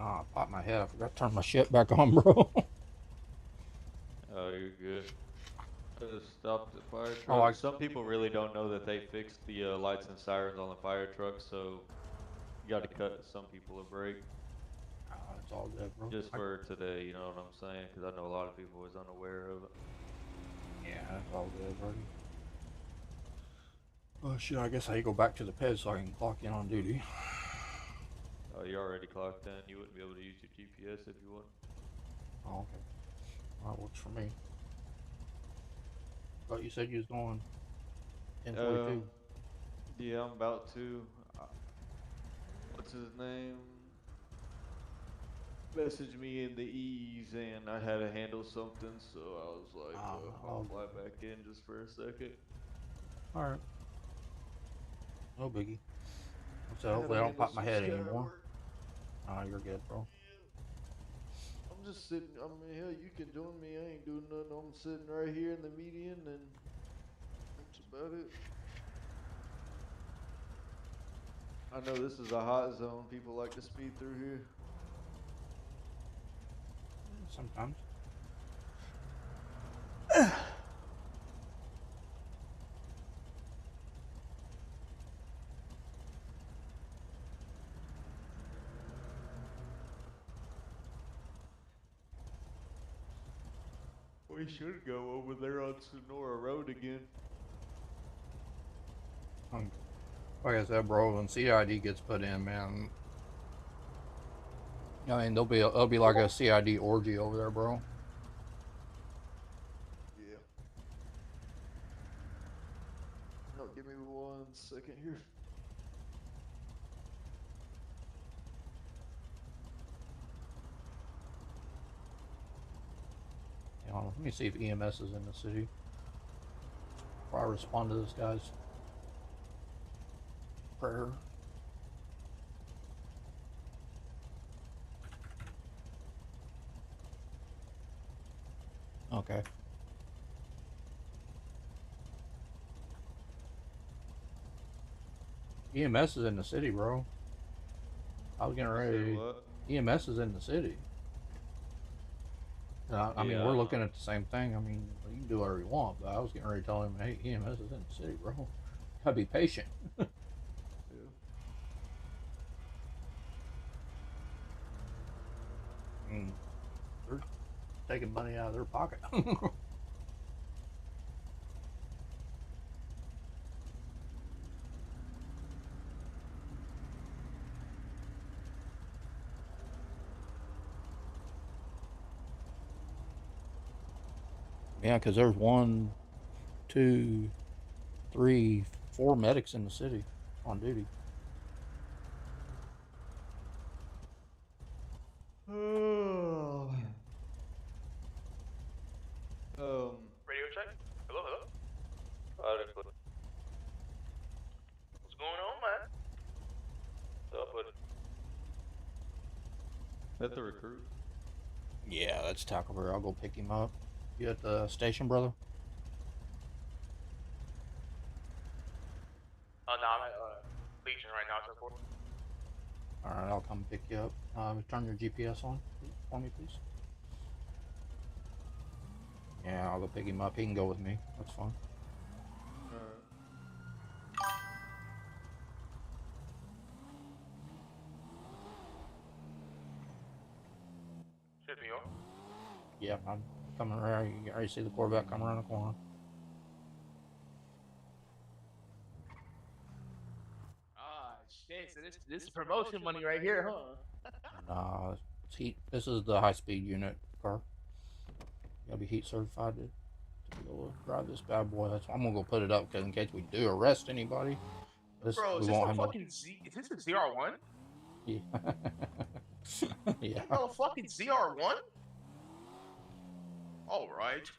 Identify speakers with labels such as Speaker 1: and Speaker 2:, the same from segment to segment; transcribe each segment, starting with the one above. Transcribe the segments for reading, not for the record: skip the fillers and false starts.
Speaker 1: I popped my head. I forgot to turn my shit back on, bro.
Speaker 2: Oh, you're good. I just stopped the fire
Speaker 1: Oh,
Speaker 2: truck. Some people really don't know that they fixed the lights and sirens on the fire truck, so you got to cut some people a break
Speaker 1: it's all good, bro.
Speaker 2: just for today. You know what I'm saying? Because I know a lot of people was unaware of it.
Speaker 1: Yeah, it's all good, bro. Oh shit! I guess I go back to the ped so I can clock in on duty.
Speaker 2: You already clocked in. You wouldn't be able to use your GPS if you want.
Speaker 1: Oh, okay. That works for me. But you said you was going 10:42.
Speaker 2: Um, yeah, I'm about to. What's his name? Messaged me in the ease, and I had to handle something, so I was like, I'll
Speaker 1: All
Speaker 2: fly
Speaker 1: good.
Speaker 2: back in just for a second.
Speaker 1: All right. No biggie. So
Speaker 2: I had
Speaker 1: hopefully
Speaker 2: to
Speaker 1: I don't
Speaker 2: handle
Speaker 1: pop my
Speaker 2: some
Speaker 1: head
Speaker 2: shit at
Speaker 1: anymore.
Speaker 2: work.
Speaker 1: You're good, bro.
Speaker 2: I'm just sitting. I mean, hell, you can join me. I ain't doing nothing. I'm sitting right here in the median, and that's about it. I know this is a hot zone. People like to speed through here.
Speaker 1: Sometimes.
Speaker 2: We should go over there on Sonora Road again.
Speaker 1: Um, Like I said, bro, when CID gets put in, man, I mean, there'll be like a CID orgy over there, bro.
Speaker 2: Yeah. No, give me 1 second here.
Speaker 1: You know, let me see if EMS is in the city before I respond to this guy's prayer. Okay. EMS is in the city, bro. I was getting
Speaker 2: You said
Speaker 1: ready.
Speaker 2: what?
Speaker 1: EMS is in the city. I mean,
Speaker 2: Yeah,
Speaker 1: we're
Speaker 2: I
Speaker 1: looking
Speaker 2: know.
Speaker 1: at the same thing. I mean, you can do whatever you want, but I was getting ready to tell him, hey, EMS is in the city, bro. Gotta be patient.
Speaker 2: Yeah.
Speaker 1: Mm, they're taking money out of their pocket. Yeah, because there's one, two, three, four medics in the city on duty.
Speaker 2: Oh.
Speaker 3: Radio check. Hello, hello.
Speaker 2: Loud and clear.
Speaker 3: What's going on, man?
Speaker 2: Up, but that the recruit?
Speaker 1: Yeah, that's Taco Bear. I'll go pick him up. You at the station, brother?
Speaker 3: No, I'm at Legion right now, 10-4.
Speaker 1: All right, I'll come pick you up. Turn your GPS on for me, please. Yeah, I'll go pick him up. He can go with me. That's fine.
Speaker 2: Alright.
Speaker 3: Should be on.
Speaker 1: Yeah, I'm coming around. You already see the Corvette come around the corner.
Speaker 3: Ah, shit. So this is promotion money right here, huh?
Speaker 1: Nah, it's heat. This is the high speed unit car. You gotta be heat certified to be able to drive this bad boy. That's why I'm gonna go put it up because in case we do arrest anybody, this
Speaker 3: Bro, is
Speaker 1: we
Speaker 3: this
Speaker 1: won't
Speaker 3: the
Speaker 1: have no.
Speaker 3: fucking Z? Is this the ZR1?
Speaker 1: Yeah. Yeah.
Speaker 3: Ain't no fucking ZR1? All right.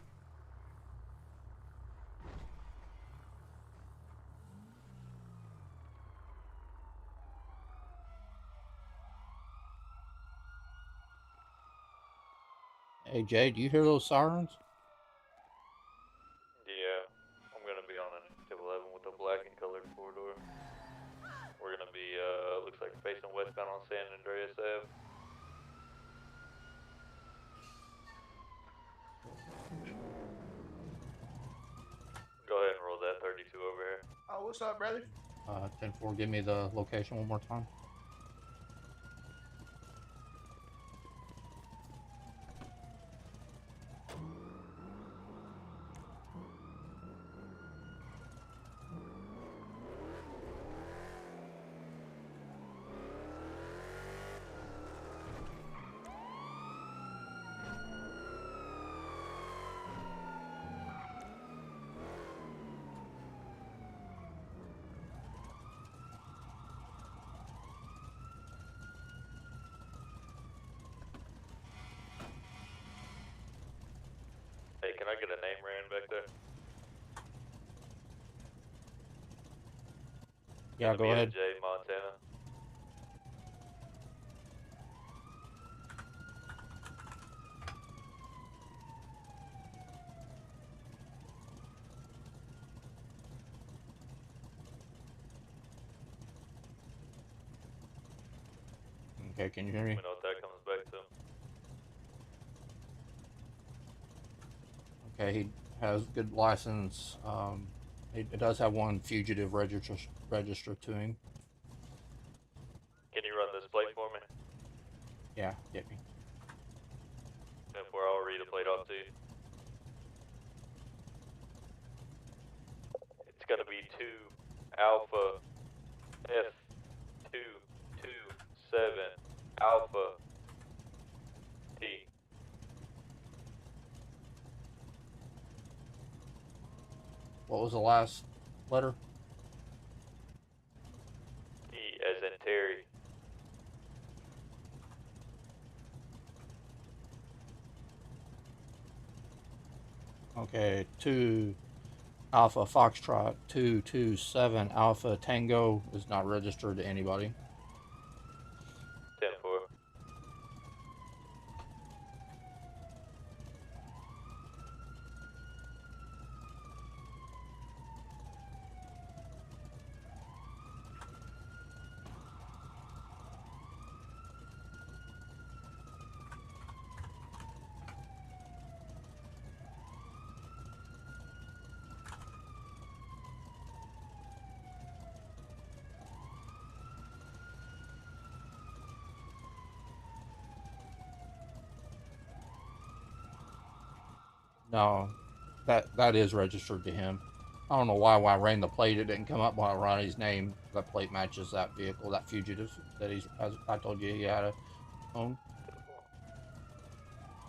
Speaker 1: Hey Jay, do you hear those sirens?
Speaker 2: Yeah, I'm gonna be on an active 11 with a black and colored four door. We're gonna be, looks like facing westbound on San Andreas Ave.
Speaker 3: what's up, brother?
Speaker 1: 10-4, give me the location one more time.
Speaker 4: Hey, can I get a name ran back there?
Speaker 1: Yeah, go ahead.
Speaker 4: J, Montana.
Speaker 1: Okay, can you hear me?
Speaker 4: Let me know what that comes back to.
Speaker 1: Okay, he has good license. It does have one fugitive registered to him.
Speaker 4: Can you run this plate for me?
Speaker 1: Yeah, get me.
Speaker 4: Before I'll read the plate off to you. It's gonna be 2 Alpha F227 Alpha T.
Speaker 1: What was the last letter?
Speaker 4: T as in Terry.
Speaker 1: Okay, 2 Alpha Foxtrot 227 Alpha Tango is not registered to anybody.
Speaker 4: 10-4.
Speaker 1: No, that is registered to him. I don't know why when I ran the plate it didn't come up while I ran his name. That plate matches that vehicle, that fugitive that as I told you he had a own.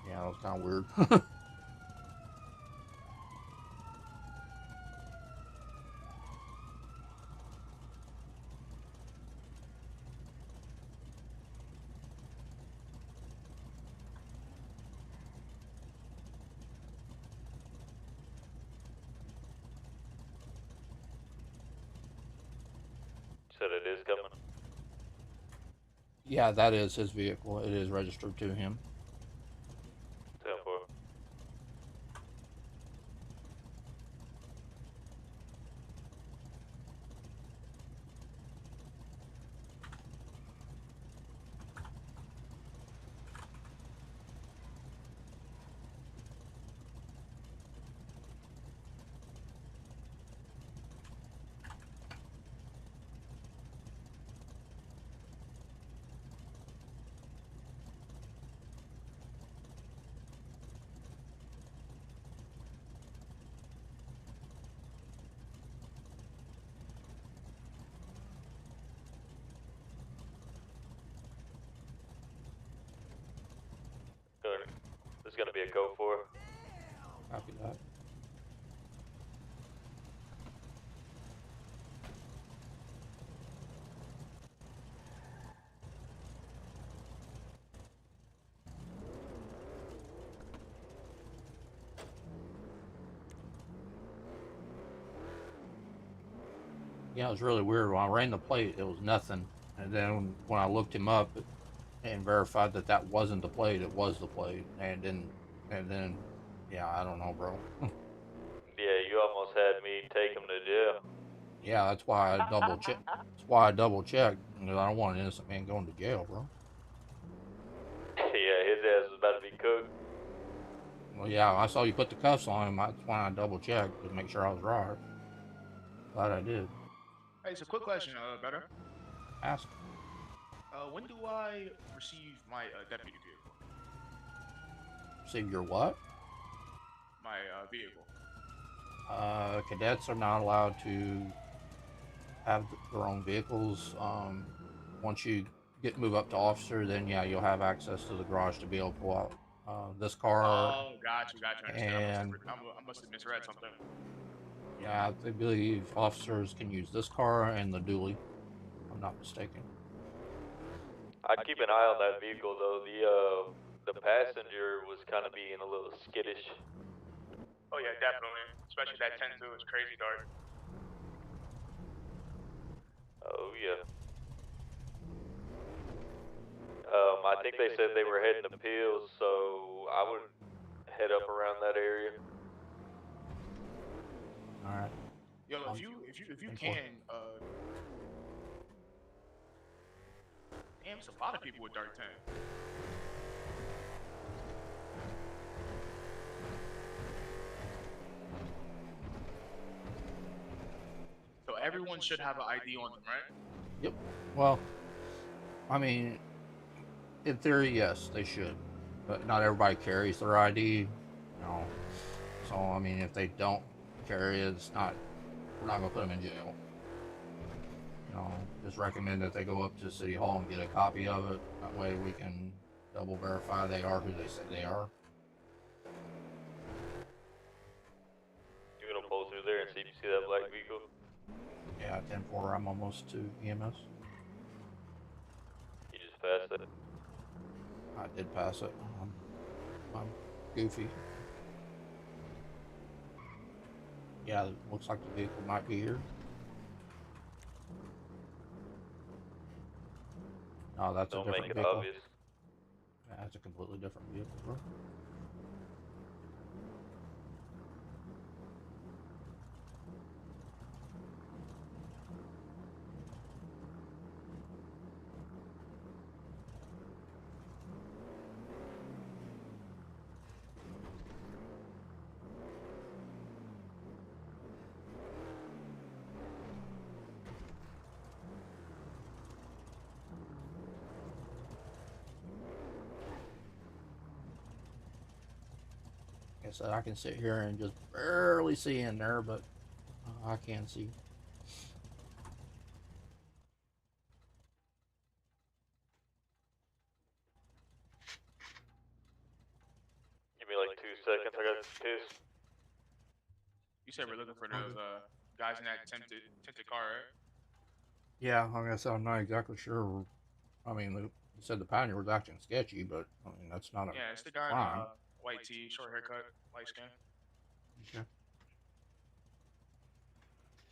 Speaker 1: Yeah, that was kind of weird.
Speaker 4: Said it is coming.
Speaker 1: Yeah, that is his vehicle. It is registered to him.
Speaker 4: 10-4. There's gonna be a go for.
Speaker 1: Copy that. Yeah, it was really weird. When I ran the plate, it was nothing. And then when I looked him up and verified that that wasn't the plate, it was the plate. And then, yeah, I don't know, bro.
Speaker 4: Yeah, you almost had me take him to jail.
Speaker 1: Yeah, that's why I double check. That's why I double checked because I don't want an innocent man going to jail, bro.
Speaker 4: Yeah, his ass was about to be cooked.
Speaker 1: Well, yeah, I saw you put the cuffs on him. That's why I double checked to make sure I was right. Glad I did.
Speaker 3: Hey, it's a quick question, better.
Speaker 1: Ask.
Speaker 3: When do I receive my deputy vehicle?
Speaker 1: See your what?
Speaker 3: My vehicle.
Speaker 1: Cadets are not allowed to have their own vehicles. Once you move up to officer, then yeah, you'll have access to the garage to be able to pull out this car.
Speaker 3: Oh, got you, understood.
Speaker 1: And
Speaker 3: I must have misread something.
Speaker 1: yeah, I believe officers can use this car and the dually. If I'm not mistaken.
Speaker 4: I'd keep an eye on that vehicle though. The passenger was kind of being a little skittish.
Speaker 3: Oh yeah, definitely. Especially that 10-2 is crazy dark.
Speaker 4: Oh yeah. I think they said they were heading to Pills, so I would head up around that area.
Speaker 1: All right.
Speaker 3: Yo, if you can, damn, it's a lot of people with dark 10. So everyone should have an ID on them, right?
Speaker 1: Yep. Well, I mean, in theory, yes, they should, but not everybody carries their ID. You know, so I mean, if they don't carry it, it's not. We're not gonna put them in jail. You know, just recommend that they go up to City Hall and get a copy of it. That way, we can double verify they are who they say they are.
Speaker 4: You gonna pull through there and see if you see that black vehicle?
Speaker 1: Yeah, 10-4. I'm almost to EMS.
Speaker 4: You just passed it.
Speaker 1: I did pass it. I'm goofy. Yeah, it looks like the vehicle might be here. No, that's
Speaker 4: Don't
Speaker 1: a different
Speaker 4: make it
Speaker 1: vehicle.
Speaker 4: obvious.
Speaker 1: Yeah, that's a completely different vehicle, bro. Like I said, I can sit here and just barely see in there, but I can see.
Speaker 4: Give me like 2 seconds. I got pissed.
Speaker 3: You said we're looking for those guys in that tinted car, right?
Speaker 1: Yeah, like I said, I'm not exactly sure. I mean, you said the Pioneer was acting sketchy, but I mean, that's not a
Speaker 3: Yeah, it's the guy in
Speaker 1: crime.
Speaker 3: white tee, short haircut, light skin.
Speaker 1: Okay.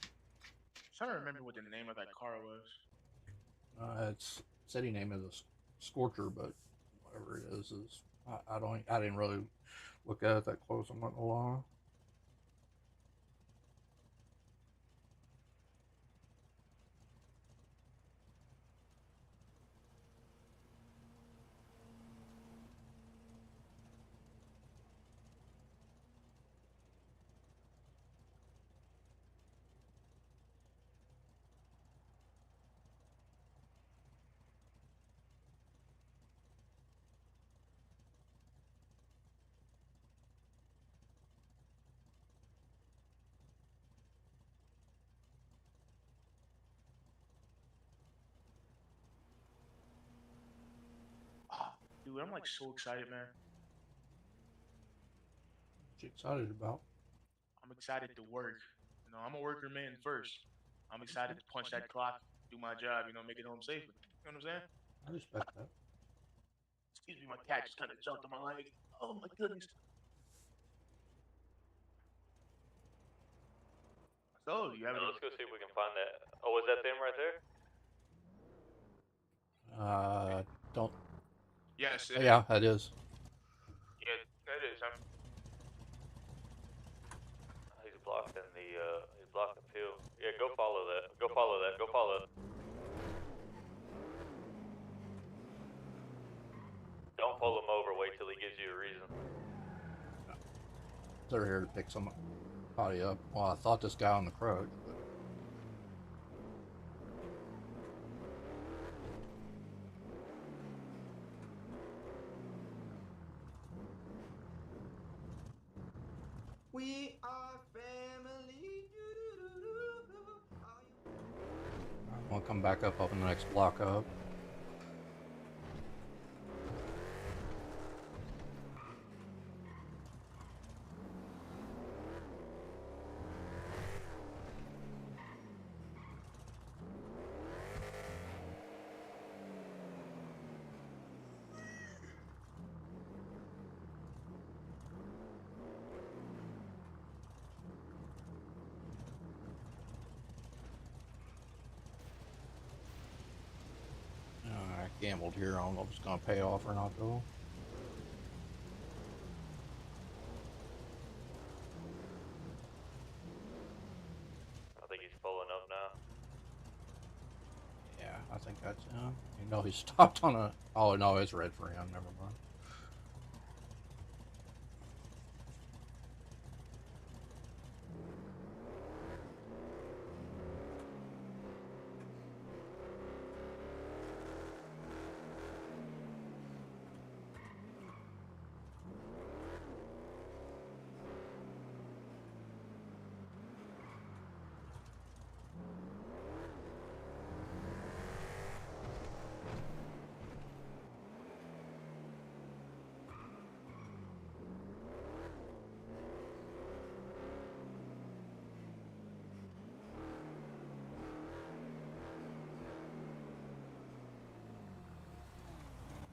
Speaker 3: I'm trying to remember what the name of that car was.
Speaker 1: It's city name is a Scorcher, but whatever it is I didn't really look at it that close. I'm not gonna lie.
Speaker 3: Dude, I'm like so excited, man.
Speaker 1: What you excited about?
Speaker 3: I'm excited to work. You know, I'm a worker man first. I'm excited to punch that clock, do my job, make it home safely. You know what I'm saying?
Speaker 1: I respect that.
Speaker 3: Excuse me, my cat just kind of jumped on my leg. Oh my goodness. So, do you have any?
Speaker 4: Let's go see if we can find that. Oh, is that them right there?
Speaker 1: Don't.
Speaker 3: Yes.
Speaker 1: Yeah, that is.
Speaker 3: Yeah, that is.
Speaker 4: He's blocking the field. Yeah, go follow that. Go follow that. Go follow that. Don't pull him over. Wait till he gives you a reason.
Speaker 1: They're here to pick somebody up. Well, I thought this guy on the crutch, but
Speaker 5: Our family.
Speaker 1: I'm gonna come back up on the next block up. I gambled here. I don't know if it's gonna pay off or not though.
Speaker 4: I think he's pulling up now.
Speaker 1: Yeah, I think that's him. You know, he stopped on a. Oh no, it's red for him. Never mind.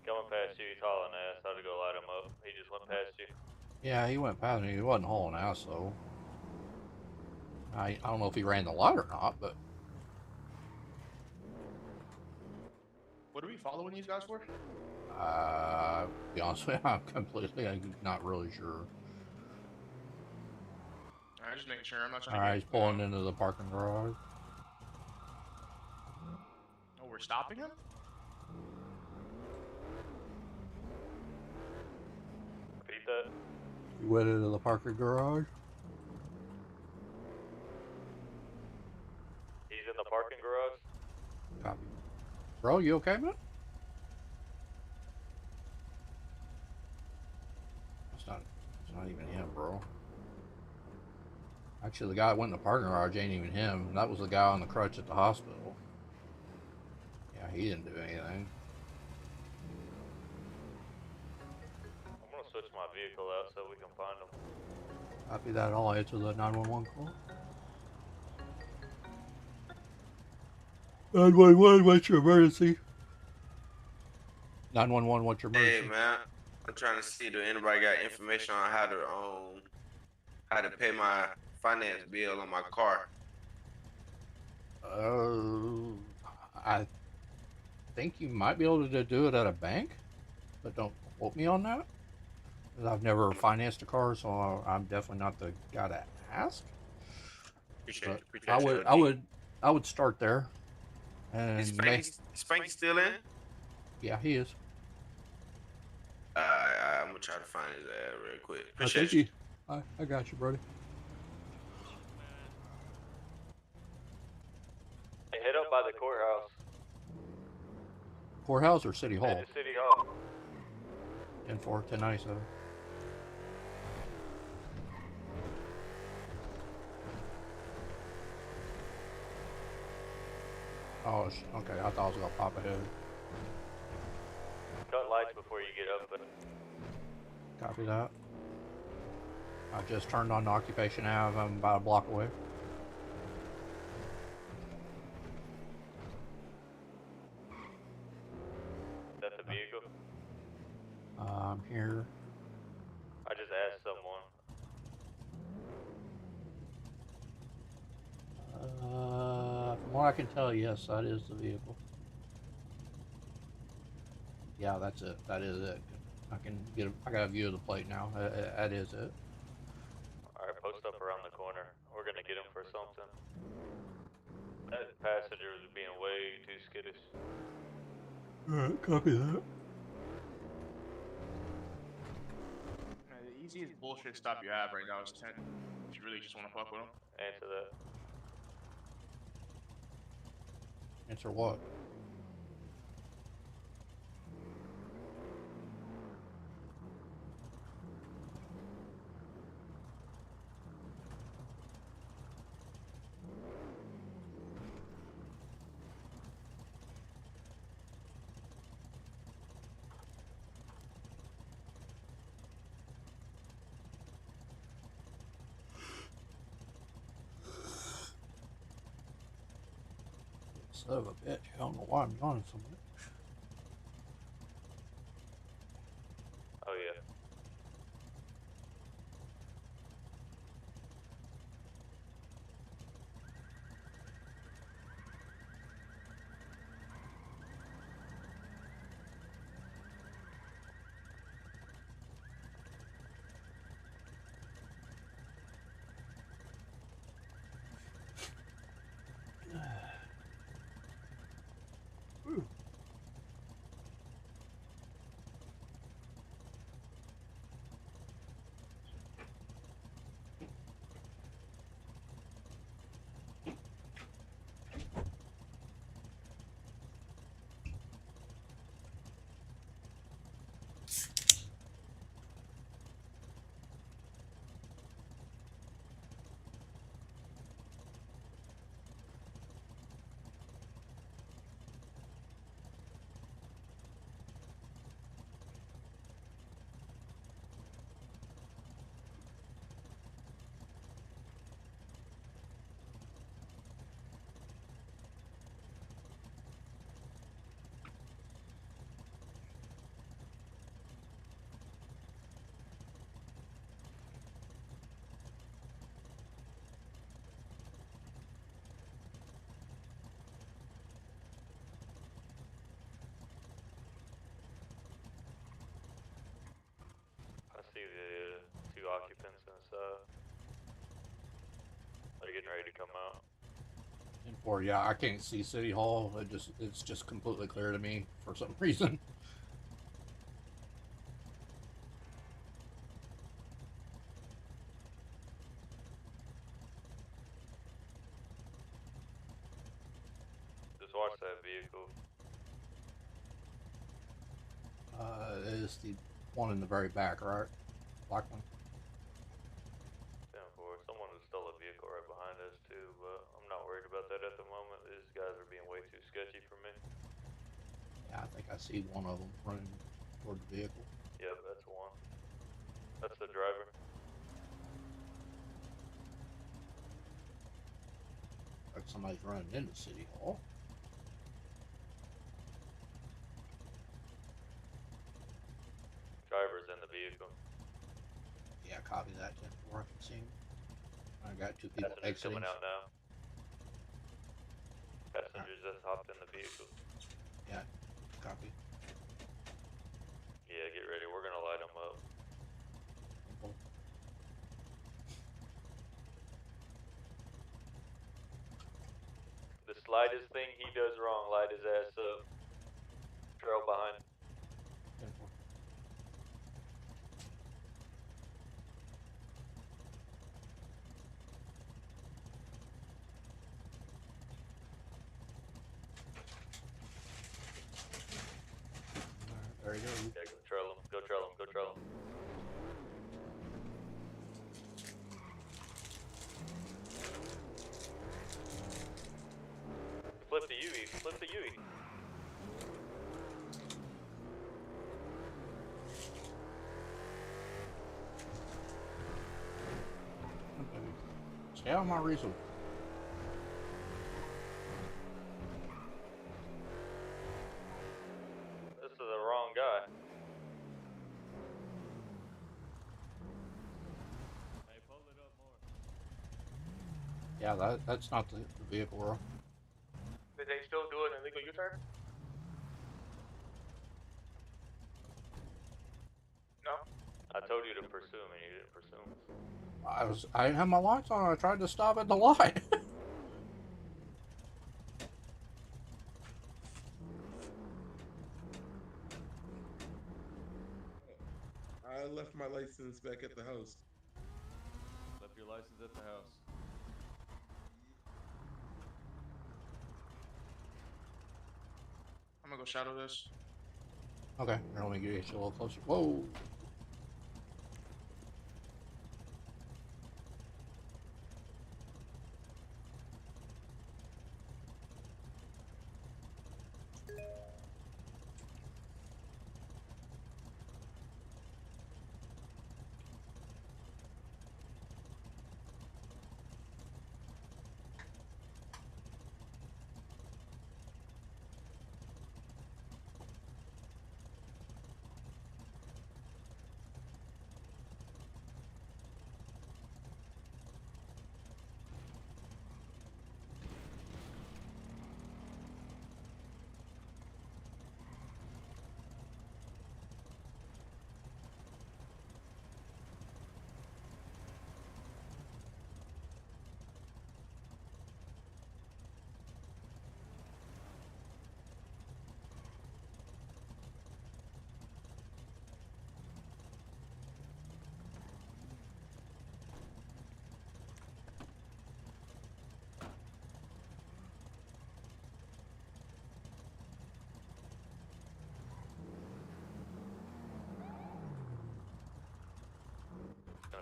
Speaker 4: Coming past you, he's hauling ass. I had to go light him up. He just went past you.
Speaker 1: Yeah, he went past me. He wasn't hauling ass though. I don't know if he ran the light or not, but
Speaker 3: What are we following these guys for?
Speaker 1: to be honest with you, I'm not really sure.
Speaker 3: Alright, just making sure. I'm not trying
Speaker 1: All
Speaker 3: to
Speaker 1: right,
Speaker 3: get.
Speaker 1: he's pulling into the parking garage.
Speaker 3: Oh, we're stopping him?
Speaker 4: Repeat that.
Speaker 1: He went into the parking garage.
Speaker 4: He's in the parking garage.
Speaker 1: Copy. Bro, you okay, man? It's not even him, bro. Actually, the guy that went in the parking garage ain't even him. That was the guy on the crutch at the hospital. Yeah, he didn't do anything.
Speaker 4: I'm gonna switch my vehicle out so we can find him.
Speaker 1: Copy that. I'll answer the 911 call. 911, what's your emergency? 911, what's your emergency?
Speaker 6: Hey man, I'm trying to see if anybody got information on how to pay my finance bill on my car.
Speaker 1: I think you might be able to do it at a bank, but don't quote me on that. 'Cause I've never financed a car, so I'm definitely not the guy to ask.
Speaker 6: Appreciate
Speaker 1: But
Speaker 6: you. Appreciate you.
Speaker 1: I would start there. And
Speaker 6: Is Spanky still in?
Speaker 1: yeah, he is.
Speaker 6: I'm gonna try to find his ass real quick.
Speaker 1: I
Speaker 6: Appreciate
Speaker 1: think
Speaker 6: you.
Speaker 1: I got you, buddy.
Speaker 4: Hey, head up by the courthouse.
Speaker 1: Courthouse or City Hall?
Speaker 4: Head to City Hall.
Speaker 1: 10-4, 1097. Oh, okay. I thought I was gonna pop ahead.
Speaker 4: Cut lights before you get up. But
Speaker 1: Copy that. I just turned on the Occupation Ave. I'm about a block away.
Speaker 4: is that the vehicle?
Speaker 1: I'm here.
Speaker 4: I just asked someone.
Speaker 1: From what I can tell, yes, that is the vehicle. Yeah, that's it. That is it. I got a view of the plate now. That is it.
Speaker 4: Alright, post up around the corner. We're gonna get him for something. That passenger is being way too skittish.
Speaker 1: Alright, copy that.
Speaker 3: The easiest bullshit stop you have right now is 10. If you really just want to fuck with him.
Speaker 4: Answer that.
Speaker 1: Answer what? Son of a bitch. I don't know why I'm yawning so much.
Speaker 4: Oh yeah. I see the two occupants inside. They're getting ready to come out.
Speaker 1: And for yeah, I can't see City Hall. It's just completely clear to me for some reason.
Speaker 4: Just watch that vehicle.
Speaker 1: It is the one in the very back, right? Black one.
Speaker 4: 10-4. Someone who stole a vehicle right behind us too, but I'm not worried about that at the moment. These guys are being way too sketchy for me.
Speaker 1: Yeah, I think I see one of them running toward the vehicle.
Speaker 4: Yep, that's one. That's the driver.
Speaker 1: Like somebody's running into City Hall.
Speaker 4: Driver's in the vehicle.
Speaker 1: Yeah, copy that. 10-4. I can see him. I got two people
Speaker 4: Passengers
Speaker 1: exiting.
Speaker 4: coming out now. Passengers just hopped in the vehicle.
Speaker 1: Yeah, copy.
Speaker 4: Yeah, get ready. We're gonna light them up. The slightest thing he does wrong, light his ass up. Trail behind.
Speaker 1: 10-4. There you go.
Speaker 4: Yeah, go trail him. Go trail him. Go trail him. Flip the UE. Flip the UE.
Speaker 1: Stay out of my resource.
Speaker 4: This is the wrong guy. Hey, pull it up more.
Speaker 1: Yeah, that's not the vehicle, bro.
Speaker 3: Did they still do an illegal U-turn? No?
Speaker 4: I told you to pursue him and you didn't pursue him.
Speaker 1: I didn't have my lights on. I tried to stop at the light.
Speaker 7: I left my license back at the house.
Speaker 8: Left your license at the house.
Speaker 3: I'm gonna go shadow this.
Speaker 1: Okay, here, let me get you a little closer. Whoa.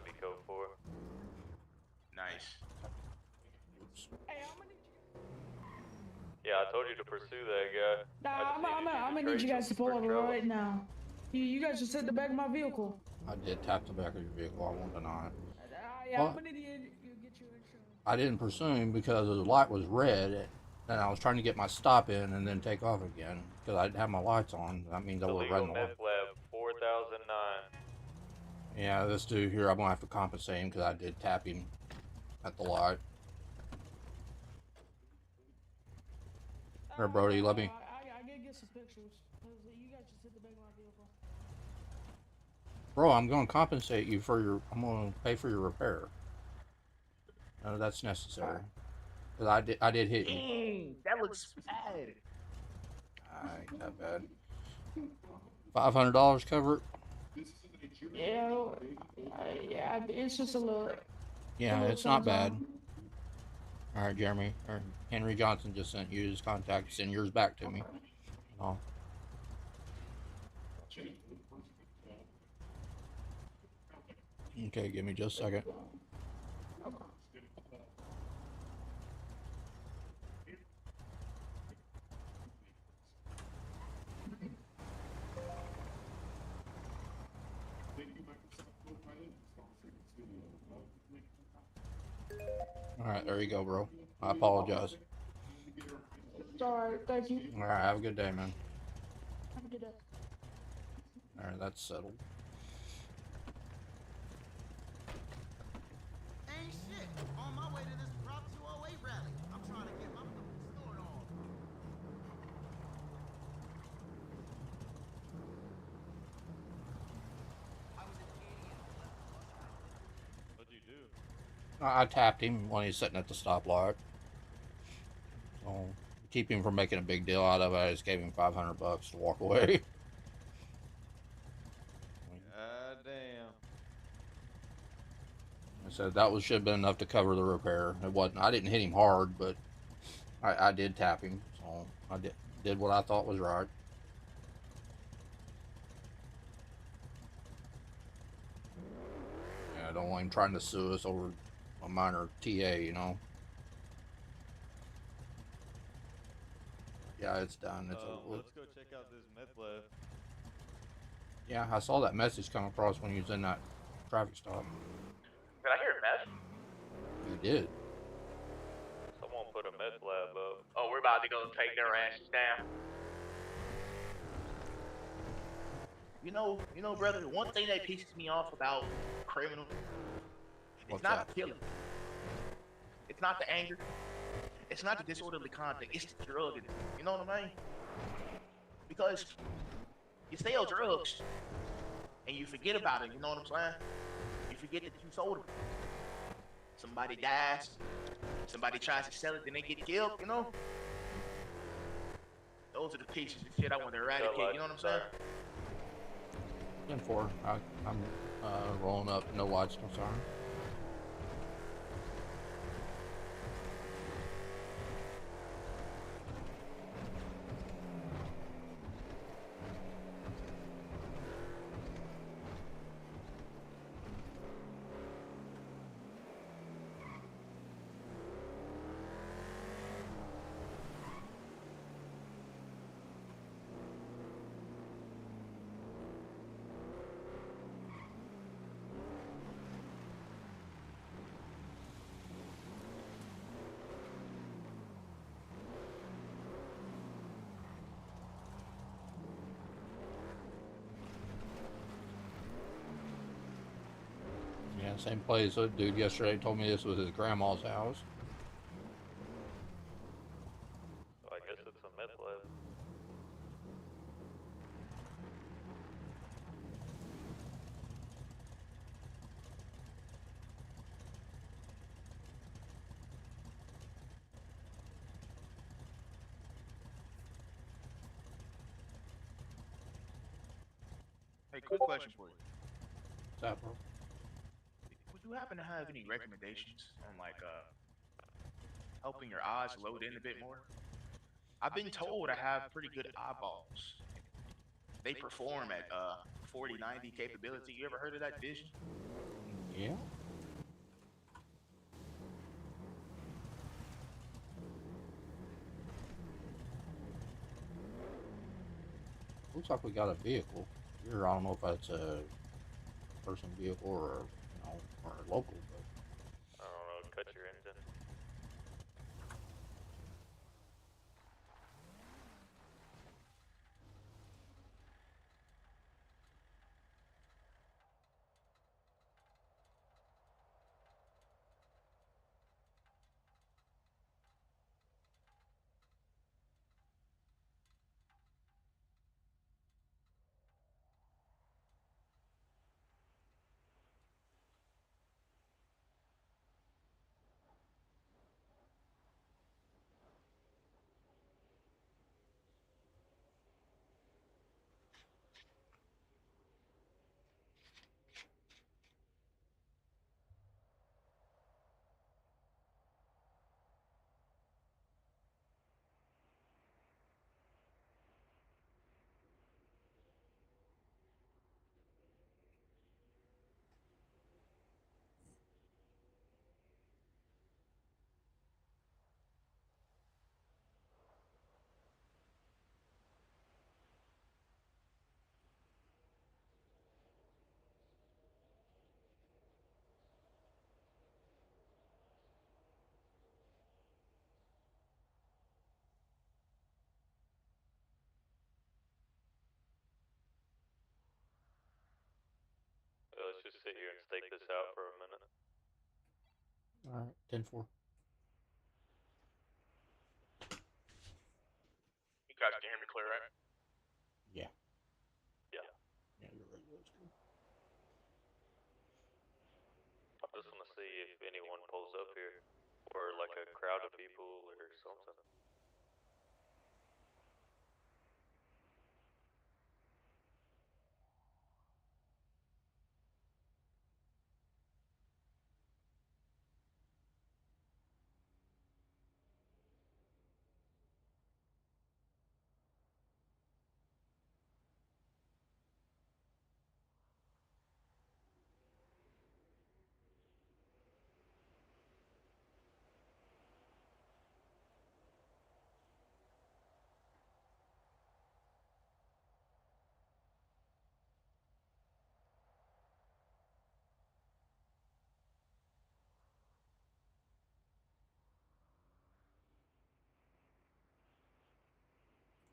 Speaker 4: gonna be code 4.
Speaker 3: Nice.
Speaker 1: Oops.
Speaker 9: Hey, I'm gonna need you.
Speaker 4: Yeah, I told you to pursue that guy.
Speaker 9: Nah, I'm gonna need you guys to pull over right now. You guys just sit in the back of my vehicle.
Speaker 1: I did tap the back of your vehicle. I won't deny it.
Speaker 9: Yeah,
Speaker 1: Well,
Speaker 9: I'm gonna need you get your insurance.
Speaker 1: I didn't pursue him because the light was red, and I was trying to get my stop in and then take off again because I didn't have my lights on. That means I would have
Speaker 4: Illegal
Speaker 1: run the light.
Speaker 4: meth lab 4009.
Speaker 1: Yeah, this dude here, I'm gonna have to compensate him because I did tap him at the light. Here, Brody, let me.
Speaker 9: I gotta get some pictures. You guys just sit in the back of my vehicle.
Speaker 1: Bro, I'm gonna compensate you for your. I'm gonna pay for your repair. No, that's necessary. Cause I did hit you.
Speaker 3: Dang, that looks bad.
Speaker 1: Ain't that bad. $500 cover it.
Speaker 9: Yeah, yeah, it's just a little.
Speaker 1: Yeah, it's not bad. All right, Jeremy. Or Henry Johnson just sent you his contact. Send yours back to me. Oh. Okay, give me just a second. All right, there you go, bro. I apologize.
Speaker 9: It's alright, thank you.
Speaker 1: All right, have a good day, man.
Speaker 9: Have a good day.
Speaker 1: All right, that's settled.
Speaker 5: Ain't shit. On my way to this Prop 208 rally. I'm trying to get my store on. I was an idiot.
Speaker 8: What'd you do?
Speaker 1: I tapped him when he's sitting at the stoplight. So, keep him from making a big deal out of it, I just gave him $500 to walk away.
Speaker 8: God damn.
Speaker 1: I said that should have been enough to cover the repair. It wasn't. I didn't hit him hard, but I did tap him. So I did what I thought was right. Yeah, I don't want him trying to sue us over a minor TA, you know. Yeah, it's done. It's over with.
Speaker 8: Let's go check out this meth lab.
Speaker 1: Yeah, I saw that message come across when you was in that traffic stop.
Speaker 3: Did I hear meth?
Speaker 1: You did.
Speaker 4: Someone put a meth lab up.
Speaker 3: Oh, we're about to go take their asses down. You know, brother, one thing that pisses me off about criminals, it's
Speaker 1: What's
Speaker 3: not
Speaker 1: that?
Speaker 3: the killing. It's not the anger. It's not the disorderly conduct. It's the drug. You know what I mean? Because you sell drugs and you forget about it. You know what I'm saying? You forget that you sold them. Somebody dies. Somebody tries to sell it, then they get killed. You know? Those are the pieces of shit I want to eradicate. You know what I'm saying?
Speaker 1: 10-4. I'm rolling up. No lights, no siren. Yeah, same place. A dude yesterday told me this was his grandma's house.
Speaker 4: So I guess it's a meth lab.
Speaker 3: Hey, quick question for you.
Speaker 1: What's that, bro?
Speaker 3: Would you happen to have any recommendations on helping your eyes load in a bit more? I've been told I have pretty good eyeballs. They perform at 40/90 capability. You ever heard of that vision?
Speaker 1: Yeah. Looks like we got a vehicle here. I don't know if that's a person vehicle or, you know, or a local, but
Speaker 4: I don't know, cut your engine. Let's just sit here and stake this out for a minute.
Speaker 1: all right, 10-4.
Speaker 3: You guys can hear me clear, right?
Speaker 1: Yeah.
Speaker 4: Yeah.
Speaker 1: Yeah, you're right. That's good.
Speaker 4: I just want to see if anyone pulls up here, or like a crowd of people or something.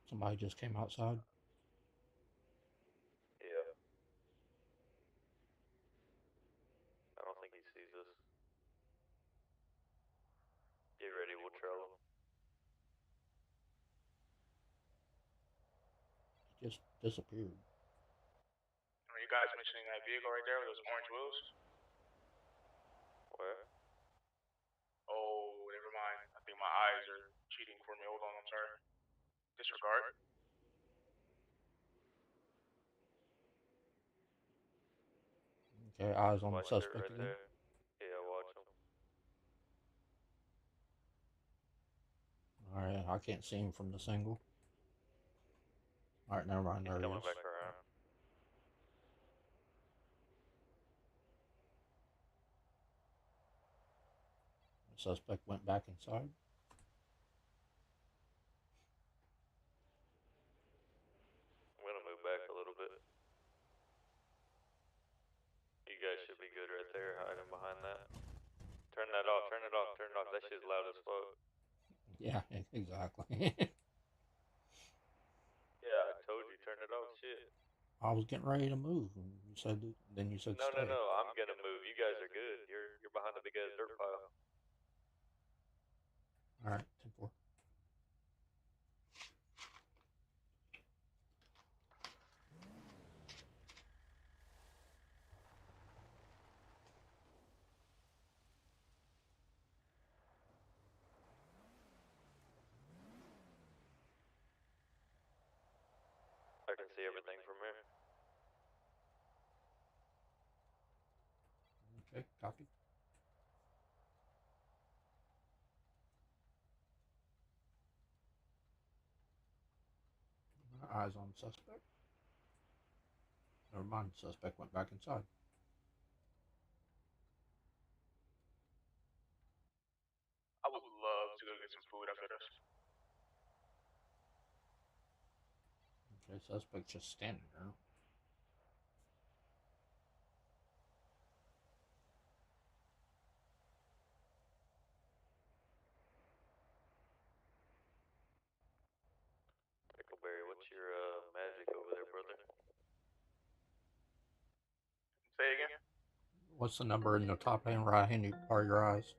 Speaker 1: Somebody just came outside.
Speaker 4: Yeah. I don't think he sees us. Get ready, we'll trail him.
Speaker 1: He just disappeared.
Speaker 3: Are you guys mentioning that vehicle right there with those orange wheels?
Speaker 4: Where?
Speaker 3: Oh, never mind. I think my eyes are cheating for me. Hold on, I'm sorry. Disregard.
Speaker 1: Okay, eyes on the
Speaker 4: Watch it
Speaker 1: suspect
Speaker 4: right
Speaker 1: again.
Speaker 4: there. Yeah, watch him.
Speaker 1: All right, I can't see him from the single. All right, never mind.
Speaker 4: He's
Speaker 1: There he
Speaker 4: coming
Speaker 1: is.
Speaker 4: back around.
Speaker 1: The suspect went back inside.
Speaker 4: I'm gonna move back a little bit. You guys should be good right there, hiding behind that. Turn that off, turn it off, turn it off. That shit's loud as fuck.
Speaker 1: Yeah, exactly.
Speaker 4: Yeah, I told you, turn it off, shit.
Speaker 1: I was getting ready to move, and you said. Then you said
Speaker 4: No,
Speaker 1: stay.
Speaker 4: no, I'm gonna move. You guys are good. You're behind the big ass dirt pile.
Speaker 1: All right, 10-4.
Speaker 4: I can see everything from here.
Speaker 1: Okay, copy. Eyes on suspect. Never mind, suspect went back inside.
Speaker 3: I would love to go get some food after this.
Speaker 1: Okay, suspect just standing there.
Speaker 4: Pickleberry, what's your magic over there, brother?
Speaker 3: Say again.
Speaker 1: What's the number in the top hand right hand part of your eyes?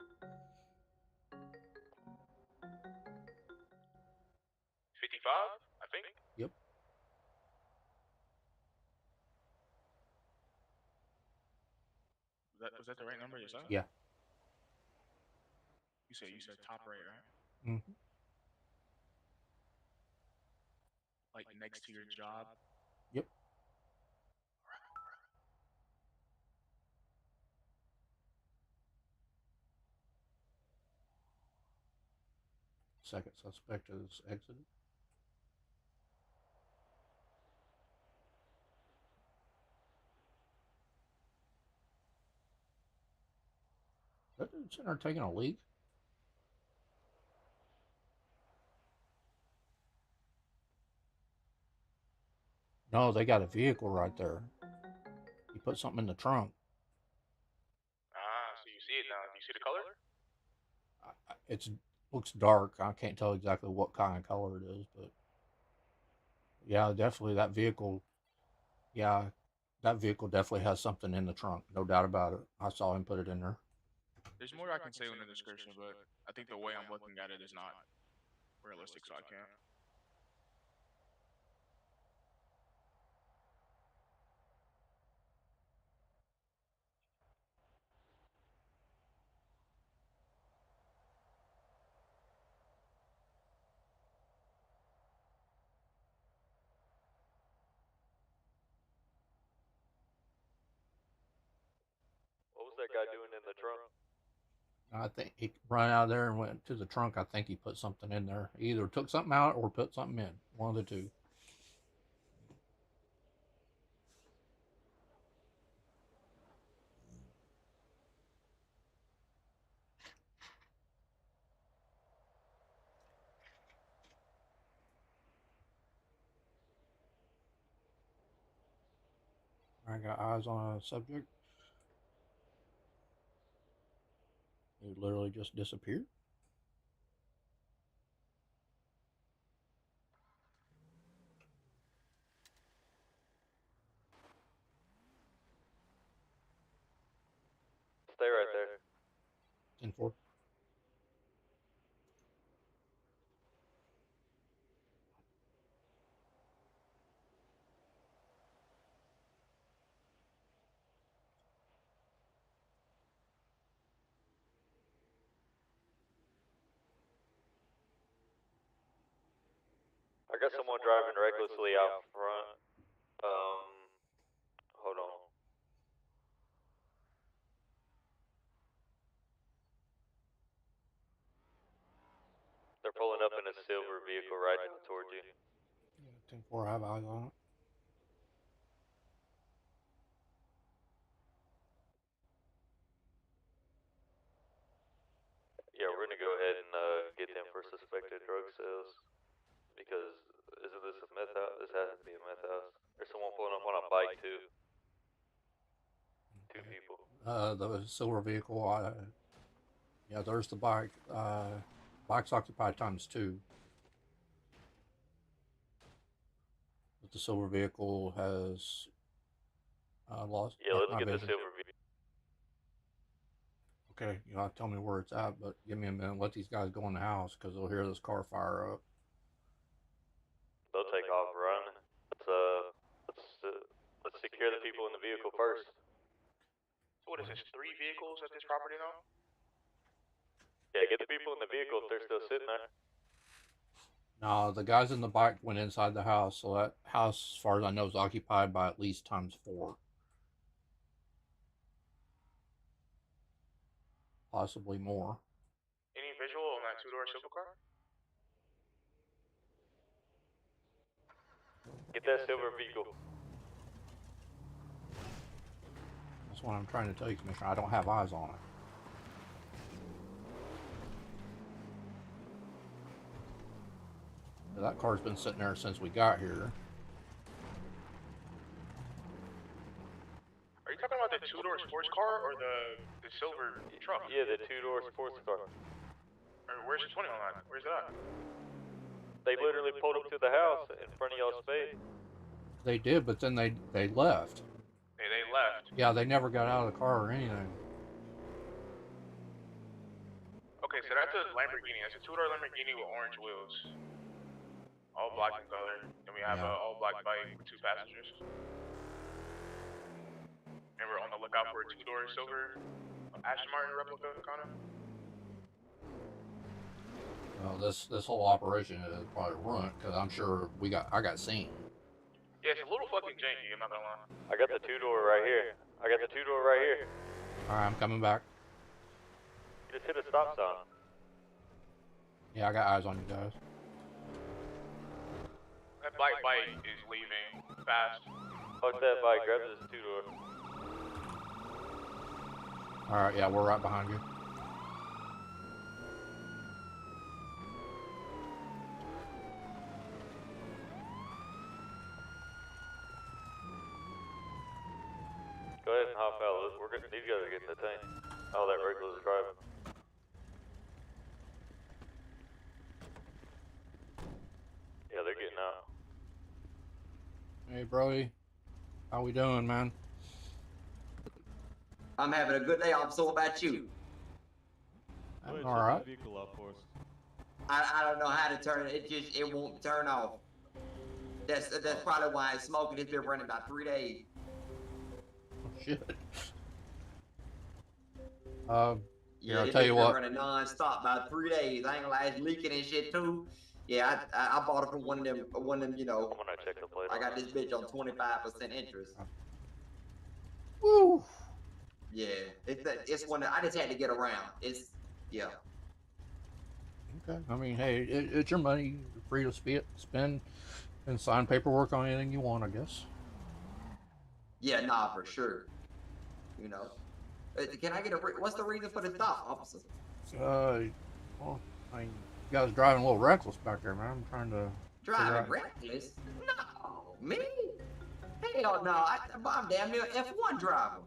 Speaker 3: 55, I think.
Speaker 1: Yep.
Speaker 3: Was that the right number yourself?
Speaker 1: Yeah.
Speaker 3: You said top right, right?
Speaker 1: Mm-hmm.
Speaker 3: Like next to your job.
Speaker 1: Yep. Second suspect is exited. That dude sitting there taking a leak. No, they got a vehicle right there. He put something in the trunk.
Speaker 3: Ah, so you see it now. Do you see the color?
Speaker 1: It looks dark. I can't tell exactly what kind of color it is, but yeah, definitely that vehicle. Yeah, that vehicle definitely has something in the trunk. No doubt about it. I saw him put it in there.
Speaker 3: There's more I can say in the description, but I think the way I'm looking at it is not realistic, so I can't.
Speaker 4: What was that guy doing in the trunk?
Speaker 1: I think he ran out of there and went to the trunk. I think he put something in there. He either took something out or put something in. One of the two. I got eyes on a subject. He literally just disappeared.
Speaker 4: Stay right there.
Speaker 1: 10-4.
Speaker 4: I got someone driving recklessly out front. Hold on. They're pulling up in a silver vehicle right now towards you.
Speaker 1: Yeah, 10-4. I have eyes on it.
Speaker 4: Yeah, we're gonna go ahead and get them for suspected drug sales. Because isn't this a meth house? This has to be a meth house. There's someone pulling up on a bike too. Two people.
Speaker 1: The silver vehicle. Yeah, there's the bike. Bike's occupied ×2. But the silver vehicle has lost.
Speaker 4: Yeah, let's
Speaker 1: my
Speaker 4: get the
Speaker 1: vision.
Speaker 4: silver vehicle.
Speaker 1: Okay, you gotta tell me where it's at, but give me a minute. Let these guys go in the house because they'll hear this car fire up.
Speaker 4: They'll take off running. Let's secure the people in the vehicle first.
Speaker 3: So what is this? 3 vehicles at this property now?
Speaker 4: Yeah, get the people in the vehicle if they're still sitting there.
Speaker 1: No, the guys in the bike went inside the house, so that house, as far as I know, is occupied by at least ×4. Possibly more.
Speaker 3: Any visual on that 2-door silver car?
Speaker 4: Get that silver vehicle.
Speaker 1: That's what I'm trying to tell you, Commissioner. I don't have eyes on it. That car's been sitting there since we got here.
Speaker 3: Are you talking about the two-door sports car or the silver truck?
Speaker 4: Yeah, the two-door sports car.
Speaker 3: Or where's the 21 line? Where's that?
Speaker 4: They literally pulled up to the house in front of y'all's face.
Speaker 1: They did, but then they left.
Speaker 3: Hey, they left.
Speaker 1: Yeah, they never got out of the car or anything.
Speaker 3: Okay, so that's a Lamborghini. That's a two-door Lamborghini with orange wheels. All black in color. And we have
Speaker 1: Yeah.
Speaker 3: a all-black bike with 2 passengers. And we're on the lookout for a two-door silver Aston Martin replica, kind of.
Speaker 1: Well, this whole operation is probably ruined because I'm sure I got seen.
Speaker 3: Yeah, it's a little fucking janky, I'm not gonna lie.
Speaker 4: I got the two-door right here.
Speaker 1: All right, I'm coming back.
Speaker 4: Just hit a stop sign.
Speaker 1: Yeah, I got eyes on you guys.
Speaker 3: That black bike is leaving fast.
Speaker 4: Fuck that bike, grab this two-door.
Speaker 1: All right, yeah, we're right behind you.
Speaker 4: Go ahead and hop out. These guys are getting detained. Oh, that reckless driving. Yeah, they're getting out.
Speaker 1: Hey, Brody, how we doing, man?
Speaker 10: I'm having a good day, officer. What about you?
Speaker 1: I'm all right.
Speaker 8: Vehicle up for us.
Speaker 10: I don't know how to turn it. It won't turn off. That's probably why it's smoking. It's been running about 3 days.
Speaker 1: Oh, shit.
Speaker 10: Yeah,
Speaker 1: I'll
Speaker 10: it's
Speaker 1: tell you
Speaker 10: been
Speaker 1: what.
Speaker 10: running non-stop about 3 days. I ain't gonna lie, it's leaking and shit too. Yeah, I bought it from one of them. You know.
Speaker 4: I'm gonna check the plate.
Speaker 10: I got this bitch on 25% interest.
Speaker 1: Woo!
Speaker 10: Yeah, it's one that I just had to get around. Yeah.
Speaker 1: Okay. I mean, hey, it's your money. You're free to spend and sign paperwork on anything you want, I guess.
Speaker 10: Yeah, nah, for sure. You know. Can I get what's the reason for the stop, officer?
Speaker 1: Well, I mean, you guys driving a little reckless back there, man. I'm trying to.
Speaker 10: Driving reckless? No, me? Hell no. I'm damn near F1 driver.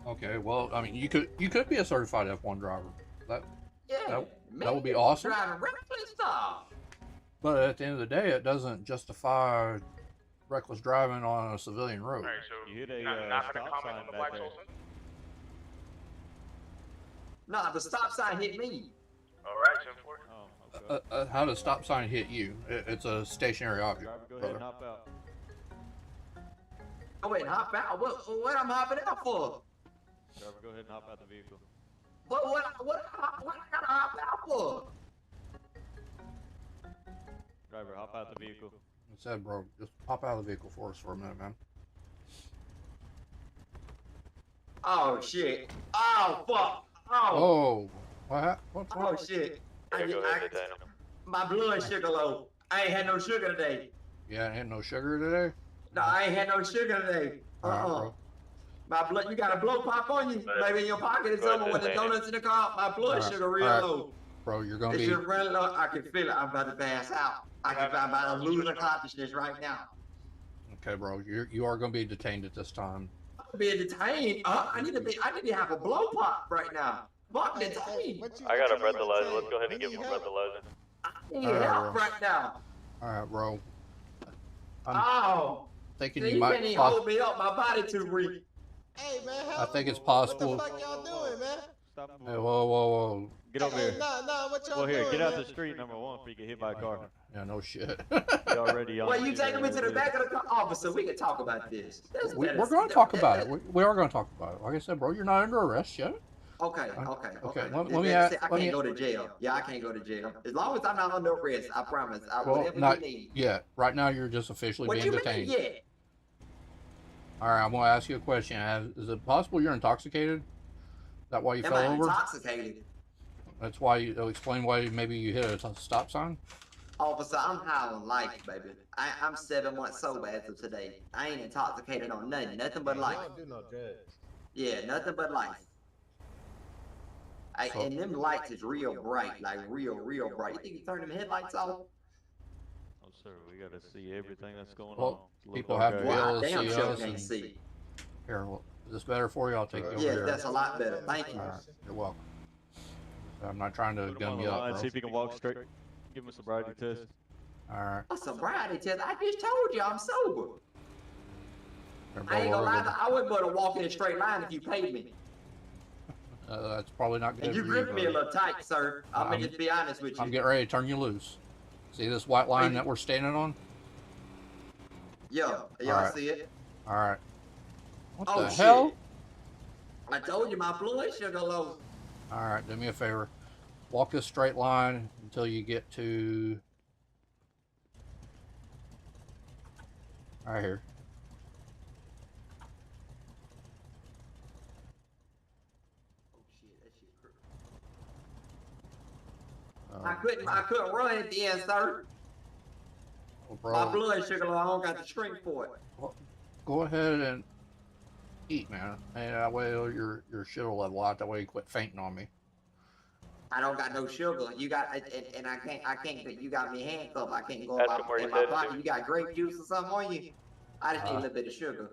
Speaker 1: Okay, well, I mean, you could be a certified F1 driver.
Speaker 10: Yeah,
Speaker 1: that would be awesome.
Speaker 10: Driving reckless stuff.
Speaker 1: But at the end of the day, it doesn't justify reckless driving on a civilian road.
Speaker 3: Alright, so
Speaker 8: You hit a
Speaker 3: not gonna
Speaker 8: stop
Speaker 3: comment
Speaker 8: sign
Speaker 3: on the
Speaker 8: back
Speaker 3: black
Speaker 8: there.
Speaker 3: Olsen?
Speaker 10: Nah, the stop sign hit me.
Speaker 3: Alright, 10-4.
Speaker 8: Oh, okay.
Speaker 1: How does stop sign hit you? It's a stationary object.
Speaker 8: Driver, go ahead and
Speaker 1: brother.
Speaker 8: hop out.
Speaker 10: Oh wait, hop out. What I'm hopping out for?
Speaker 8: Driver, go ahead and hop out the vehicle.
Speaker 10: What I gotta hop out for?
Speaker 8: Driver, hop out the vehicle.
Speaker 1: I said, bro, just pop out of the vehicle for us for a minute, man.
Speaker 10: Oh shit. Oh fuck. Oh.
Speaker 1: Oh, what?
Speaker 10: Oh shit.
Speaker 4: Yeah, go ahead and detain him.
Speaker 10: My blood sugar low. I ain't had no sugar today.
Speaker 1: Yeah, ain't no sugar today.
Speaker 10: No, I ain't had no sugar today.
Speaker 1: All right, bro.
Speaker 10: My blood, you got a blow pop on you? Maybe in your pocket or
Speaker 4: Go ahead,
Speaker 10: something with the
Speaker 4: detain him.
Speaker 10: donuts in the car. My blood
Speaker 1: All right,
Speaker 10: sugar real
Speaker 1: all right.
Speaker 10: low.
Speaker 1: Bro, you're gonna
Speaker 10: It's
Speaker 1: be.
Speaker 10: just real low. I can feel it. I'm about to pass out. I'm losing consciousness right now.
Speaker 1: Okay, bro, you are gonna be detained at this time.
Speaker 10: I'm being detained. I need to have a blow pop right now. I'm detained.
Speaker 4: I got a breathalyzer. Let's go ahead and give him a breathalyzer.
Speaker 10: I need
Speaker 1: All right,
Speaker 10: help
Speaker 1: bro.
Speaker 10: right now.
Speaker 1: All right, bro. I'm
Speaker 10: Oh,
Speaker 1: thinking
Speaker 10: see,
Speaker 1: you
Speaker 10: you
Speaker 1: might.
Speaker 10: can't even hold me up. My body too weak.
Speaker 5: Hey man,
Speaker 1: I think it's possible.
Speaker 5: What the fuck y'all doing, man?
Speaker 8: Stop
Speaker 1: Hey,
Speaker 8: moving.
Speaker 1: whoa.
Speaker 8: Get over
Speaker 5: Hey,
Speaker 8: here.
Speaker 5: nah, what y'all
Speaker 8: Well, here,
Speaker 5: doing,
Speaker 8: get out
Speaker 5: man?
Speaker 8: the street, number one, before you get hit by a car.
Speaker 1: Yeah, no shit.
Speaker 8: You already on.
Speaker 10: Well, you taking me to the back of the car, officer? We can talk about this.
Speaker 1: We're going to talk about it. We are going to talk about it. Like I said, bro, you're not under arrest yet.
Speaker 10: Okay.
Speaker 1: Let me ask.
Speaker 10: I can't go to jail. Yeah, I can't go to jail. As long as I'm not under arrest, I promise.
Speaker 1: Well,
Speaker 10: Whatever
Speaker 1: not
Speaker 10: you need.
Speaker 1: yet. Right now, you're just officially
Speaker 10: What
Speaker 1: being
Speaker 10: you mean,
Speaker 1: detained.
Speaker 10: yeah?
Speaker 1: All right, I'm going to ask you a question. Is it possible you're intoxicated? Is that why you
Speaker 10: Am
Speaker 1: fell
Speaker 10: I
Speaker 1: over?
Speaker 10: intoxicated?
Speaker 1: That's why you explain why maybe you hit a stop sign.
Speaker 10: Officer, I'm high on life, baby. I'm 7 months sober as of today. I ain't intoxicated on nothing but life.
Speaker 2: I don't do no drugs.
Speaker 10: Yeah, nothing but life.
Speaker 1: So-
Speaker 10: And them lights is real bright, like real bright. You think you turn them headlights off?
Speaker 8: Oh, sir, we gotta see everything that's going
Speaker 1: Well,
Speaker 8: on. Look
Speaker 1: people
Speaker 8: like
Speaker 1: have to
Speaker 8: I-
Speaker 1: be
Speaker 10: Well,
Speaker 1: able
Speaker 10: I
Speaker 1: to
Speaker 10: damn
Speaker 1: see
Speaker 10: sure
Speaker 1: us.
Speaker 10: can't
Speaker 1: And
Speaker 10: see.
Speaker 1: here, well, is this better for you? I'll take you over
Speaker 10: Yes,
Speaker 1: here.
Speaker 10: that's a lot better. Thank you.
Speaker 1: All right, you're welcome. I'm not trying to
Speaker 8: Put him
Speaker 1: gun
Speaker 8: on
Speaker 1: you
Speaker 8: the
Speaker 1: up,
Speaker 8: line,
Speaker 1: bro.
Speaker 8: see if he can walk straight. Give him a sobriety test.
Speaker 1: All right.
Speaker 10: A sobriety test. I just told you I'm sober.
Speaker 1: Here,
Speaker 10: I ain't
Speaker 1: bro,
Speaker 10: gonna lie, I wouldn't be able to walk in a straight line if you paid me.
Speaker 1: that's probably not good
Speaker 10: And you
Speaker 1: for
Speaker 10: gripped me a
Speaker 1: buddy.
Speaker 10: little tight, sir. I'm
Speaker 1: I'm-
Speaker 10: gonna just be honest with you.
Speaker 1: I'm getting ready to turn you loose. See this white line
Speaker 10: Wait.
Speaker 1: that we're standing on?
Speaker 10: Yeah, I
Speaker 1: Alright.
Speaker 10: see it.
Speaker 1: All right. What
Speaker 10: Oh
Speaker 1: the
Speaker 10: shit!
Speaker 1: hell?
Speaker 10: I told you my blood sugar low.
Speaker 1: All right, do me a favor. Walk this straight line until you get to right here.
Speaker 10: Oh shit, that shit crooked. I couldn't run at the end, sir.
Speaker 1: Well,
Speaker 10: My
Speaker 1: bro,
Speaker 10: blood sugar low. I don't got the strength for it.
Speaker 1: go ahead and eat, man. And that way your shit will level out. That way you quit fainting on me.
Speaker 10: I don't got no sugar. You got and I can't. You got me handcuffed. I can't go
Speaker 4: Ask him where
Speaker 10: in
Speaker 4: he's
Speaker 10: my
Speaker 4: headed
Speaker 10: pocket.
Speaker 4: to.
Speaker 10: You got grape juice or something on you? I just need a little bit of sugar.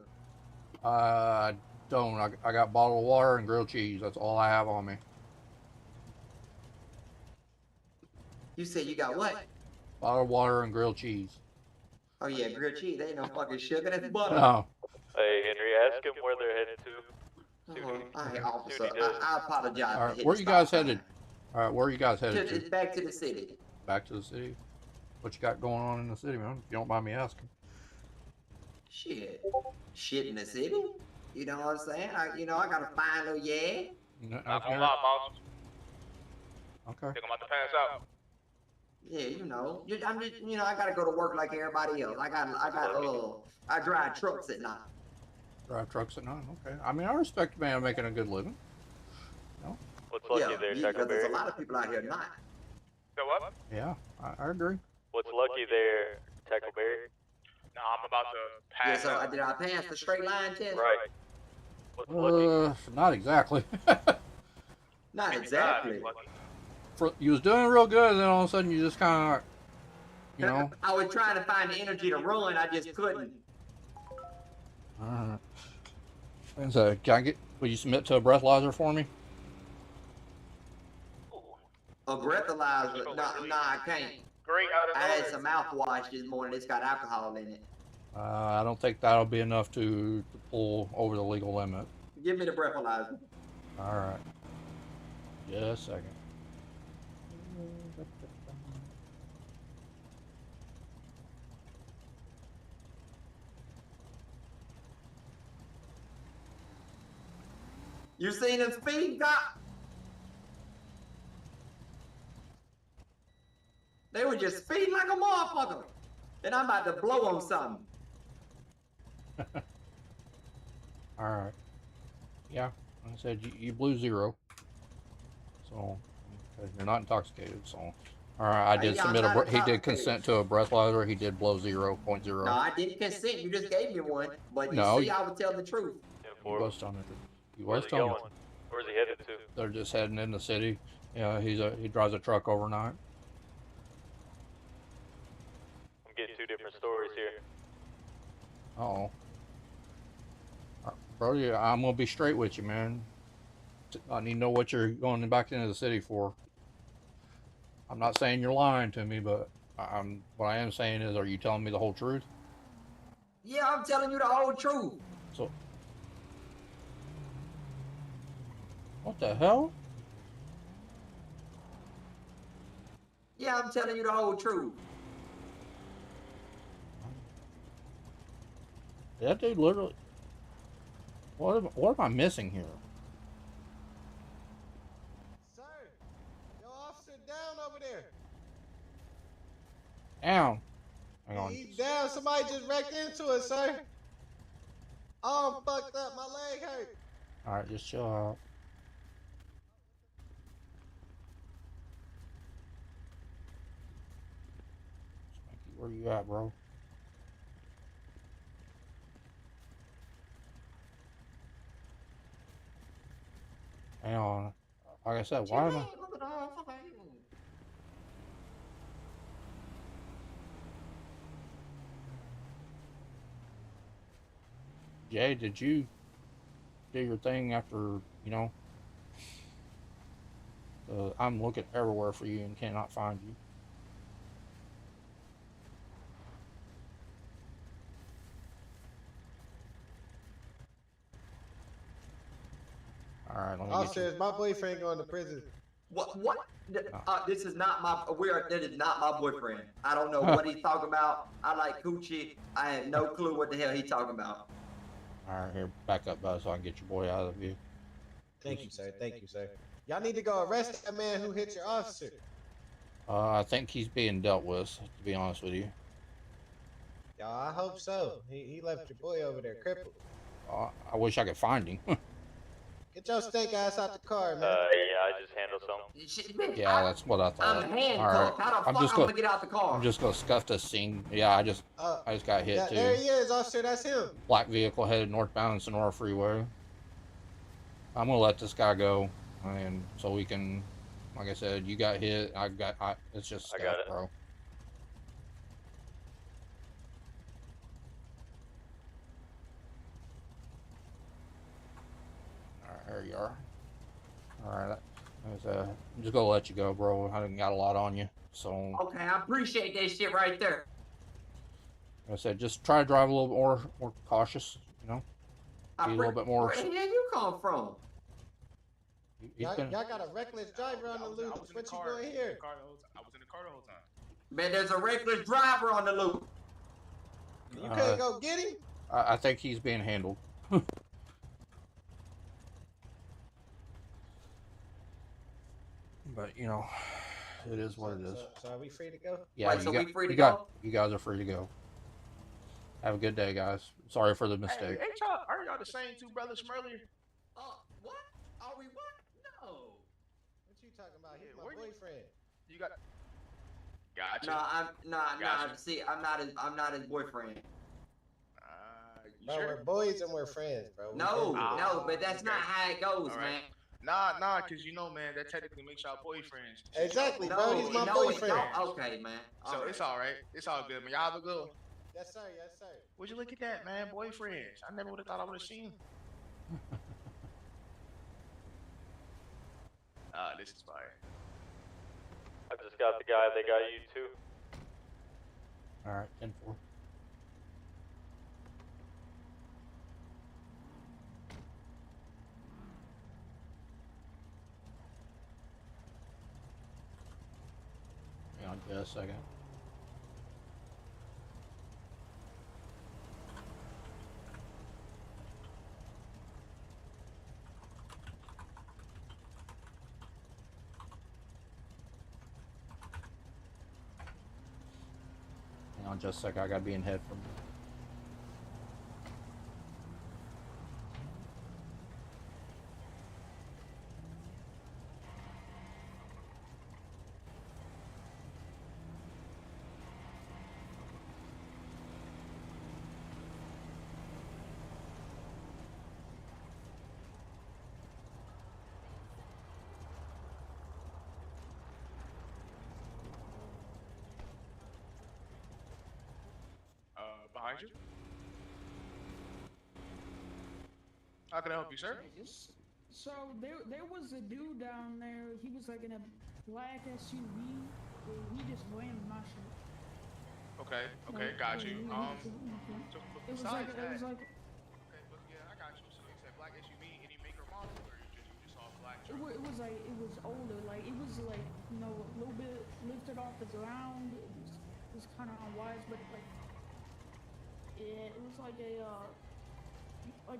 Speaker 1: I don't. I got bottled water and grilled cheese. That's all I have on me.
Speaker 10: You said you got what?
Speaker 1: Bottled water and grilled cheese.
Speaker 10: Oh yeah, grilled cheese. They ain't no fucking sugar. That's butter.
Speaker 1: No.
Speaker 4: Hey, Henry, ask him where they're headed to.
Speaker 10: All right, officer.
Speaker 4: Duty does.
Speaker 10: I apologize.
Speaker 1: All
Speaker 10: for
Speaker 1: right,
Speaker 10: hitting
Speaker 1: where
Speaker 10: the
Speaker 1: you guys
Speaker 10: stop
Speaker 1: headed? All right, where are you guys
Speaker 10: sign.
Speaker 1: headed to?
Speaker 10: It's back to the city.
Speaker 1: Back to the city. What you got going on in the city, man? If you don't mind me asking.
Speaker 10: Shit in the city. You know what I'm saying? I got a fine little yeah.
Speaker 3: Not gonna lie, boss.
Speaker 1: Okay.
Speaker 3: Think I'm about to pass out.
Speaker 10: Yeah, you know. I'm just, I gotta go to work like everybody else. I drive trucks at night.
Speaker 1: Drive trucks at night. Okay. I mean, I respect a man making a good living.
Speaker 4: What's lucky
Speaker 10: Yeah,
Speaker 4: there,
Speaker 10: because
Speaker 4: Taco
Speaker 10: there's
Speaker 4: Berry?
Speaker 10: a lot of people out here not.
Speaker 3: So what?
Speaker 1: Yeah, I agree.
Speaker 4: What's lucky there, Taco Berry?
Speaker 3: Nah, I'm about to
Speaker 10: Yeah,
Speaker 3: pass
Speaker 10: so
Speaker 3: out.
Speaker 10: did I pass the straight line test?
Speaker 4: Right. What's lucky?
Speaker 1: Not exactly.
Speaker 10: Not
Speaker 3: Maybe
Speaker 10: exactly.
Speaker 3: God, lucky.
Speaker 1: You was doing real good, and then all of a sudden you just kind of, you know.
Speaker 10: I was trying to find the energy to run, I just couldn't.
Speaker 1: And so, will you submit to a breathalyzer for me?
Speaker 10: A breathalyzer? No, I can't.
Speaker 3: Great out of
Speaker 10: I had
Speaker 3: nowhere.
Speaker 10: some mouthwash this morning. It's got alcohol in it.
Speaker 1: I don't think that'll be enough to pull over the legal limit.
Speaker 10: Give me the breathalyzer.
Speaker 1: All right. Just a second.
Speaker 10: You seen him speed, Doc? They were just speeding like a motherfucker. Then I'm about to blow on something.
Speaker 1: All right. Yeah, like I said, you blew 0. So, okay, you're not intoxicated. So, all right, I did
Speaker 10: Yeah, I'm
Speaker 1: submit
Speaker 10: not
Speaker 1: he did
Speaker 10: intoxicated.
Speaker 1: consent to a breathalyzer. He did blow 0.0.
Speaker 10: No, I didn't consent. You just gave me one. But you
Speaker 1: No,
Speaker 10: see, I would tell the truth.
Speaker 1: He was telling me. He
Speaker 4: Where's
Speaker 1: was
Speaker 4: he
Speaker 1: telling me.
Speaker 4: going? Where's he headed to?
Speaker 1: They're just heading in the city. Yeah, he drives a truck overnight.
Speaker 4: I'm getting 2 different stories here.
Speaker 1: Uh-oh. Brody, I'm gonna be straight with you, man. I need to know what you're going back into the city for. I'm not saying you're lying to me, but what I am saying is, are you telling me the whole truth?
Speaker 10: Yeah, I'm telling you the whole truth.
Speaker 1: So, what the hell?
Speaker 10: Yeah, I'm telling you the whole truth.
Speaker 1: That dude literally. What am I missing here?
Speaker 2: Sir, your officer down over there.
Speaker 1: Down. Hang on.
Speaker 2: He's down. Somebody just wrecked into us, sir. Arm fucked up. My leg hurt.
Speaker 1: All right, just chill out. Where you at, bro? Hang on. Like I said, why am I? Jay, did you do your thing after, you know? I'm looking everywhere for you and cannot find you. All right, let me get you.
Speaker 11: Officers, my boyfriend going to prison.
Speaker 10: What? This is not my. That is not my boyfriend. I don't know what he's talking about. I like coochie. I have no clue what the hell he's talking about.
Speaker 1: All right, here, back up, bud, so I can get your boy out of the view.
Speaker 11: Thank you, sir. Thank you, sir. Y'all need to go arrest that man who hit your officer.
Speaker 1: I think he's being dealt with, to be honest with you.
Speaker 11: Y'all, I hope so. He left your boy over there crippled.
Speaker 1: I wish I could find him.
Speaker 11: Get your stink ass out the car, man.
Speaker 4: Yeah, I just handled something.
Speaker 1: Yeah, that's what I thought.
Speaker 10: I'm handcuffed. How the fuck I'm gonna get out the car?
Speaker 1: I'm just gonna scuff this scene. Yeah, I just got hit too.
Speaker 11: There he is, officer. That's him.
Speaker 1: Black vehicle headed northbound in Sonora Freeway. I'm gonna let this guy go, and so we can, like I said, you got hit. It's just stuff, bro. All right, there you are. All right, I'm just gonna let you go, bro. I done got a lot on you, so.
Speaker 10: Okay, I appreciate that shit right there.
Speaker 1: Like I said, just try to drive a little more cautious, you know. Be a little bit more.
Speaker 10: Where the hell you come from?
Speaker 11: Y'all got a reckless driver on the loose. What you doing here?
Speaker 3: I was in the car the whole time.
Speaker 10: Man, there's a reckless driver on the loop.
Speaker 11: You couldn't go get him?
Speaker 1: I think he's being handled. But you know, it is what it is.
Speaker 11: So are we free to go?
Speaker 1: Yeah, you guys are free to go. Have a good day, guys. Sorry for the mistake.
Speaker 3: Hey, are y'all the same two brothers from earlier?
Speaker 10: What? Are we what? No.
Speaker 11: What you talking about? He's my boyfriend.
Speaker 3: You got. Gotcha.
Speaker 10: Nah. See, I'm not his boyfriend.
Speaker 11: Bro, we're boys and we're friends, bro.
Speaker 10: No, but that's not how it goes, man.
Speaker 3: Nah, cause you know, man, that technically makes y'all boyfriends.
Speaker 11: Exactly, bro. He's my boyfriend.
Speaker 10: Okay, man.
Speaker 3: So it's all right. It's all good, man. Y'all have a good one.
Speaker 11: Yes, sir. Yes, sir.
Speaker 3: Would you look at that, man? Boyfriends. I never would have thought I would have seen. This is fire.
Speaker 4: I just got the guy. They got you too.
Speaker 1: All right, 10-4. Hang on just a second. Hang on just a second. I gotta be in head from.
Speaker 3: Behind you. How can I help you, sir?
Speaker 9: So there was a dude down there. He was like in a black SUV. He just rammed my shit.
Speaker 3: Okay, got you.
Speaker 9: It was like.
Speaker 3: Okay, but yeah, I got you. So you said black SUV, any make or model, or you just saw black truck?
Speaker 9: It was older. Like it was like a little bit lifted off the ground. It was kind of on wires, but like. Yeah, it was like a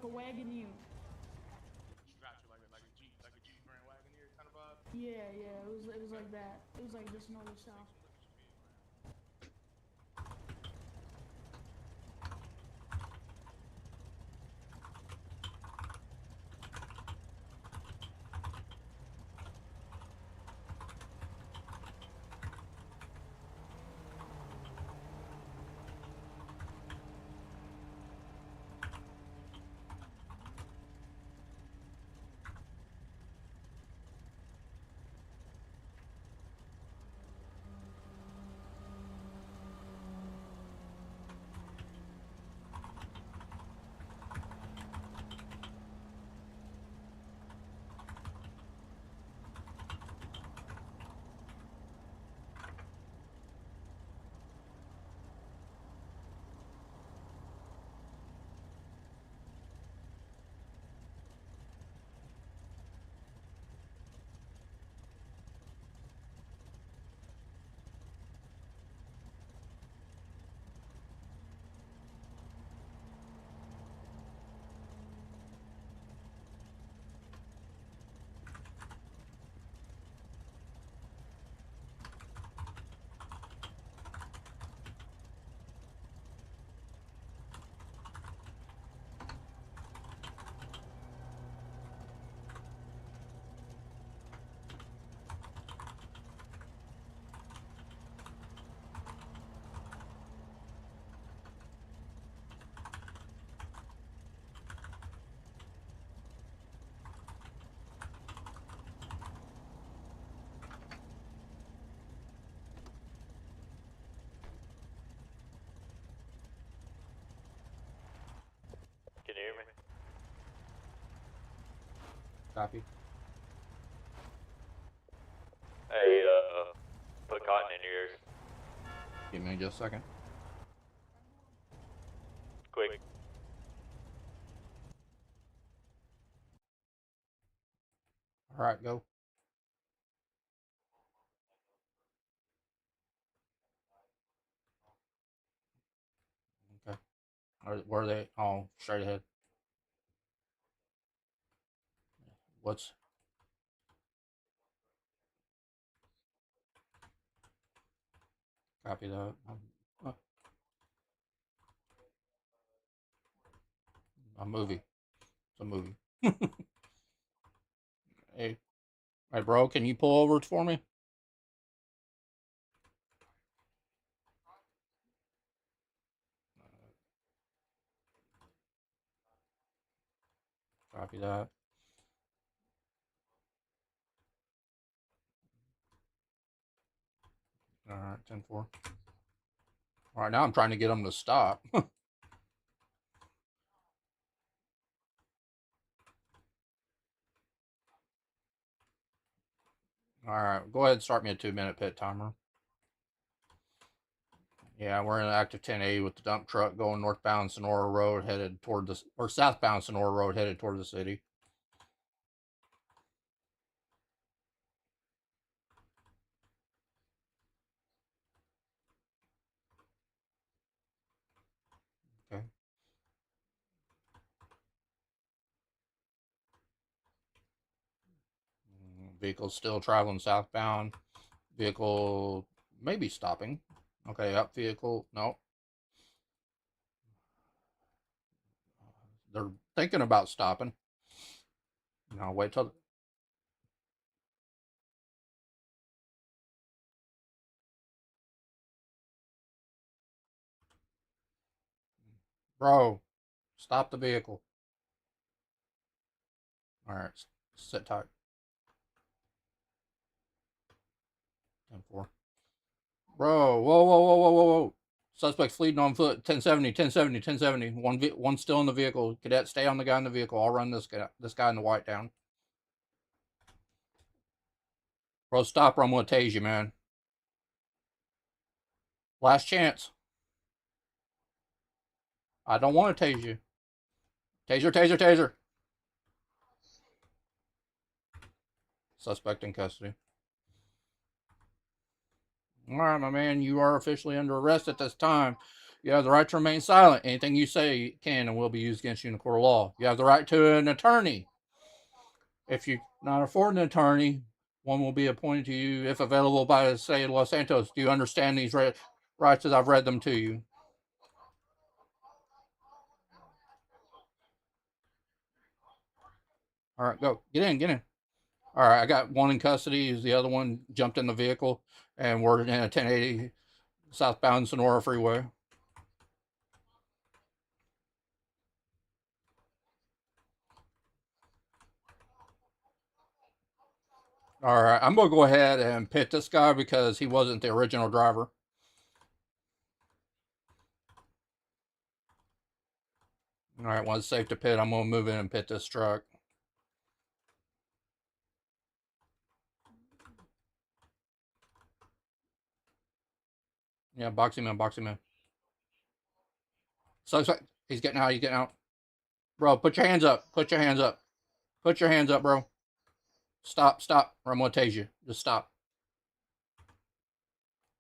Speaker 9: Wagoneer.
Speaker 3: Got you, like a Jeep Grand Wagoneer kind of vibe.
Speaker 9: Yeah, it was like that. It was like this normal style.
Speaker 1: Copy.
Speaker 4: Hey, put cotton in your ears.
Speaker 1: Give me just a second.
Speaker 4: Quick.
Speaker 1: All right, go. Okay. Where are they? Oh, straight ahead. What's... Copy that. A movie. It's a movie. Hey, bro, can you pull over for me? Copy that. All right, 10-4. All right, now I'm trying to get them to stop. All right, go ahead and start me a 2-minute pit timer. Yeah, we're in an active 1080 with the dump truck going northbound Sonora Road headed toward the, or southbound Sonora Road headed toward the city. Okay. Vehicle still traveling southbound. Vehicle maybe stopping. Okay, up vehicle. No. They're thinking about stopping. No, wait till... Bro, stop the vehicle. All right, sit tight. 10-4. Bro, whoa. Suspect fleeing on foot. 1070. One still in the vehicle. Cadet, stay on the guy in the vehicle. I'll run this guy in the white down. Bro, stop or I'm gonna tase you, man. Last chance. I don't want to tase you. Taser. Suspect in custody. All right, my man, you are officially under arrest at this time. You have the right to remain silent. Anything you say can and will be used against you in a court of law. You have the right to an attorney. If you not afford an attorney, one will be appointed to you if available by the state of Los Santos. Do you understand these rights as I've read them to you? All right, go. Get in. All right, I got one in custody. The other one jumped in the vehicle, and we're in a 1080 southbound Sonora Freeway. All right, I'm going to go ahead and pit this guy because he wasn't the original driver. All right, when it's safe to pit, I'm going to move in and pit this truck. Yeah, box him in. Suspect, he's getting out. Bro, put your hands up. Put your hands up, bro. Stop, or I'm going to tase you. Just stop.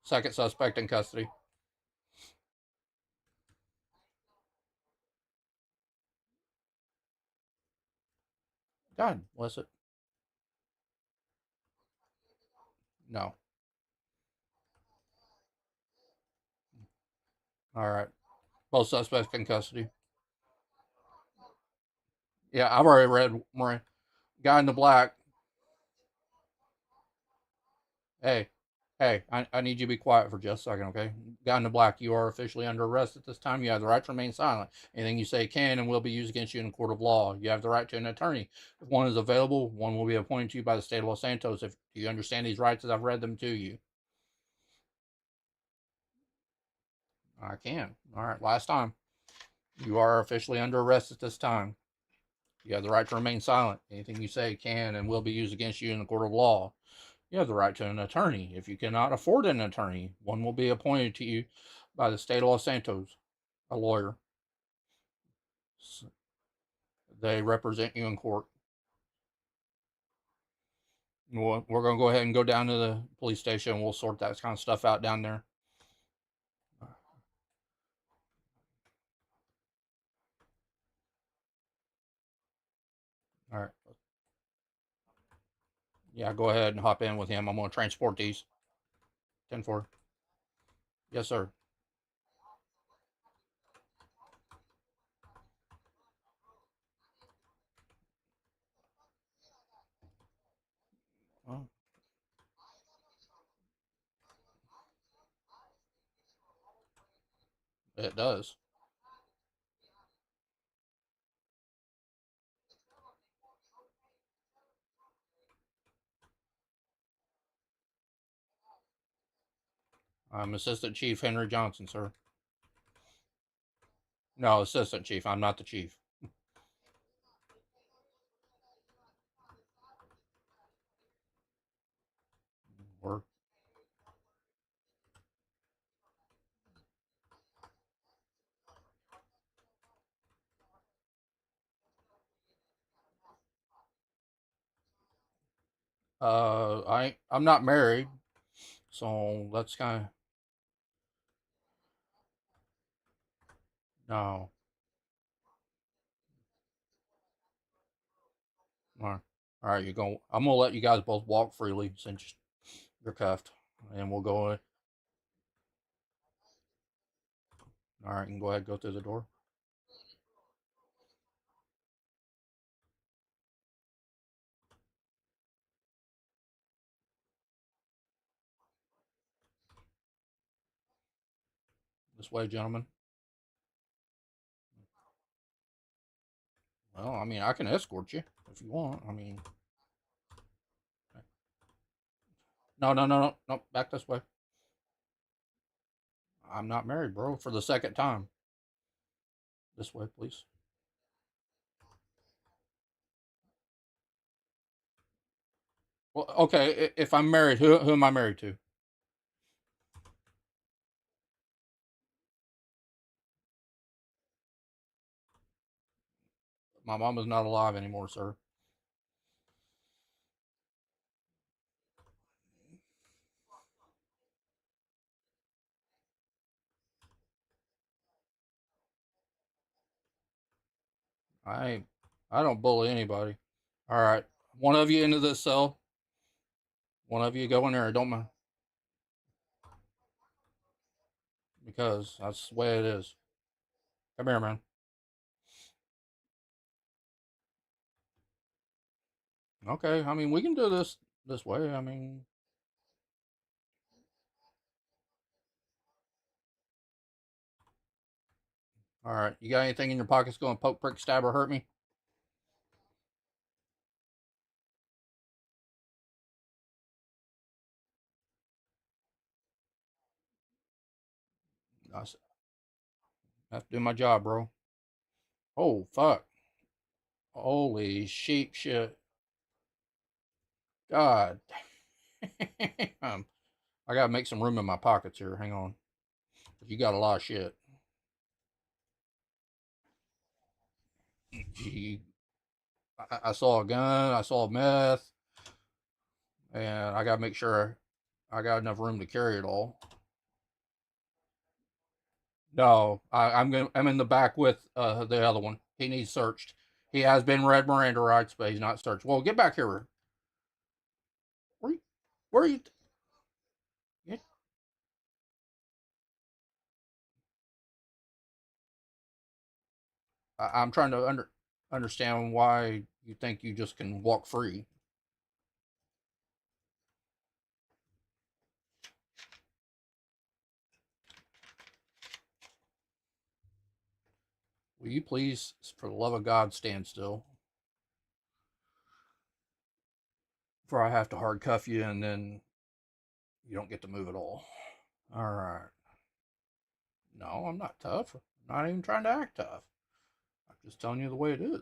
Speaker 1: Second suspect in custody. God bless it. No. All right. Both suspects in custody. Yeah, I've already read more. Guy in the black. Hey, I need you to be quiet for just a second, okay? Guy in the black, you are officially under arrest at this time. You have the right to remain silent. Anything you say can and will be used against you in a court of law. You have the right to an attorney. If one is available, one will be appointed to you by the state of Los Santos. If you understand these rights as I've read them to you. I can. All right, last time. You are officially under arrest at this time. You have the right to remain silent. Anything you say can and will be used against you in the court of law. You have the right to an attorney. If you cannot afford an attorney, one will be appointed to you by the state of Los Santos, a lawyer. They represent you in court. We're going to go ahead and go down to the police station. We'll sort that kind of stuff out down there. All right. Yeah, go ahead and hop in with him. I'm going to transport these. 10-4. Yes, sir. Oh. It does. I'm Assistant Chief Henry Johnson, sir. No, Assistant Chief. I'm not the chief. We're I'm not married, so that's kind of no. All right, I'm gonna let you guys both walk freely since you're cuffed, and we'll go. All right, you can go ahead and go through the door. This way, gentlemen. Well, I mean, I can escort you if you want. I mean, no. Back this way. I'm not married, bro. For the second time. This way, please. Well, okay. If I'm married, who am I married to? My mom is not alive anymore, sir. I don't bully anybody. All right. One of you into this cell. One of you go in there. Don't mind. Because that's the way it is. Come here, man. Okay. I mean, we can do this way. I mean, all right. You got anything in your pockets going to poke, prick, stab, or hurt me? I have to do my job, bro. Oh, fuck. Holy sheep shit. God. I gotta make some room in my pockets here. Hang on. You got a lot of shit. I saw a gun. I saw meth. And I gotta make sure I got enough room to carry it all. No, I'm in the back with the other one. He needs searched. He has been read Miranda rights, but he's not searched. Well, get back here. Where are you? Yeah. I'm trying to understand why you think you just can walk free. Will you please, for the love of God, stand still? For I have to hard cuff you and then you don't get to move at all. All right. No, I'm not tough. I'm not even trying to act tough. I'm just telling you the way it is.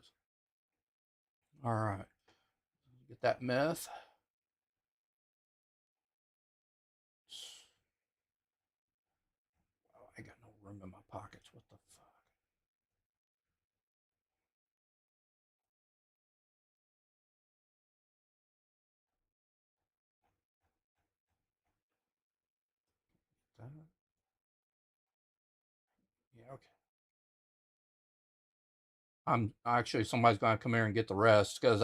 Speaker 1: All right. Get that meth. Oh, I got no room in my pockets. What the fuck? That? Yeah, okay. I'm actually somebody's gonna come here and get the rest because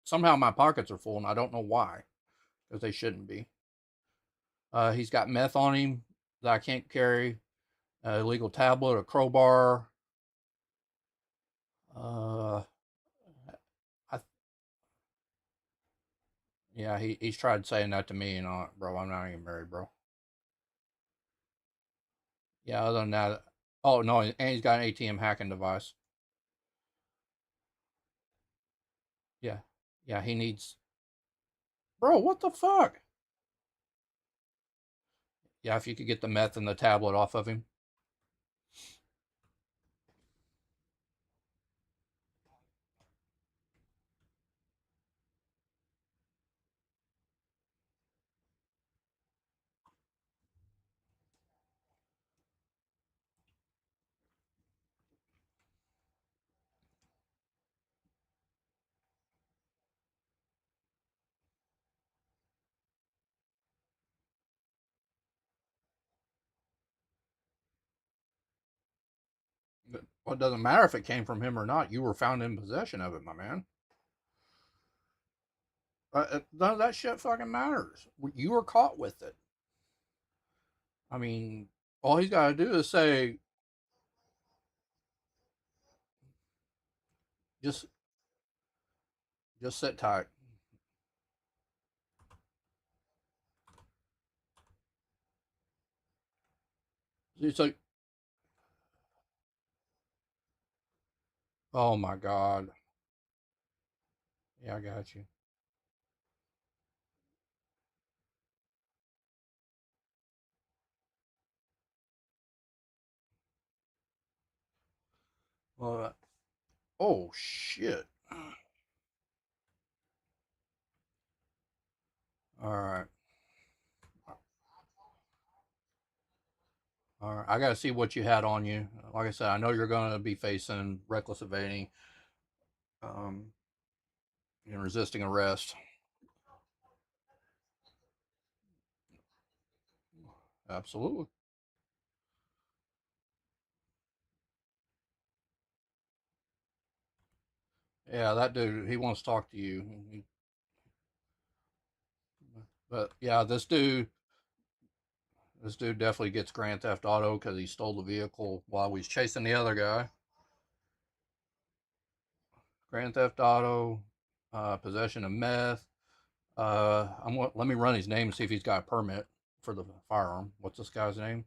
Speaker 1: somehow my pockets are full and I don't know why because they shouldn't be. He's got meth on him that I can't carry. Illegal tablet, a crowbar. Uh, I Yeah, he's tried saying that to me, and bro, I'm not even married, bro. Yeah, other than that, oh no, and he's got an ATM hacking device. Yeah, yeah, he needs, bro. What the fuck? Yeah, if you could get the meth and the tablet off of him. Well, it doesn't matter if it came from him or not. You were found in possession of it, my man. None of that shit fucking matters. You were caught with it. I mean, all he's got to do is say, just, just sit tight. It's like, oh my god. Yeah, I got you. Well, oh shit. All right. All right. I got to see what you had on you. Like I said, I know you're going to be facing reckless evading, um, and resisting arrest. Absolutely. Yeah, that dude, he wants to talk to you. But yeah, this dude definitely gets Grand Theft Auto because he stole the vehicle while he's chasing the other guy. Grand Theft Auto, possession of meth. Let me run his name and see if he's got a permit for the firearm. What's this guy's name?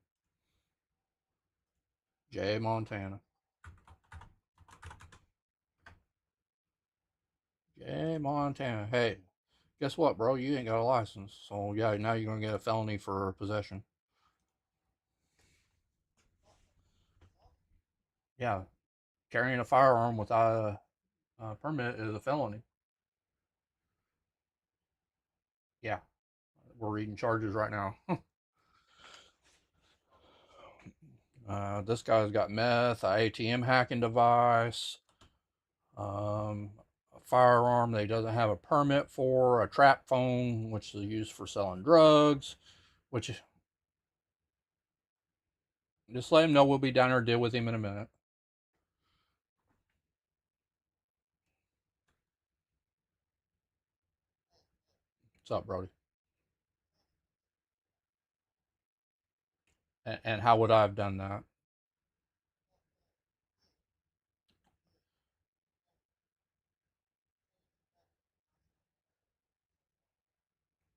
Speaker 1: Jay Montana. Jay Montana. Hey, guess what, bro? You ain't got a license. So, yeah, now you're going to get a felony for possession. Yeah, carrying a firearm without a permit is a felony. Yeah, we're reading charges right now. This guy's got meth, a ATM hacking device, a firearm that he doesn't have a permit for, a trap phone, which is used for selling drugs, which just let him know we'll be down there to deal with him in a minute. What's up, Brody? And how would I have done that?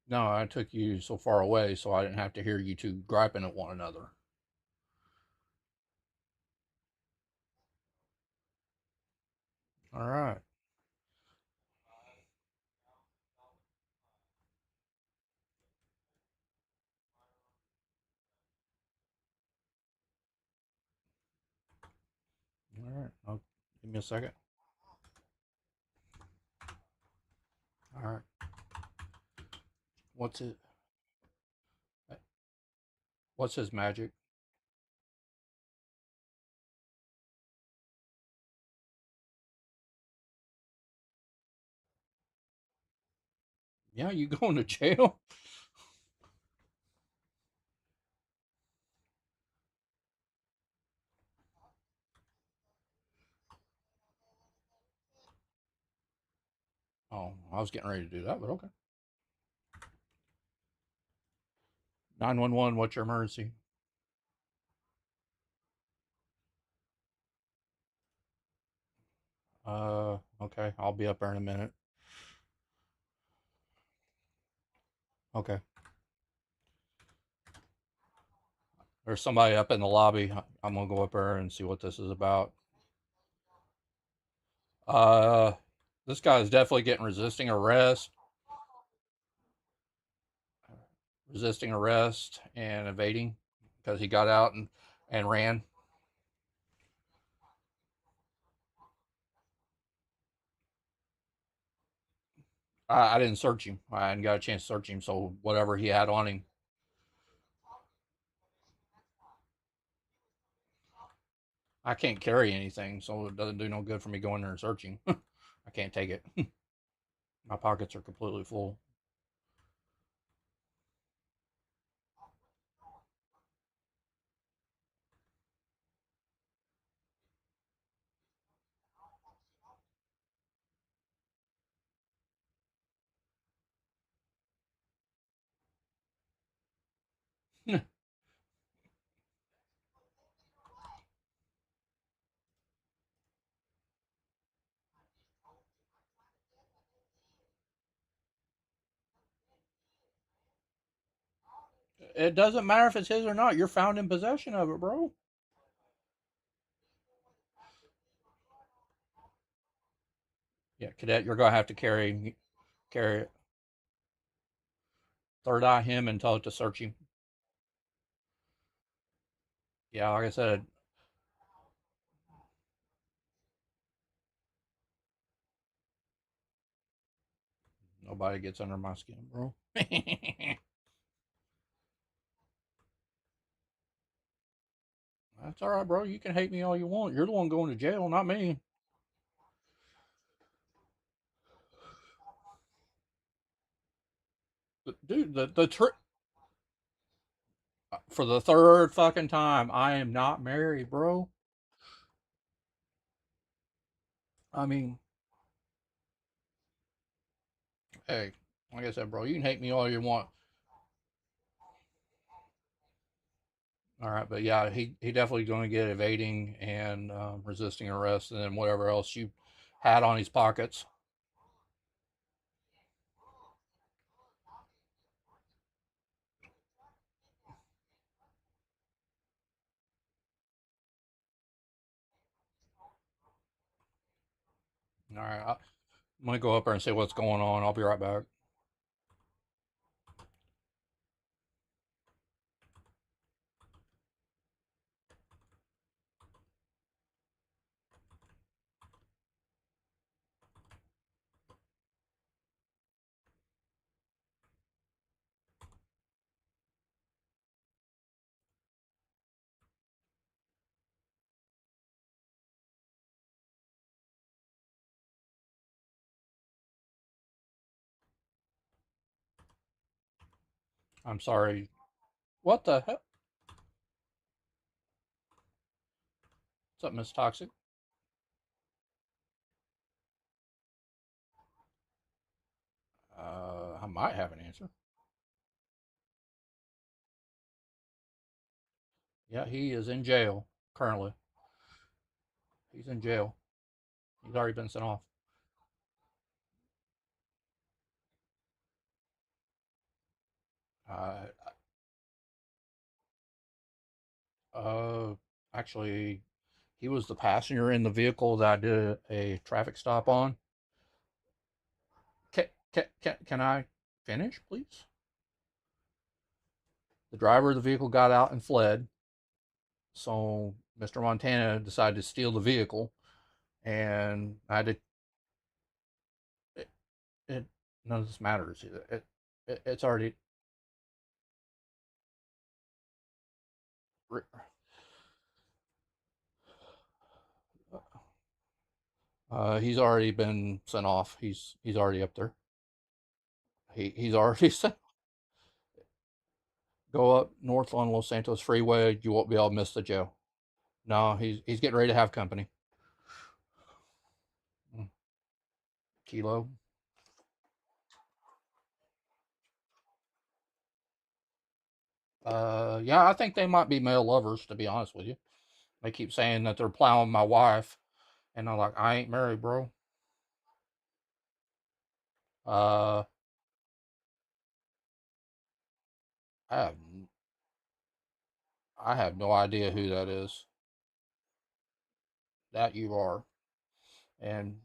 Speaker 1: No, I took you so far away so I didn't have to hear you two griping at one another. All right. All right. Give me a second. All right. What's it? What's his magic? Yeah, you going to jail? Oh, I was getting ready to do that, but okay. 911, what's your emergency? Okay, I'll be up there in a minute. Okay. There's somebody up in the lobby. I'm gonna go up there and see what this is about. This guy is definitely getting resisting arrest and evading because he got out and ran. I didn't search him. I hadn't got a chance to search him, so whatever he had on him. I can't carry anything, so it doesn't do no good for me going there and searching. I can't take it. My pockets are completely full. It doesn't matter if it's his or not. You're found in possession of it, bro. Yeah, cadet, you're gonna have to carry it. Third eye him and tell it to search him. Yeah, like I said, nobody gets under my skin, bro. That's all right, bro. You can hate me all you want. You're the one going to jail, not me. Dude, the trick for the third fucking time, I am not married, bro. I mean, hey, like I said, bro, you can hate me all you want. All right, but yeah, he definitely going to get evading and resisting arrest, and then whatever else you had on his pockets. All right, I'm gonna go up there and see what's going on. I'll be right back. I'm sorry. What the hell? What's up, Miss Toxic? I might have an answer. Yeah, he is in jail currently. He's in jail. He's already been sent off. Uh, uh, actually, he was the passenger in the vehicle that I did a traffic stop on. Can I finish, please? The driver of the vehicle got out and fled. So Mr. Montana decided to steal the vehicle, and I had to. none of this matters. It's already. He's already been sent off. He's already up there. He's already sent. Go up north on Los Santos Freeway. You won't be able to miss the jail. No, he's getting ready to have company. Kilo. Yeah, I think they might be male lovers, to be honest with you. They keep saying that they're plowing my wife, and I'm like, I ain't married, bro. Uh, I have, I have no idea who that is. That you are, and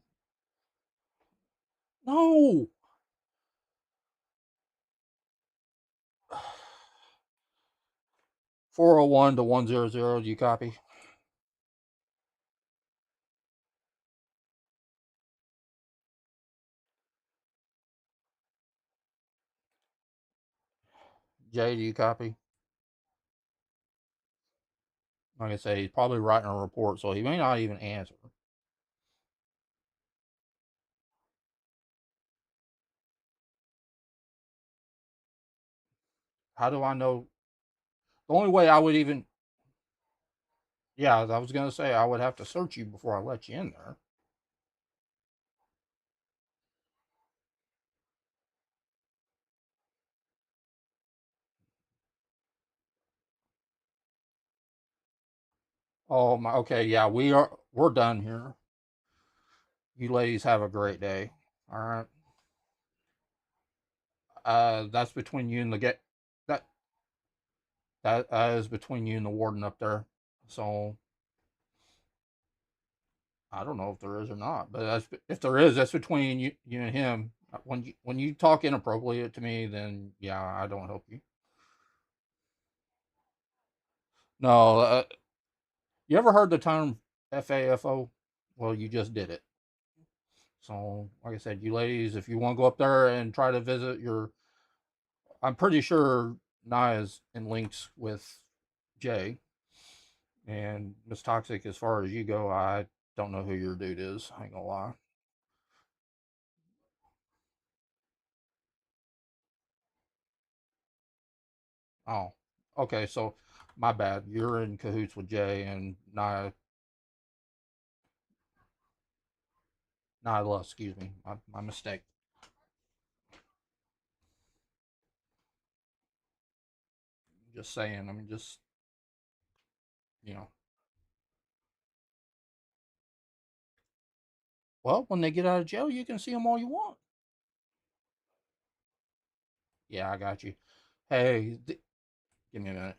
Speaker 1: no. 401 to 100. Do you copy? Jay, do you copy? Like I say, he's probably writing a report, so he may not even answer. How do I know? The only way I would even. Yeah, I was going to say, I would have to search you before I let you in there. Oh my, okay, yeah, we're done here. You ladies have a great day. All right. That's between you and the get that that is between you and the warden up there. So I don't know if there is or not, but if there is, that's between you and him. When you talk inappropriately to me, then yeah, I don't help you. No, you ever heard the term FAFO? Well, you just did it. So, like I said, you ladies, if you want to go up there and try to visit I'm pretty sure Naya's in links with Jay and Miss Toxic. As far as you go, I don't know who your dude is. I ain't gonna lie. Oh, okay. So, my bad. You're in cahoots with Jay and Naya. Nyla, excuse me. My mistake. Just saying. I mean, just you know. Well, when they get out of jail, you can see them all you want. Yeah, I got you. Hey, give me a minute.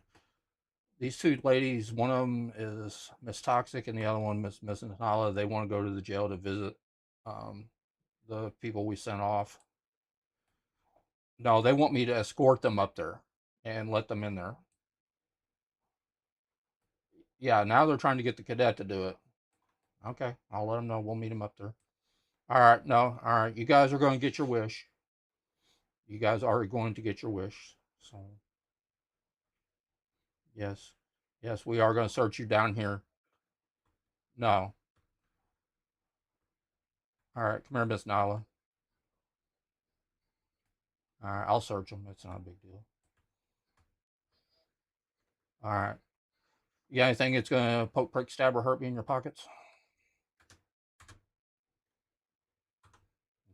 Speaker 1: These two ladies, one of them is Miss Toxic, and the other one, Miss Nala. They want to go to the jail to visit um, the people we sent off. No, they want me to escort them up there and let them in there. Yeah, now they're trying to get the cadet to do it. Okay, I'll let them know. We'll meet them up there. All right, no, all right. You guys are going to get your wish. You guys are going to get your wish. So, yes, yes, we are going to search you down here. No. All right, come here, Miss Nala. All right, I'll search them. It's not a big deal. All right. You got anything that's going to poke, prick, stab, or hurt me in your pockets?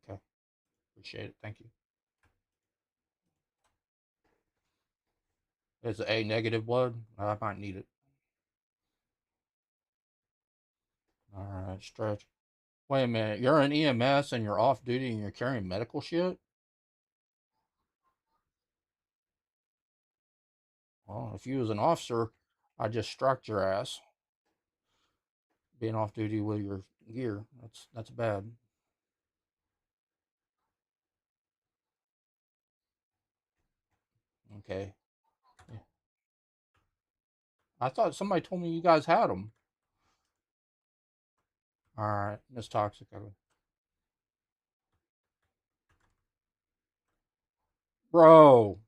Speaker 1: Okay. Appreciate it. Thank you. Is it A negative blood? I might need it. All right, stretch. Wait a minute. You're an EMS and you're off duty and you're carrying medical shit? Well, if you was an officer, I'd just strike your ass. Being off duty with your gear. That's bad. Okay. Yeah. I thought somebody told me you guys had them. All right, Miss Toxic. Bro.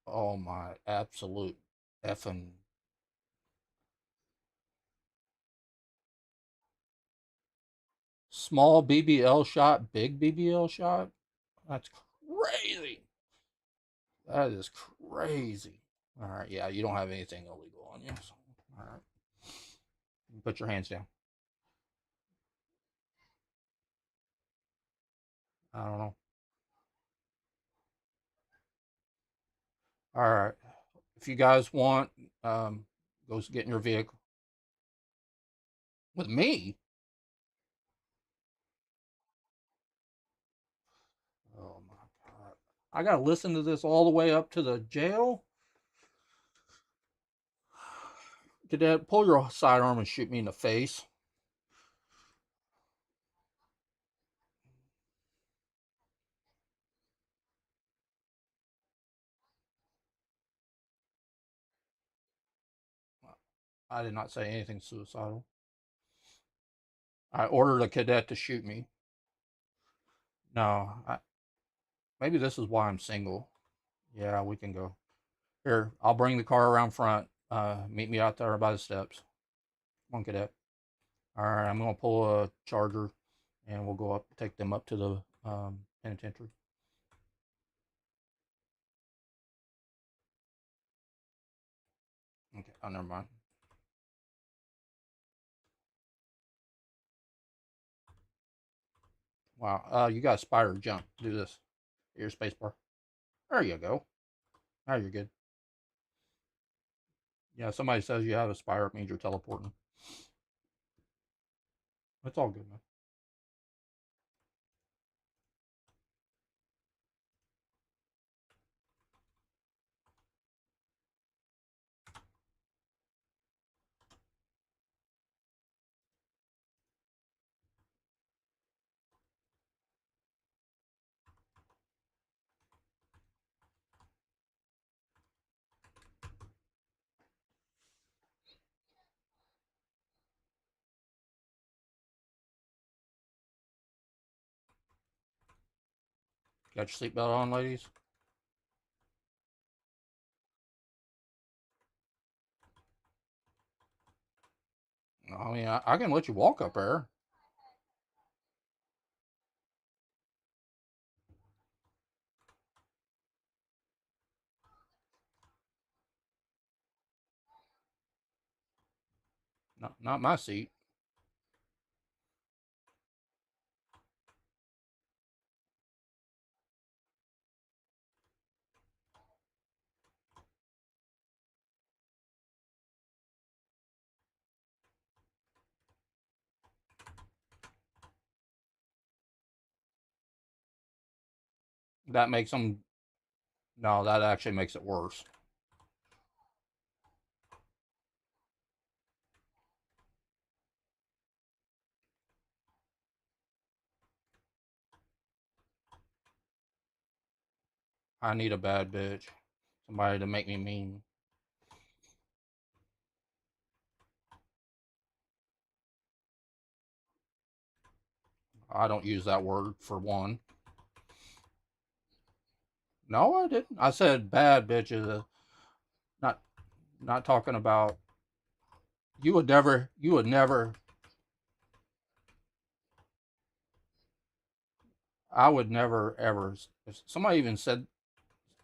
Speaker 1: Oh my absolute effing. Small BBL shot, big BBL shot? That's crazy. That is crazy. All right, yeah, you don't have anything illegal on you. So, all right. Put your hands down. I don't know. All right. If you guys want, go get in your vehicle. With me? Oh my God. I got to listen to this all the way up to the jail? Cadet, pull your sidearm and shoot me in the face. I did not say anything suicidal. I ordered a cadet to shoot me. No, maybe this is why I'm single. Yeah, we can go. Here, I'll bring the car around front. Meet me out there by the steps. Come on, cadet. All right, I'm going to pull a charger and we'll go up, take them up to the penitentiary. Okay, oh, never mind. Wow, you got a spider jump. Do this. Your space bar. There you go. Now you're good. Yeah, somebody says you have a spider, it means you're teleporting. It's all good, man. Got your seatbelt on, ladies? I mean, I can let you walk up there. Not my seat. That makes them. No, that actually makes it worse. I need a bad bitch. Somebody to make me mean. I don't use that word for one. No, I didn't. I said bad bitches. Not talking about. You would never. You would never. I would never ever. If somebody even said,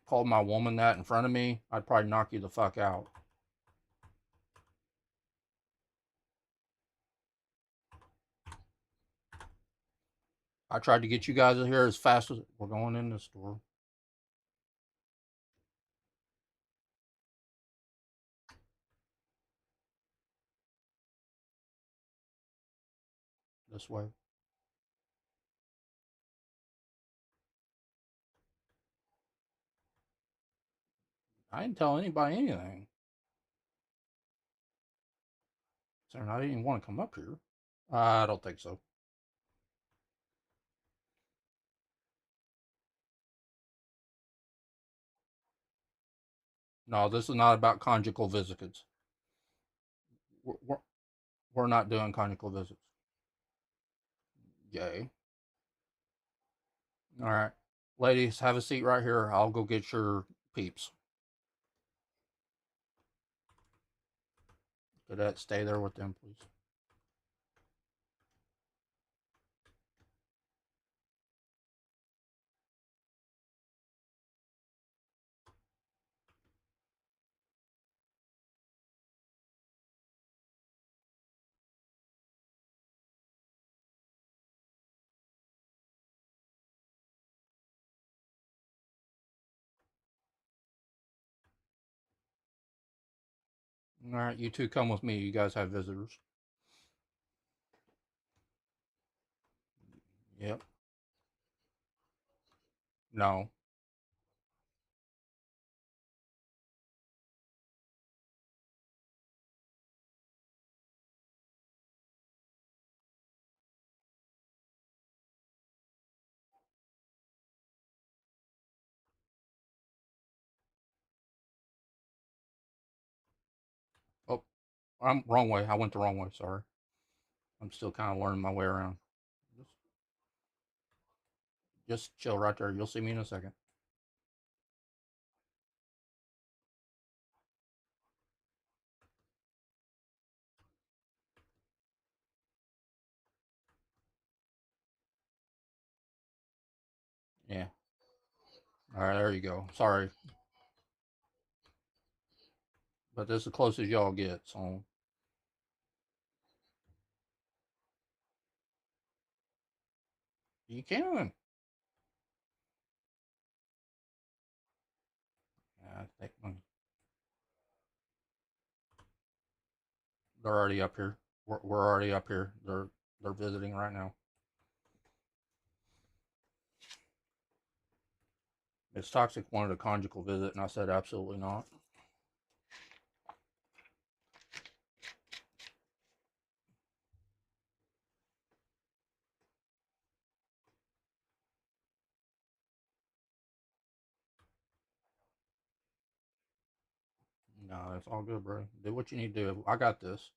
Speaker 1: called my woman that in front of me, I'd probably knock you the fuck out. I tried to get you guys in here as fast as we're going in the store. This way. I didn't tell anybody anything. So I didn't even want to come up here. I don't think so. No, this is not about conjugal visits. We're not doing conjugal visits. Yay. All right. Ladies, have a seat right here. I'll go get your peeps. Cadet, stay there with them, please. All right, you two come with me. You guys have visitors. Yep. No. Oh, I'm wrong way. I went the wrong way. Sorry. I'm still kind of learning my way around. Just chill right there. You'll see me in a second. Yeah. All right, there you go. Sorry. But this is the closest y'all get, so. You can. Yeah, I think they're already up here. We're already up here. They're visiting right now. Miss Toxic wanted a conjugal visit, and I said absolutely not. No, it's all good, bro. Do what you need to do. I got this.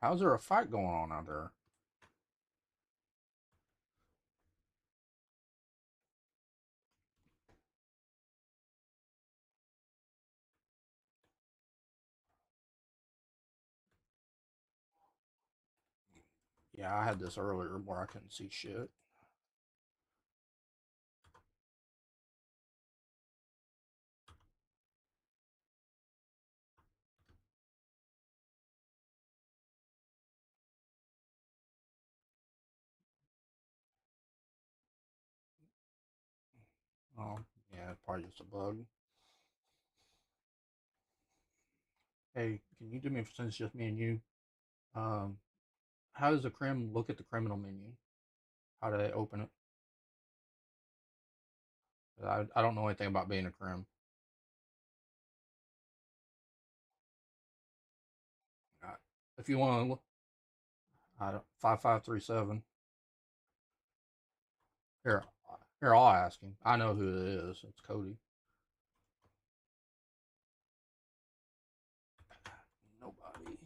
Speaker 1: How's there a fight going on out there? Yeah, I had this earlier where I couldn't see shit. Oh, yeah, it's probably just a bug. Hey, can you do me, since it's just me and you, um, how does the crim look at the criminal menu? How do they open it? I don't know anything about being a crim. If you want to, I don't, 5537. Here, I'll ask him. I know who it is. It's Cody. Nobody.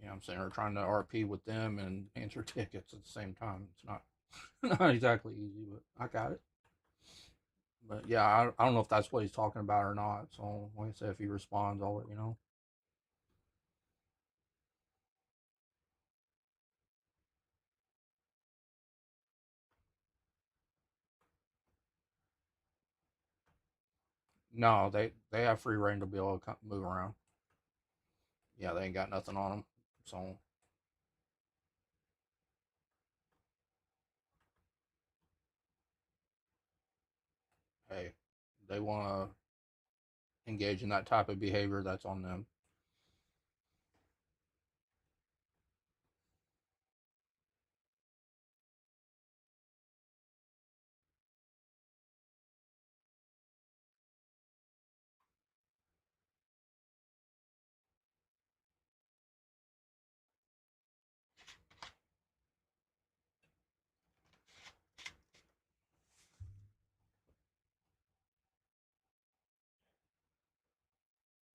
Speaker 1: Yeah, I'm saying we're trying to RP with them and answer tickets at the same time. It's not not exactly easy, but I got it. But yeah, I don't know if that's what he's talking about or not. So like I said, if he responds, I'll let you know. No, they have free reign to be able to move around. Yeah, they ain't got nothing on them. So hey, they want to engage in that type of behavior, that's on them.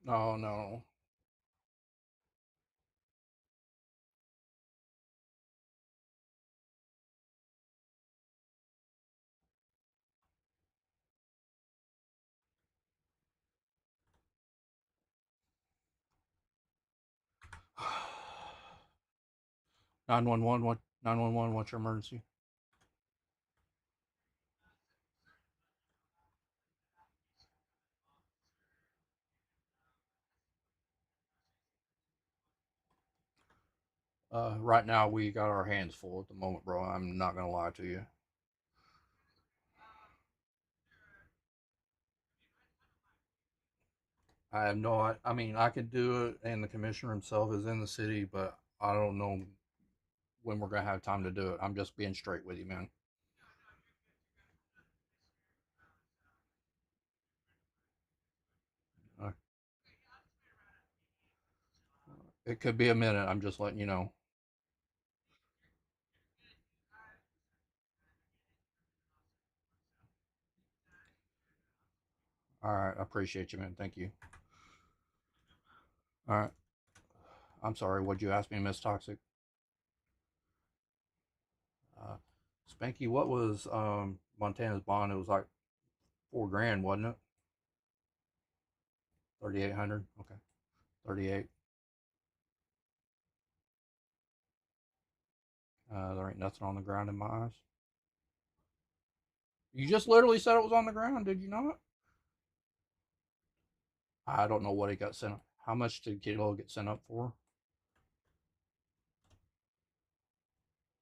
Speaker 1: No, no. Nine one one. What? 911. What's your emergency? Right now we got our hands full at the moment, bro. I'm not gonna lie to you. I have no. I mean, I could do it, and the commissioner himself is in the city, but I don't know when we're gonna have time to do it. I'm just being straight with you, man. Uh, it could be a minute. I'm just letting you know. All right, I appreciate you, man. Thank you. All right. I'm sorry. What'd you ask me, Miss Toxic? Uh, Spanky, what was Montana's bond? It was like $4,000, wasn't it? 3,800. Okay, 38. There ain't nothing on the ground in my eyes. You just literally said it was on the ground, did you not? I don't know what it got sent up. How much did Kilo get sent up for?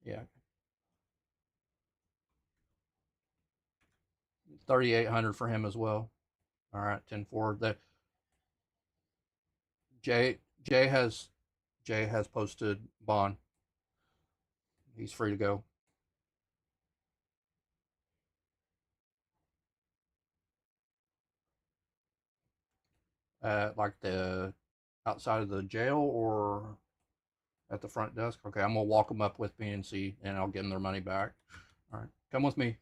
Speaker 1: Yeah, 3,800 for him as well. All right, 10-4. That Jay Jay has posted bond. He's free to go. At like the outside of the jail or at the front desk? Okay, I'm gonna walk them up with me and see, and I'll give them their money back. All right, come with me.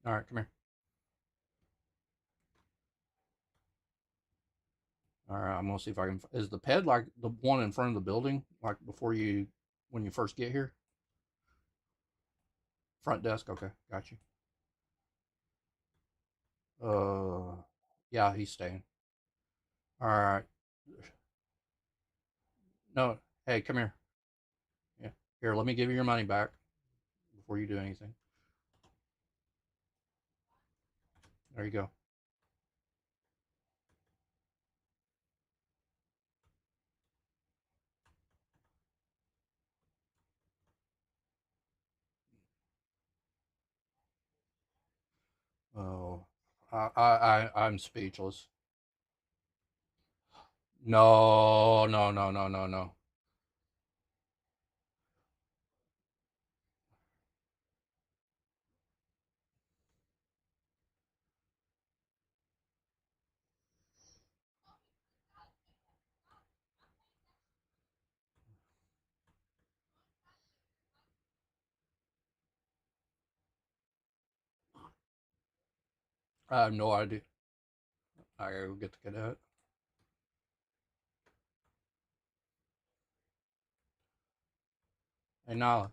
Speaker 1: All right, come here. All right, I'm gonna see if I can. Is the ped like the one in front of the building, like before you, when you first get here? Front desk. Okay, got you. Yeah, he's staying. All right. No, hey, come here. Yeah, here. Let me give you your money back before you do anything. There you go. Oh, I'm speechless. No, no, no, no, no, no. I have no idea. I gotta go get the cadet. Hey, Nala.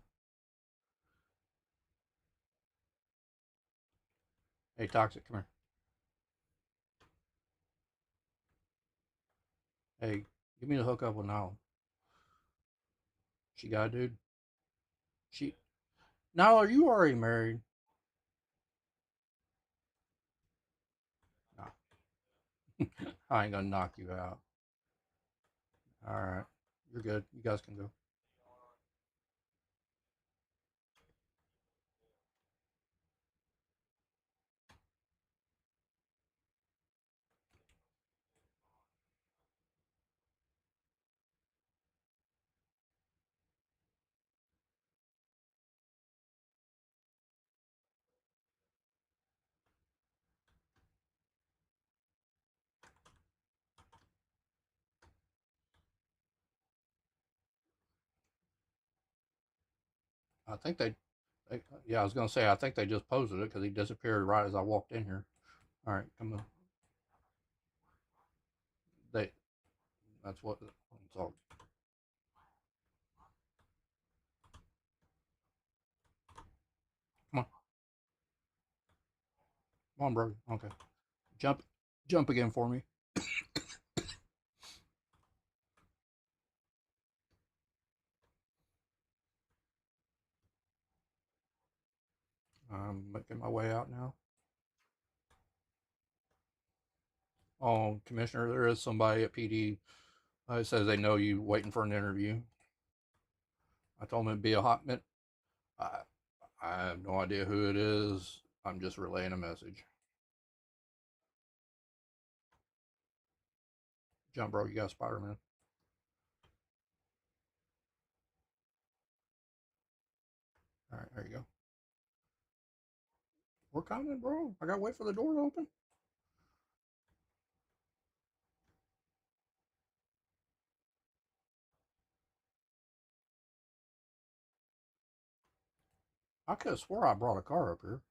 Speaker 1: Hey, Toxic, come here. Hey, give me the hookup with Nala. She got a dude. Nala, are you already married? No. I ain't gonna knock you out. All right, you're good. You guys can go. I think yeah, I was gonna say I think they just posted it because he disappeared right as I walked in here. All right, come on. They, that's what it's all. Come on, come on, bro. Okay, jump again for me. I'm making my way out now. Oh, Commissioner, there is somebody at PD. It says they know you waiting for an interview. I told them it'd be a hot minute. I, I have no idea who it is. I'm just relaying a message. Jump, bro. You got Spider-Man. All right, there you go. We're coming, bro. I gotta wait for the door to open. I could have swore I brought a car up here.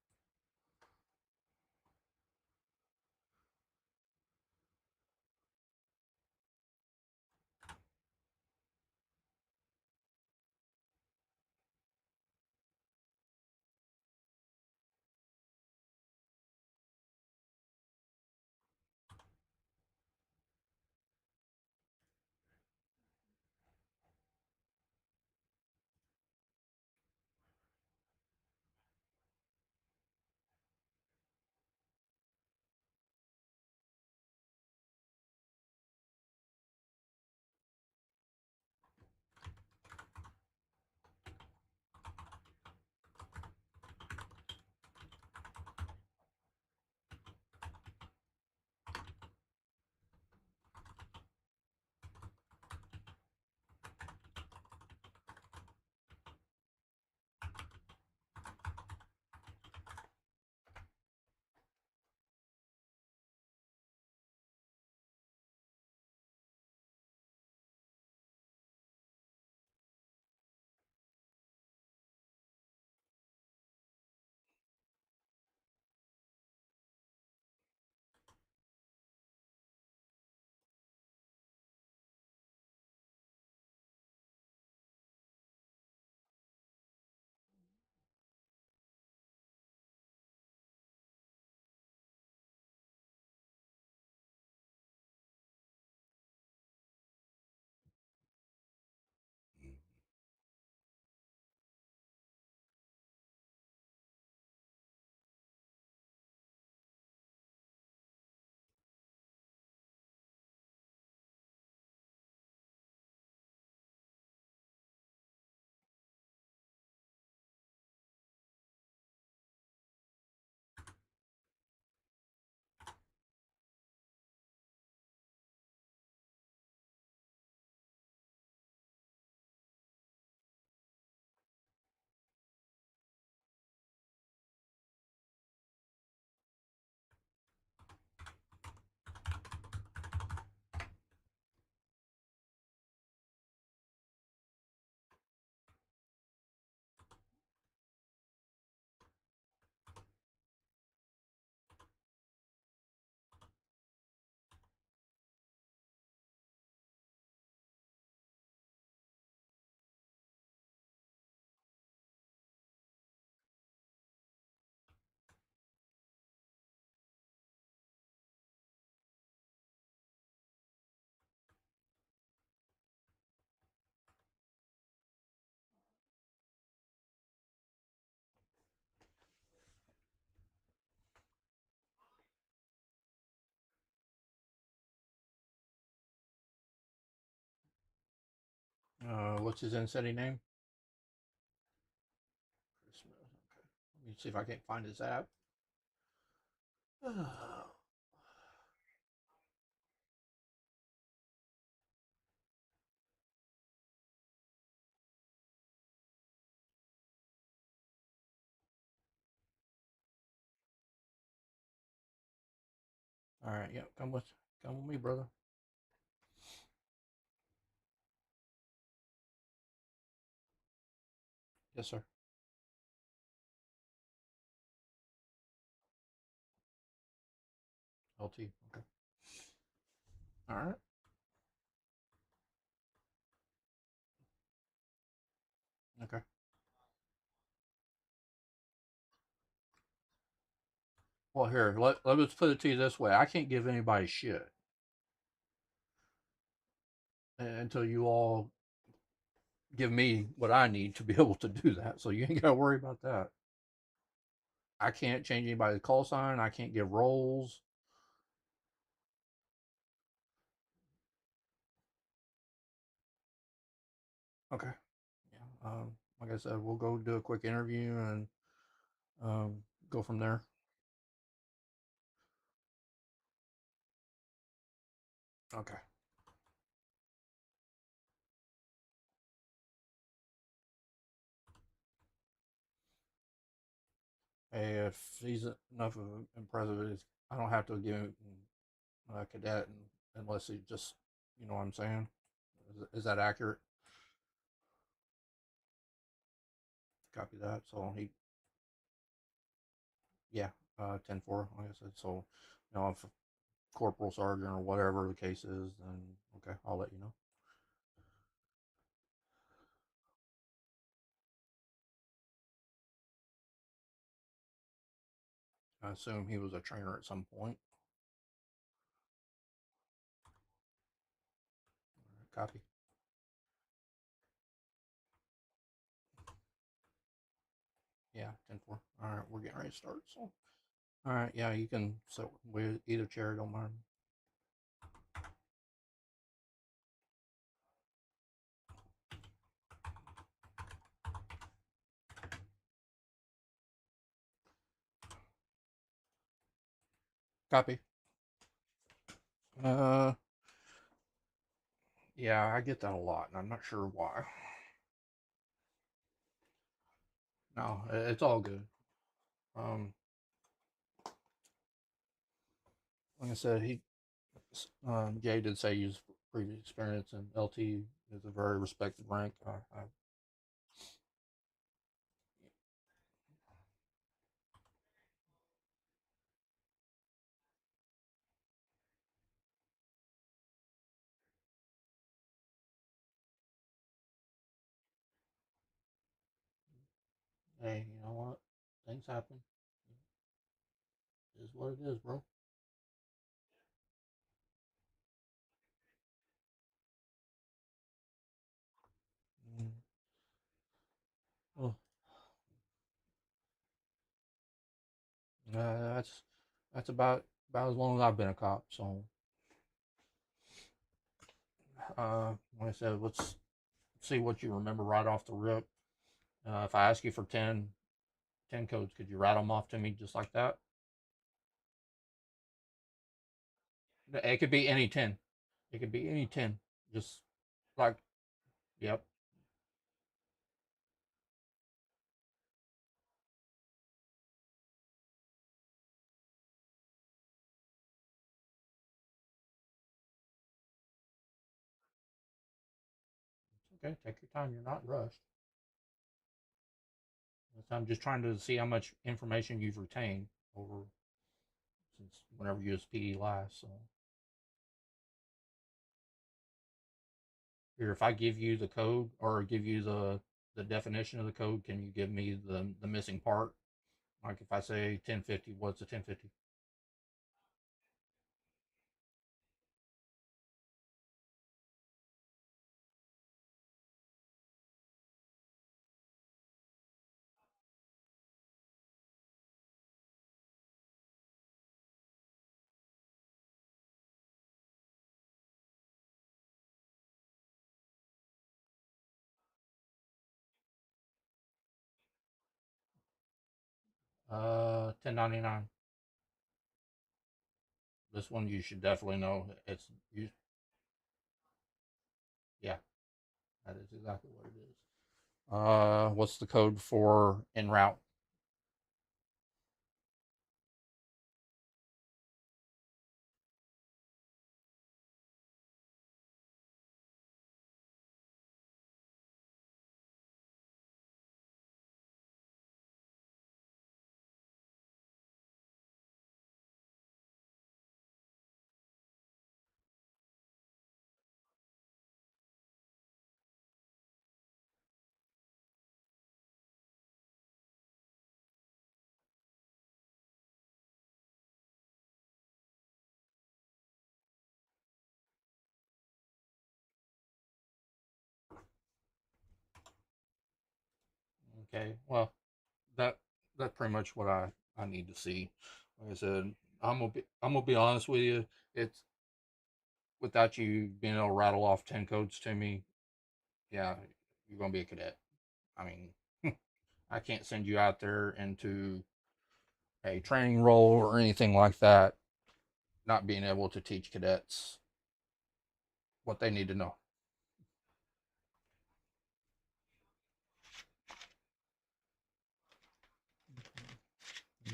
Speaker 1: What's his in-city name? Christmas. Okay. Let me see if I can't find his app. All right, yeah, come with me, brother. Yes, sir. LT. Okay. All right. Okay. Well, here, let's put it to you this way. I can't give anybody shit until you all give me what I need to be able to do that. So you ain't got to worry about that. I can't change anybody's call sign. I can't give roles. Okay. Yeah. Like I said, we'll go do a quick interview and go from there. Okay. Hey, if he's enough of an impressive, I don't have to give him a cadet unless he just, you know what I'm saying? Is that accurate? Copy that. So he, yeah, 10-4, like I said. So, you know, if corporal, sergeant, or whatever the case is, then okay, I'll let you know. I assume he was a trainer at some point. Copy. Yeah, 10-4. All right, we're getting ready to start. So, all right, yeah, you can sit with either chair, don't mind. Copy. Yeah, I get that a lot, and I'm not sure why. No, it's all good. Like I said, Jay did say he's previous experience, and LT is a very respected rank. Hey, you know what? Things happen. It is what it is, bro. Mm. Well, that's about as long as I've been a cop. So, like I said, let's see what you remember right off the rip. If I ask you for 10 codes, could you rattle them off to me just like that? It could be any 10. It could be any 10. Just like, yep. It's okay. Take your time. You're not rushed. I'm just trying to see how much information you've retained over since whenever you was PD last. So here, if I give you the code or give you the definition of the code, can you give me the missing part? Like if I say 1050, what's a 1050? 1099. This one you should definitely know. It's you. Yeah, that is exactly what it is. What's the code for en route? Okay, well, that that's pretty much what I need to see. Like I said, I'm gonna be honest with you. It's without you being able to rattle off 10 codes to me, yeah, you're gonna be a cadet. I mean, I can't send you out there into a training role or anything like that, not being able to teach cadets what they need to know.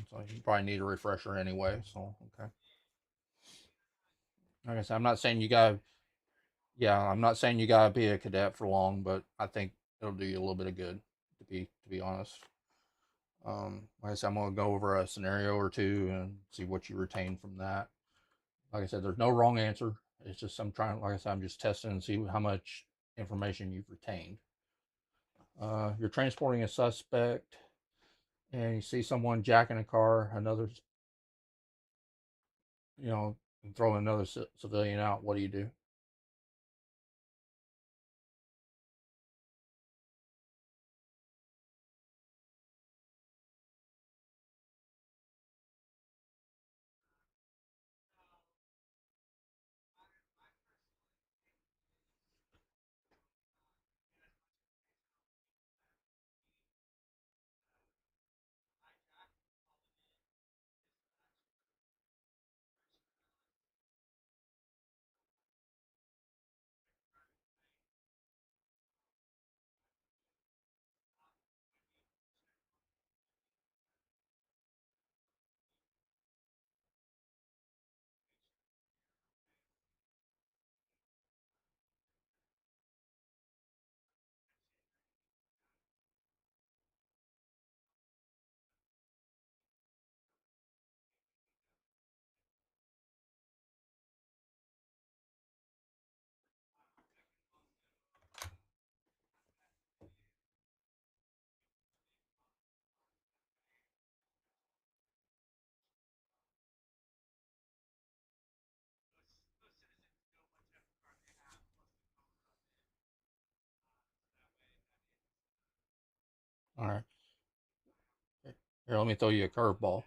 Speaker 1: So you probably need a refresher anyway. So okay. Like I said, I'm not saying you got. Yeah, I'm not saying you gotta be a cadet for long, but I think it'll do you a little bit of good. To be honest. Like I said, I'm gonna go over a scenario or two and see what you retain from that. Like I said, there's no wrong answer. It's just I'm trying. Like I said, I'm just testing and see how much information you've retained. You're transporting a suspect, and you see someone jacking a car. Another, throwing another civilian out. What do you do? All right. Here, let me throw you a curveball.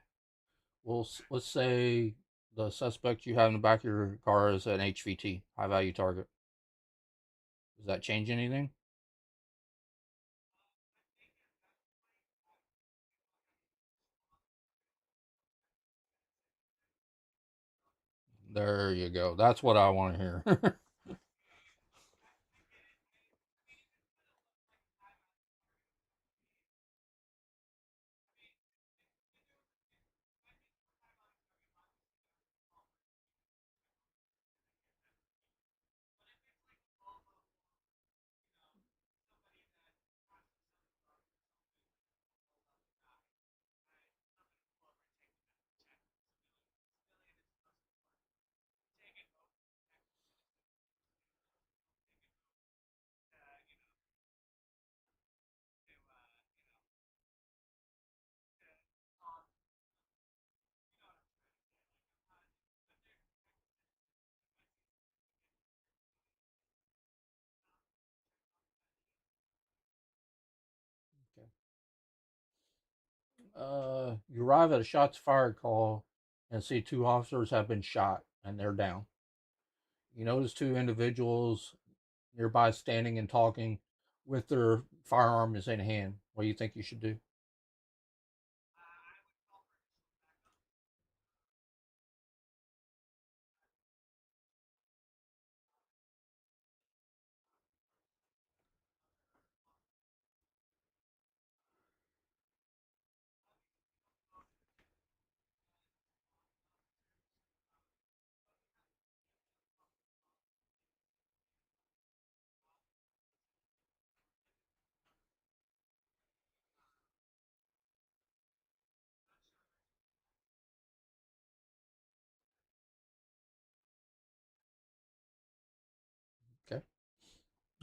Speaker 1: Well, let's say the suspect you have in the back of your car is an HVT, high value target. Does that change anything? There you go. That's what I want to hear. Okay. You arrive at a shots fired call and see two officers have been shot and they're down. You notice two individuals nearby standing and talking with their firearms in hand. What do you think you should do?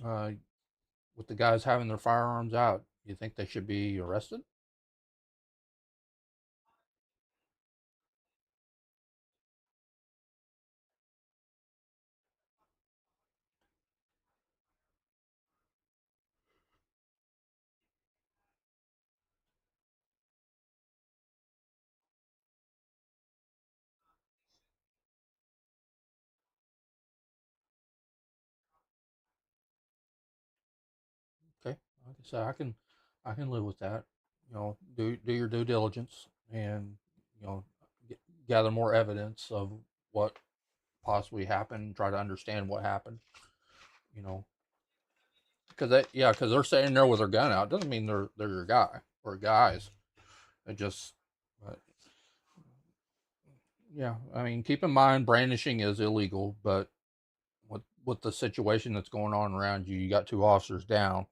Speaker 1: with the guys having their firearms out, you think they should be arrested? Okay, like I said, I can live with that. You know, do your due diligence and you know gather more evidence of what possibly happened. Try to understand what happened. You know, because they're sitting there with their gun out doesn't mean they're your guy or guys. It just, but yeah, I mean, keep in mind brandishing is illegal, but with the situation that's going on around you, you got two officers down.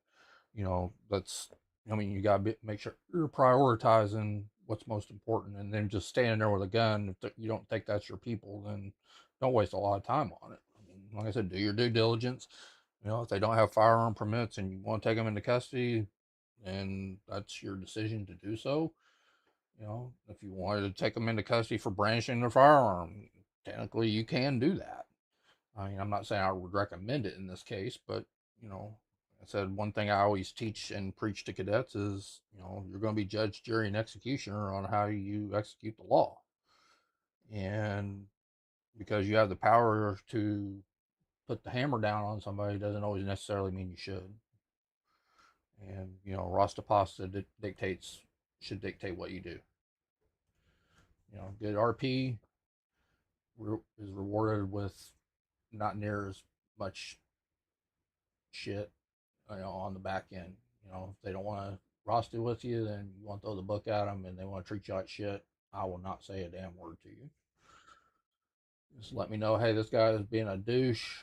Speaker 1: You know, that's, I mean, you got to make sure you're prioritizing what's most important, and then just standing there with a gun. If you don't think that's your people, then don't waste a lot of time on it. I mean, like I said, do your due diligence. You know, if they don't have firearm permits and you want to take them into custody, then that's your decision to do so. You know, if you wanted to take them into custody for brandishing their firearm, technically you can do that. I mean, I'm not saying I would recommend it in this case, but you know, I said one thing I always teach and preach to cadets is, you know, you're going to be judge, jury, and executioner on how you execute the law. And because you have the power to put the hammer down on somebody doesn't always necessarily mean you should. And you know, Rasta Pasta should dictate what you do. You know, good RP is rewarded with not near as much shit, you know, on the back end. You know, if they don't want to roster with you, then you want to throw the book at them and they want to treat you like shit, I will not say a damn word to you. Just let me know, hey, this guy is being a douche,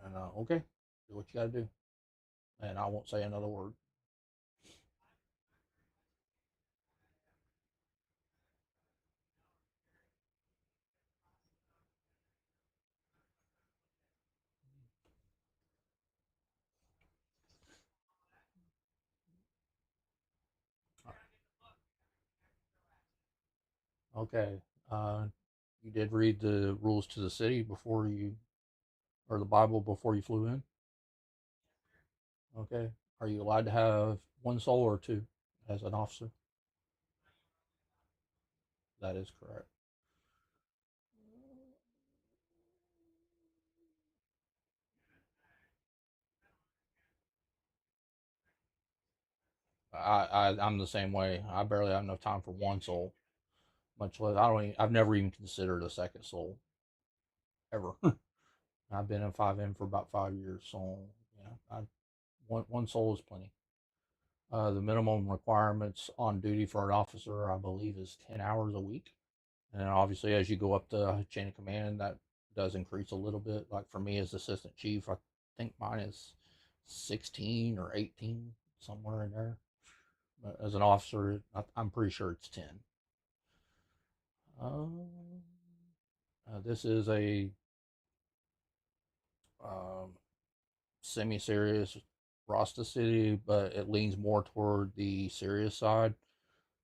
Speaker 1: and okay, do what you got to do, and I won't say another word. Okay, you did read the rules to the city before you, or the Bible before you flew in? Okay, are you allowed to have one soul or two as an officer? That is correct. I'm the same way. I barely have enough time for one soul, much less I don't. Even, I've never even considered a second soul ever. I've been in 5M for about 5 years, so yeah, one soul is plenty. The minimum requirements on duty for an officer, I believe, is 10 hours a week, and obviously, as you go up the chain of command, that does increase a little bit. Like for me as assistant chief, I think mine is 16 or 18, somewhere in there. But as an officer, I'm pretty sure it's 10. This is a um, semi-serious Rasta City, but it leans more toward the serious side.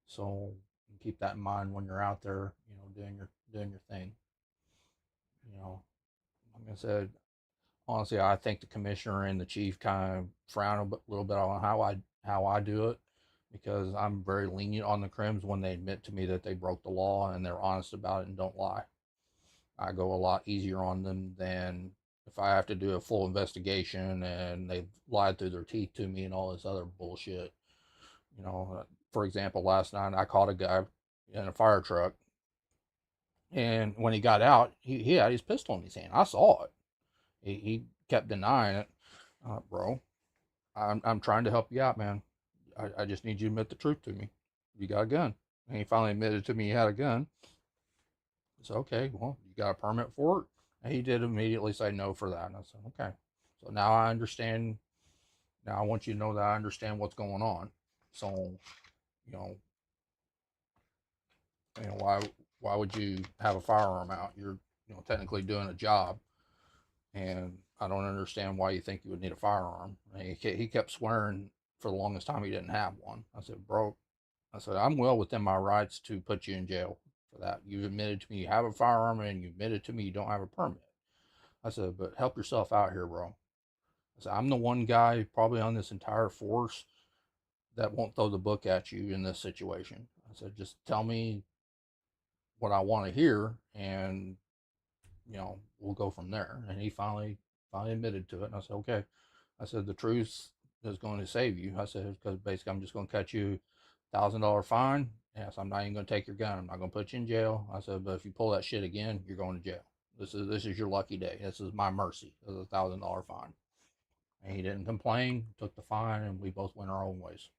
Speaker 1: So keep that in mind when you're out there, you know, doing your thing. You know, like I said, honestly, I think the commissioner and the chief kind of frown a little bit on how I do it, because I'm very lenient on the crims when they admit to me that they broke the law and they're honest about it and don't lie. I go a lot easier on them than if I have to do a full investigation and they've lied through their teeth to me and all this other bullshit. You know, for example, last night I caught a guy in a fire truck, and when he got out, he had his pistol in his hand. I saw it. He kept denying it. Bro, I'm trying to help you out, man. I just need you to admit the truth to me. You got a gun. And he finally admitted to me he had a gun. I said, okay, well, you got a permit for it? And he did immediately say no for that. And I said, okay. So now I understand. Now I want you to know that I understand what's going on. So, you know, why would you have a firearm out? You're, you know, technically doing a job. And I don't understand why you think you would need a firearm. He kept swearing for the longest time he didn't have one. I said, bro, I said, I'm well within my rights to put you in jail for that. You've admitted to me you have a firearm and you admitted to me you don't have a permit. I said, but help yourself out here, bro. I said, I'm the one guy probably on this entire force that won't throw the book at you in this situation. I said, just tell me what I want to hear and, we'll go from there. And he finally admitted to it. And I said, okay. I said, the truth is going to save you. I said, because basically I'm just going to cut you $1,000 fine. Yes, I'm not even going to take your gun. I'm not going to put you in jail. I said, but if you pull that shit again, you're going to jail. This is your lucky day. This is my mercy. This is $1,000 fine. And he didn't complain, took the fine, and we both went our own ways.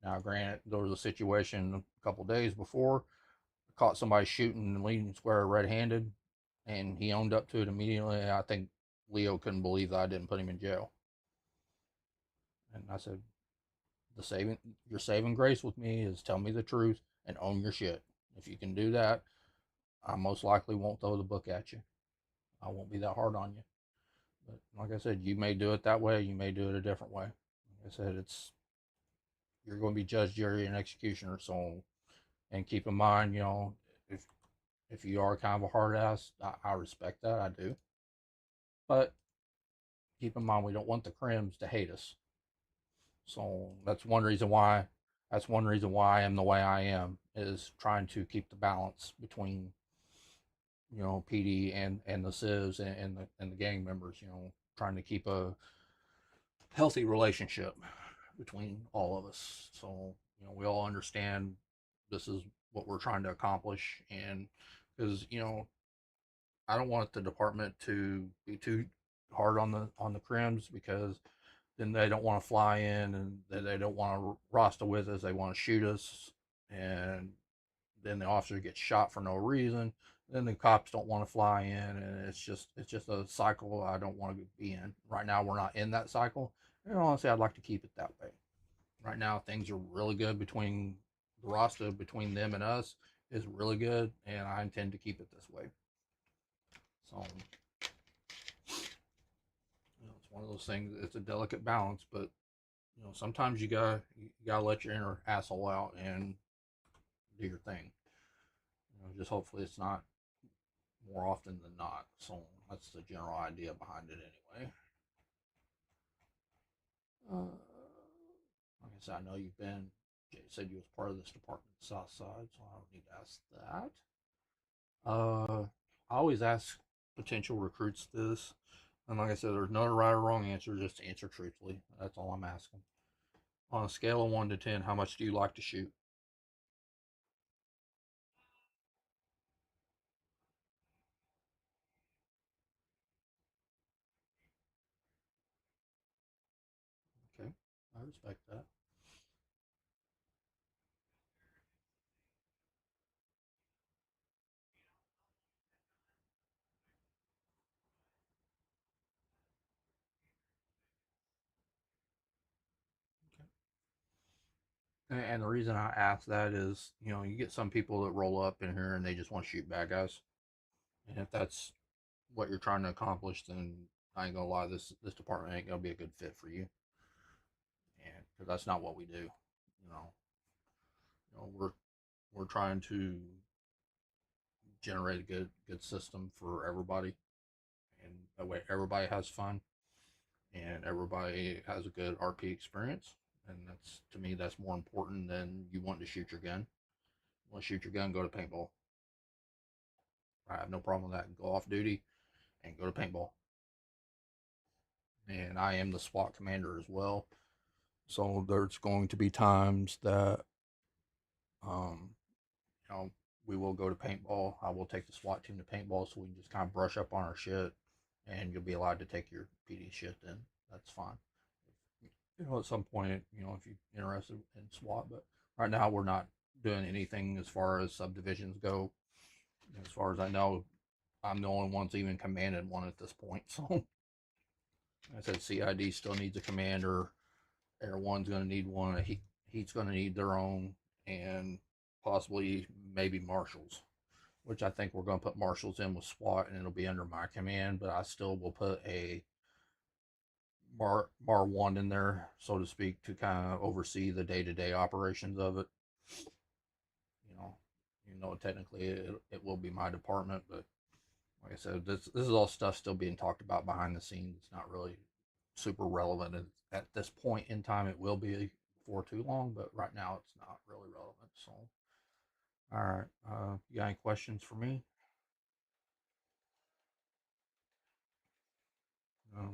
Speaker 1: Now, granted, there was a situation a couple days before, caught somebody shooting and leading square red-handed, and he owned up to it immediately. I think Leo couldn't believe that I didn't put him in jail. And I said, your saving grace with me is tell me the truth and own your shit. If you can do that, I most likely won't throw the book at you. I won't be that hard on you. But like I said, you may do it that way. You may do it a different way. Like I said, you're going to be judge, jury, and executioner. So, and keep in mind, if you are kind of a hard ass, I respect that. I do. But keep in mind, we don't want the crims to hate us. So that's one reason why I am the way I am, is trying to keep the balance between, PD and the civs and the gang members, trying to keep a healthy relationship between all of us. So, we all understand this is what we're trying to accomplish. And because, I don't want the department to be too hard on the crims, because then they don't want to fly in and they don't want to roster with us. They want to shoot us, and then the officer gets shot for no reason. Then the cops don't want to fly in, and it's just a cycle I don't want to be in. Right now, we're not in that cycle, and honestly, I'd like to keep it that way. Right now, things are really good between the roster, between them and us is really good, and I intend to keep it this way. So, it's one of those things. It's a delicate balance, but sometimes you gotta let your inner asshole out and do your thing. Just hopefully it's not more often than not. So that's the general idea behind it, anyway. Like I said, I know Jay said you was part of this department, South Side, so I don't need to ask that. I always ask potential recruits this, and like I said, there's no right or wrong answer, just answer truthfully. That's all I'm asking. On a scale of 1 to 10, how much do you like to shoot? Okay, I respect that. And the reason I ask that is, you get some people that roll up in here and they just want to shoot bad guys. And if that's what you're trying to accomplish, then I ain't gonna lie, this department ain't gonna be a good fit for you. And because that's not what we do. We're trying to generate a good system for everybody, and that way everybody has fun and everybody has a good RP experience. And that's, to me, that's more important than you wanting to shoot your gun. You want to shoot your gun, go to paintball. I have no problem with that. Go off duty and go to paintball. And I am the SWAT commander as well. So there's going to be times that, we will go to paintball. I will take the SWAT team to paintball so we can just kind of brush up on our shit, and you'll be allowed to take your PD shit then. That's fine. At some point, if you're interested in SWAT, but right now we're not doing anything as far as subdivisions go. As far as I know, I'm the only one that's even commanded one at this point. So I said CID still needs a commander. Air One's going to need one. Heat's going to need their own, and possibly maybe marshals, which I think we're going to put marshals in with SWAT, and it'll be under my command. But I still will put a bar one in there, so to speak, to kind of oversee the day-to-day operations of it. Technically it will be my department, but like I said, this is all stuff still being talked about behind the scenes. It's not really super relevant at this point in time. It will be for too long, but right now it's not really relevant. So, all right, you got any questions for me?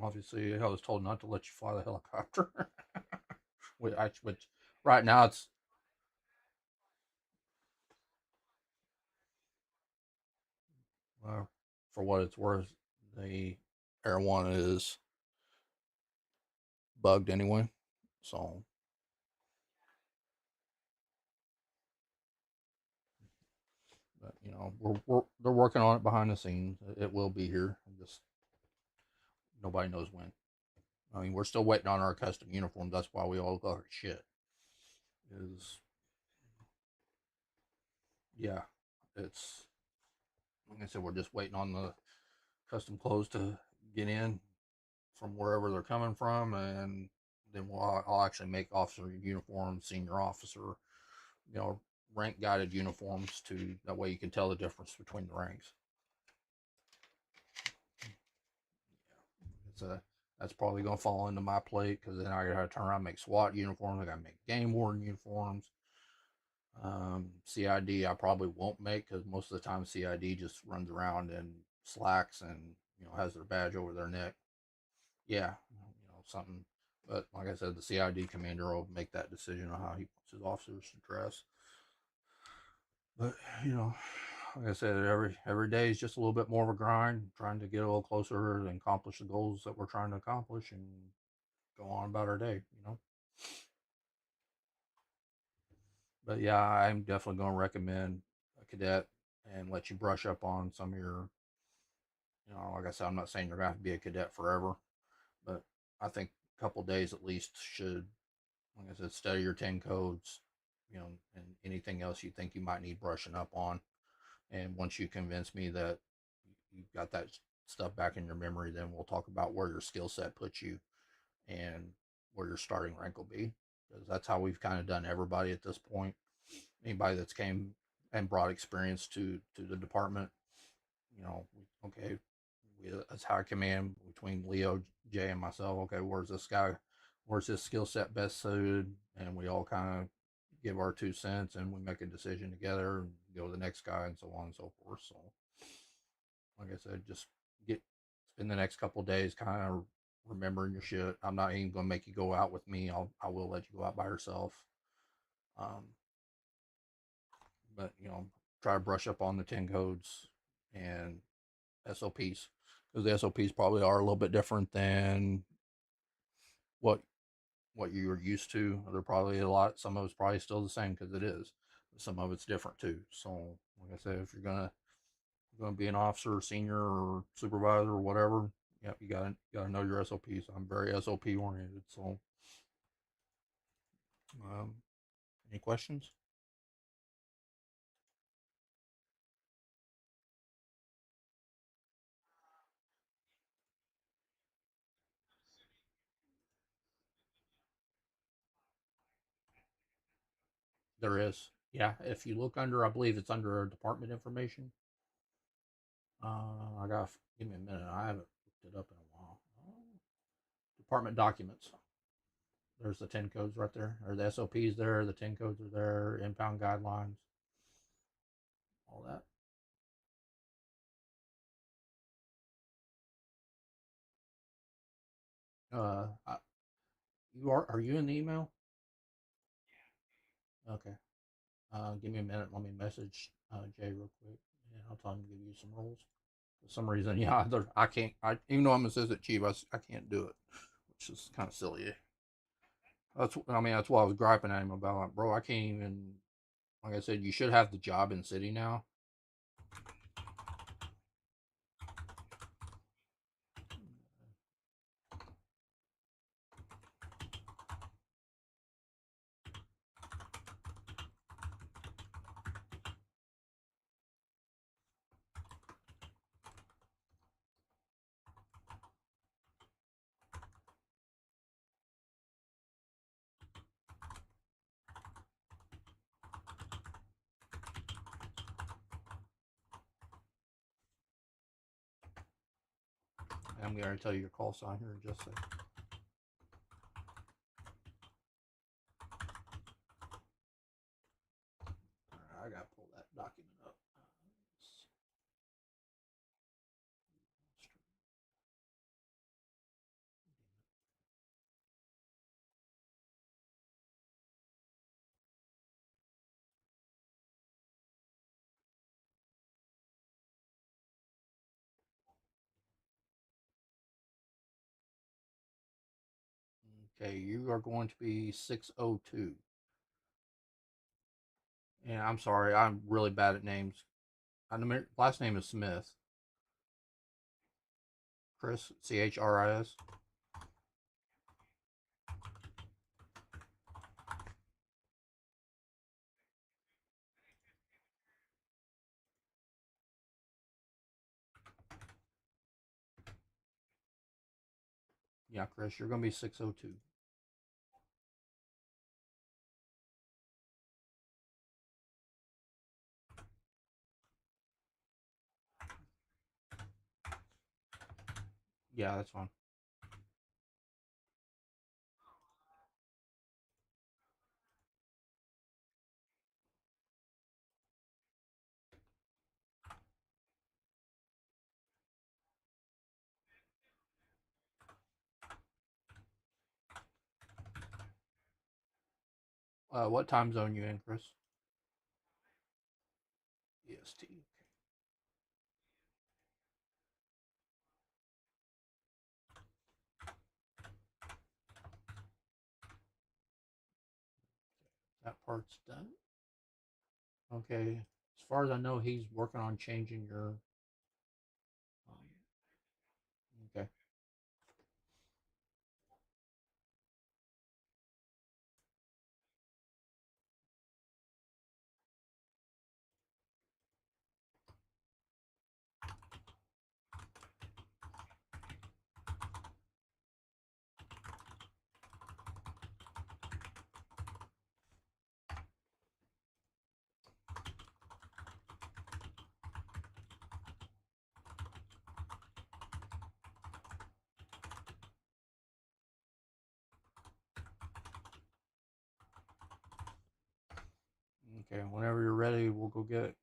Speaker 1: Obviously, I was told not to let you fly the helicopter. which right now it's for what it's worth, the Air One is bugged anyway. So, but they're working on it behind the scenes. It will be here. Just nobody knows when. I mean, we're still waiting on our custom uniforms. That's why we all look like shit. Yeah, it's like I said, we're just waiting on the custom clothes to get in from wherever they're coming from, and then I'll actually make officer uniforms, senior officer, rank guided uniforms to that way you can tell the difference between the ranks. That's probably going to fall into my plate because then I got to turn around and make SWAT uniforms. I got to make game warden uniforms. CID I probably won't make because most of the time CID just runs around in slacks and has their badge over their neck. Yeah, something. But like I said, the CID commander will make that decision on how he wants his officers to dress. But like I said, every day is just a little bit more of a grind, trying to get a little closer and accomplish the goals that we're trying to accomplish and go on about our day. But yeah, I'm definitely going to recommend a cadet and let you brush up on some of your, like I said, I'm not saying you're going to have to be a cadet forever, but I think a couple days at least should, like I said, study your 10 codes, and anything else you think you might need brushing up on. And once you convince me that you've got that stuff back in your memory, then we'll talk about where your skill set puts you and where your starting rank will be. Because that's how we've kind of done everybody at this point. Anybody that's came and brought experience to the department, okay, that's high command between Leo, Jay, and myself. Okay, where's this guy? Where's his skill set best suited? And we all kind of give our 2 cents and we make a decision together and go to the next guy and so on and so forth. So, like I said, just spend the next couple of days kind of remembering your shit. I'm not even gonna make you go out with me. I will let you go out by yourself. But try to brush up on the 10 codes and SOPs because the SOPs probably are a little bit different than what you were used to. They're probably some of it's probably still the same because it is, but some of it's different too. So like I said, if you're gonna be an officer, senior, or supervisor, or whatever, yep, you gotta know your SOPs. I'm very SOP oriented. So, any questions? There is. Yeah, if you look under, I believe it's under department information. Give me a minute. I haven't looked it up in a while. Department documents. There's the 10 codes right there, or the SOPs there. The 10 codes are there. Impound guidelines. All that. Are you in the email? Okay. Give me a minute. Let me message Jay real quick, and I'll tell him to give you some rules. For some reason, yeah, I can't. Even though I'm an assistant chief, I can't do it, which is kind of silly. That's what I was griping at him about. Like, bro, I can't even. Like I said, you should have the job in city now. I'm going to tell you your call sign here in just a second. I gotta pull that document up. Okay, you are going to be 602. And I'm sorry, I'm really bad at names. Last name is Smith. Chris, Chris. Yeah, Chris, you're going to be 602. Yeah, that's fine. What time zone you in, Chris? EST. That part's done. Okay. As far as I know, he's working on changing your. Okay. Okay, whenever you're ready, we'll go get it.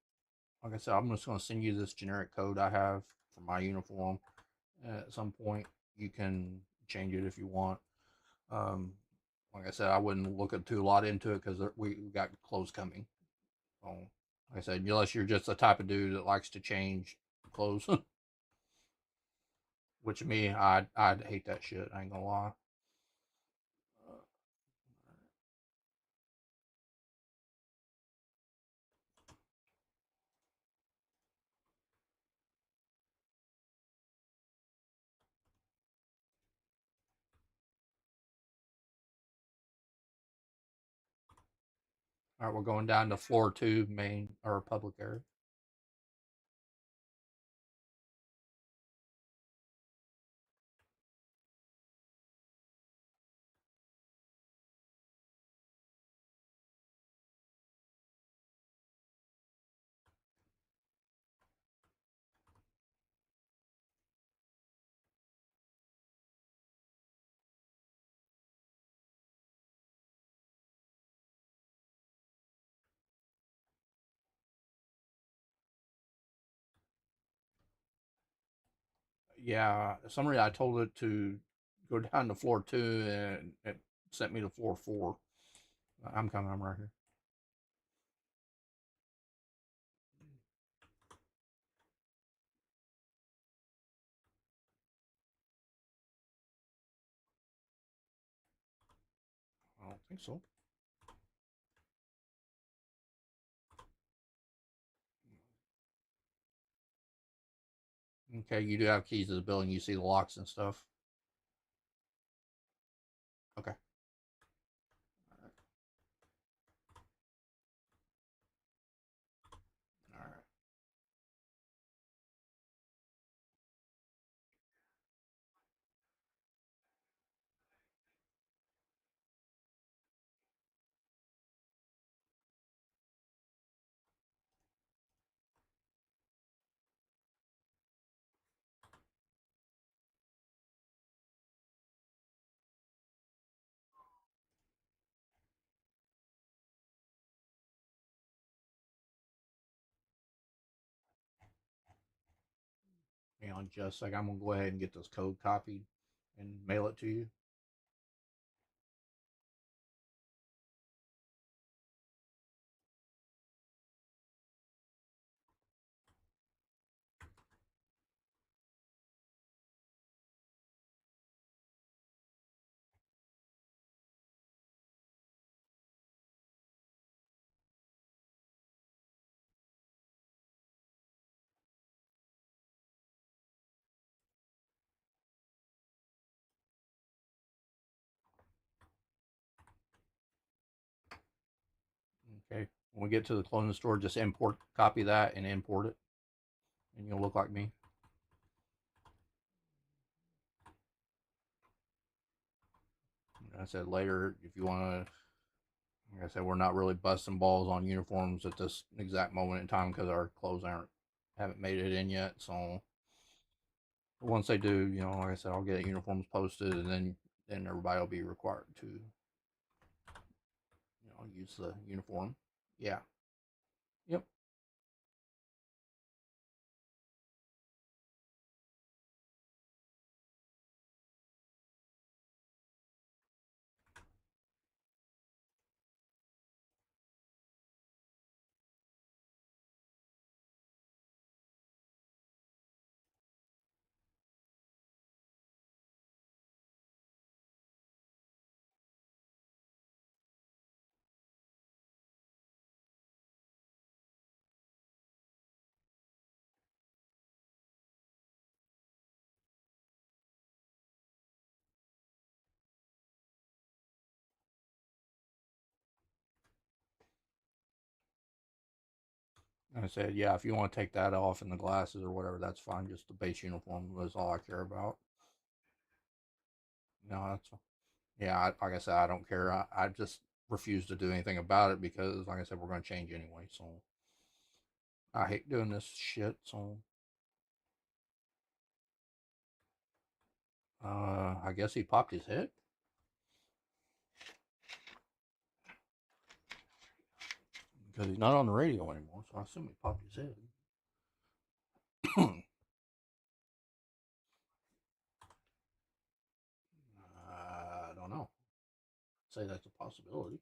Speaker 1: Like I said, I'm just going to send you this generic code I have for my uniform. At some point, you can change it if you want. Like I said, I wouldn't look too a lot into it because we got clothes coming. So, like I said, unless you're just the type of dude that likes to change clothes, which me, I'd hate that shit. I ain't gonna lie. All right, we're going down to floor 2, main or public area. Yeah, for some reason I told it to go down to floor 2 and it sent me to floor 4. I'm coming. I'm right here. I don't think so. Okay, you do have keys to the building. You see the locks and stuff. Okay. All right. All right. on just a second. I'm gonna go ahead and get this code copied and mail it to you. Okay. When we get to the clothing store, just copy that and import it, and you'll look like me. Like I said, later, if you want to, like I said, we're not really busting balls on uniforms at this exact moment in time because our clothes haven't made it in yet. So once they do, like I said, I'll get uniforms posted, and then everybody will be required to, use the uniform. Yeah. Yep. I said, yeah, if you want to take that off and the glasses or whatever, that's fine. Just the base uniform is all I care about. No, that's yeah. Like I said, I don't care. I just refuse to do anything about it because, like I said, we're going to change anyway. So I hate doing this shit. So I guess he popped his head. Because he's not on the radio anymore, so I assume he popped his head. I don't know. Say that's a possibility.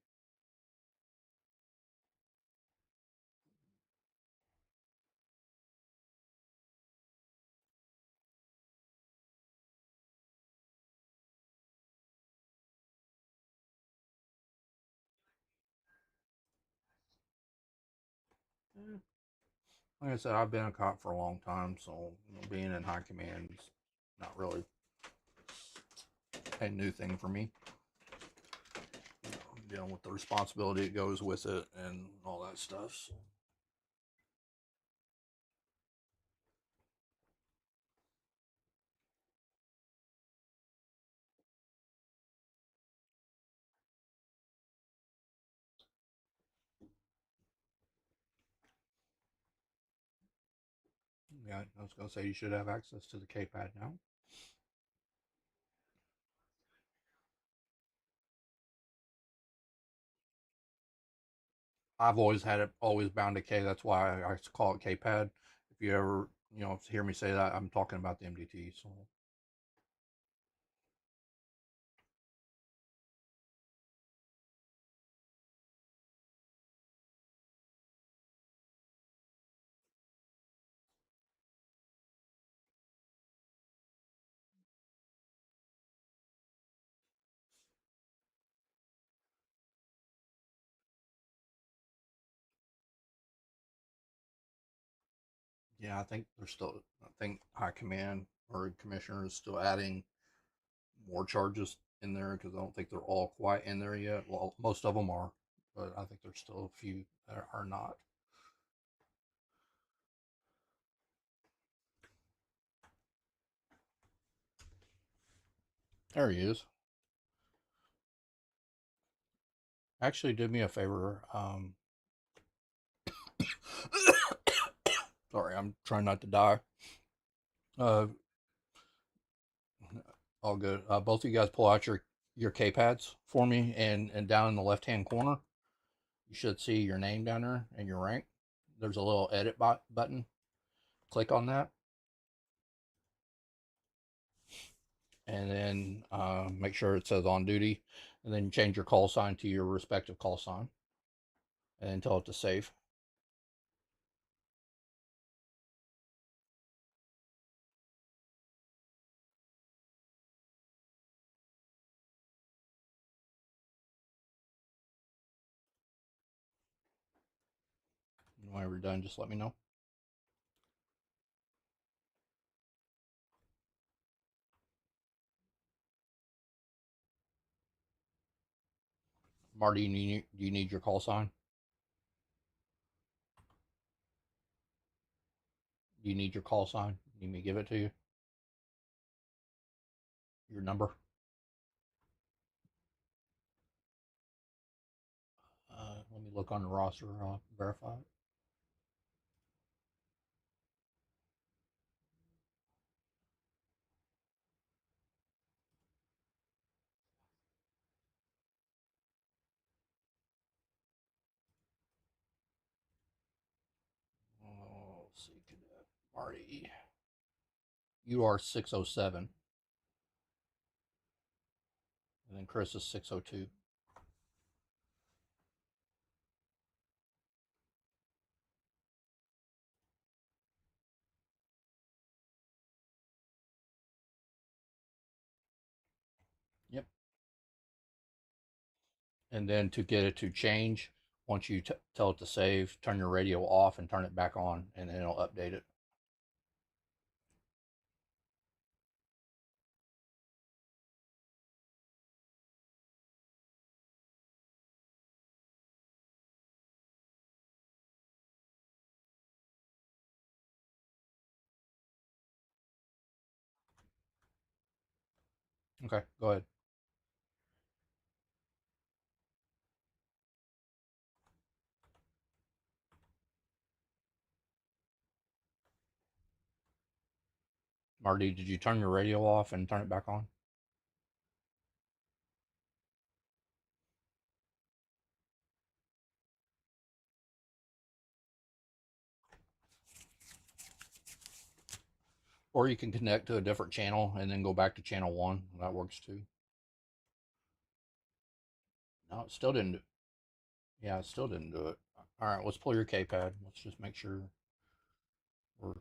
Speaker 1: Like I said, I've been a cop for a long time, so being in high command is not really a new thing for me. Dealing with the responsibility that goes with it and all that stuff. So. Yeah, I was going to say you should have access to the K-pad now. I've always had it always bound to K. That's why I call it K-pad. If you ever, hear me say that, I'm talking about the MDT. So. Yeah, I think I think High Command or Commissioner is still adding more charges in there because I don't think they're all quite in there yet. Well, most of them are, but I think there's still a few that are not. There he is. Actually, do me a favor. Sorry, I'm trying not to die. All good. Both of you guys pull out your K-pads for me, and down in the left-hand corner, you should see your name down there and your rank. There's a little edit button. Click on that. and then make sure it says on duty, and then change your call sign to your respective call sign, and then tell it to save. Whenever you're done, just let me know. Marty, do you need your call sign? Do you need your call sign? Need me to give it to you? Your number? Let me look on the roster. I'll verify it. Oh, let's see, Cadet Marty. You are 607. And then Chris is 602. Yep. And then to get it to change, once you tell it to save, turn your radio off and turn it back on, and then it'll update it. Okay, go ahead. Marty, did you turn your radio off and turn it back on? Or you can connect to a different channel and then go back to channel 1. That works too. No, it still didn't. Yeah, it still didn't do it. All right, let's pull your K-pad. Let's just make sure we're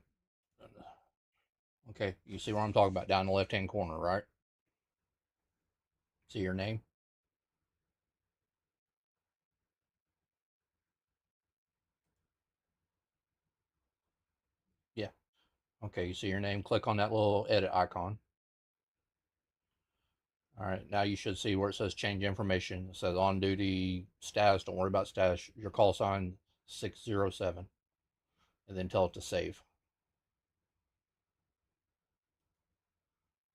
Speaker 1: okay. You see what I'm talking about down the left-hand corner, right? See your name? Yeah. Okay, you see your name. Click on that little edit icon. All right, now you should see where it says change information. It says on duty status. Don't worry about status. Your call sign 607, and then tell it to save.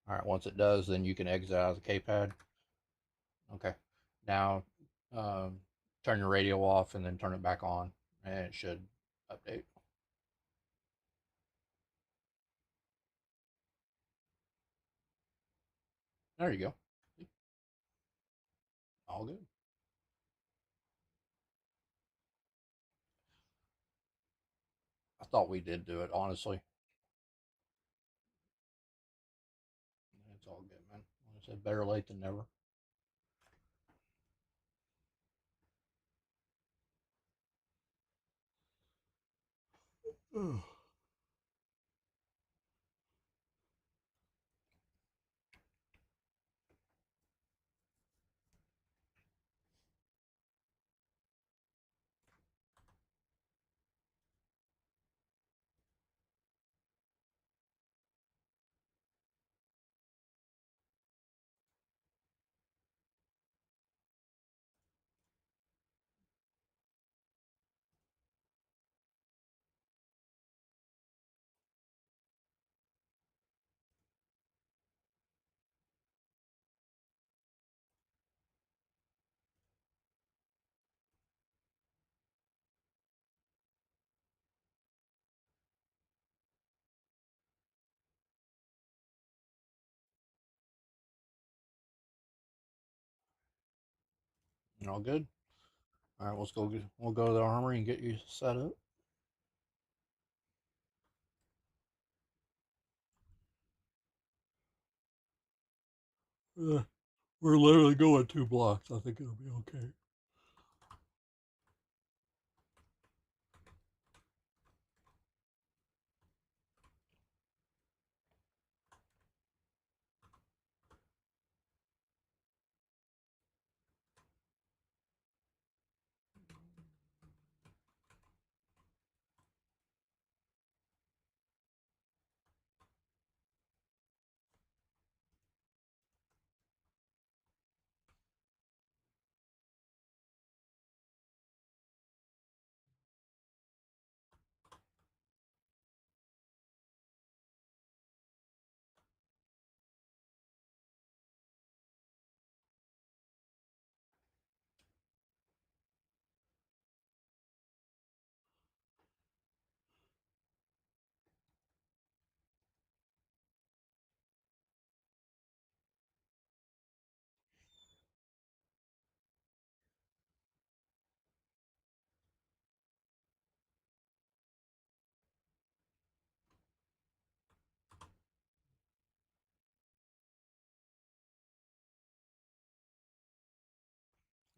Speaker 1: All right, once it does, then you can exit out of the K-pad. Okay, now turn your radio off and then turn it back on, and it should update. There you go. All good. I thought we did do it, honestly. It's all good, man. Like I said, better late than never. All good. All right, let's go. We'll go to the armory and get you set up. We're literally going 2 blocks. I think it'll be okay.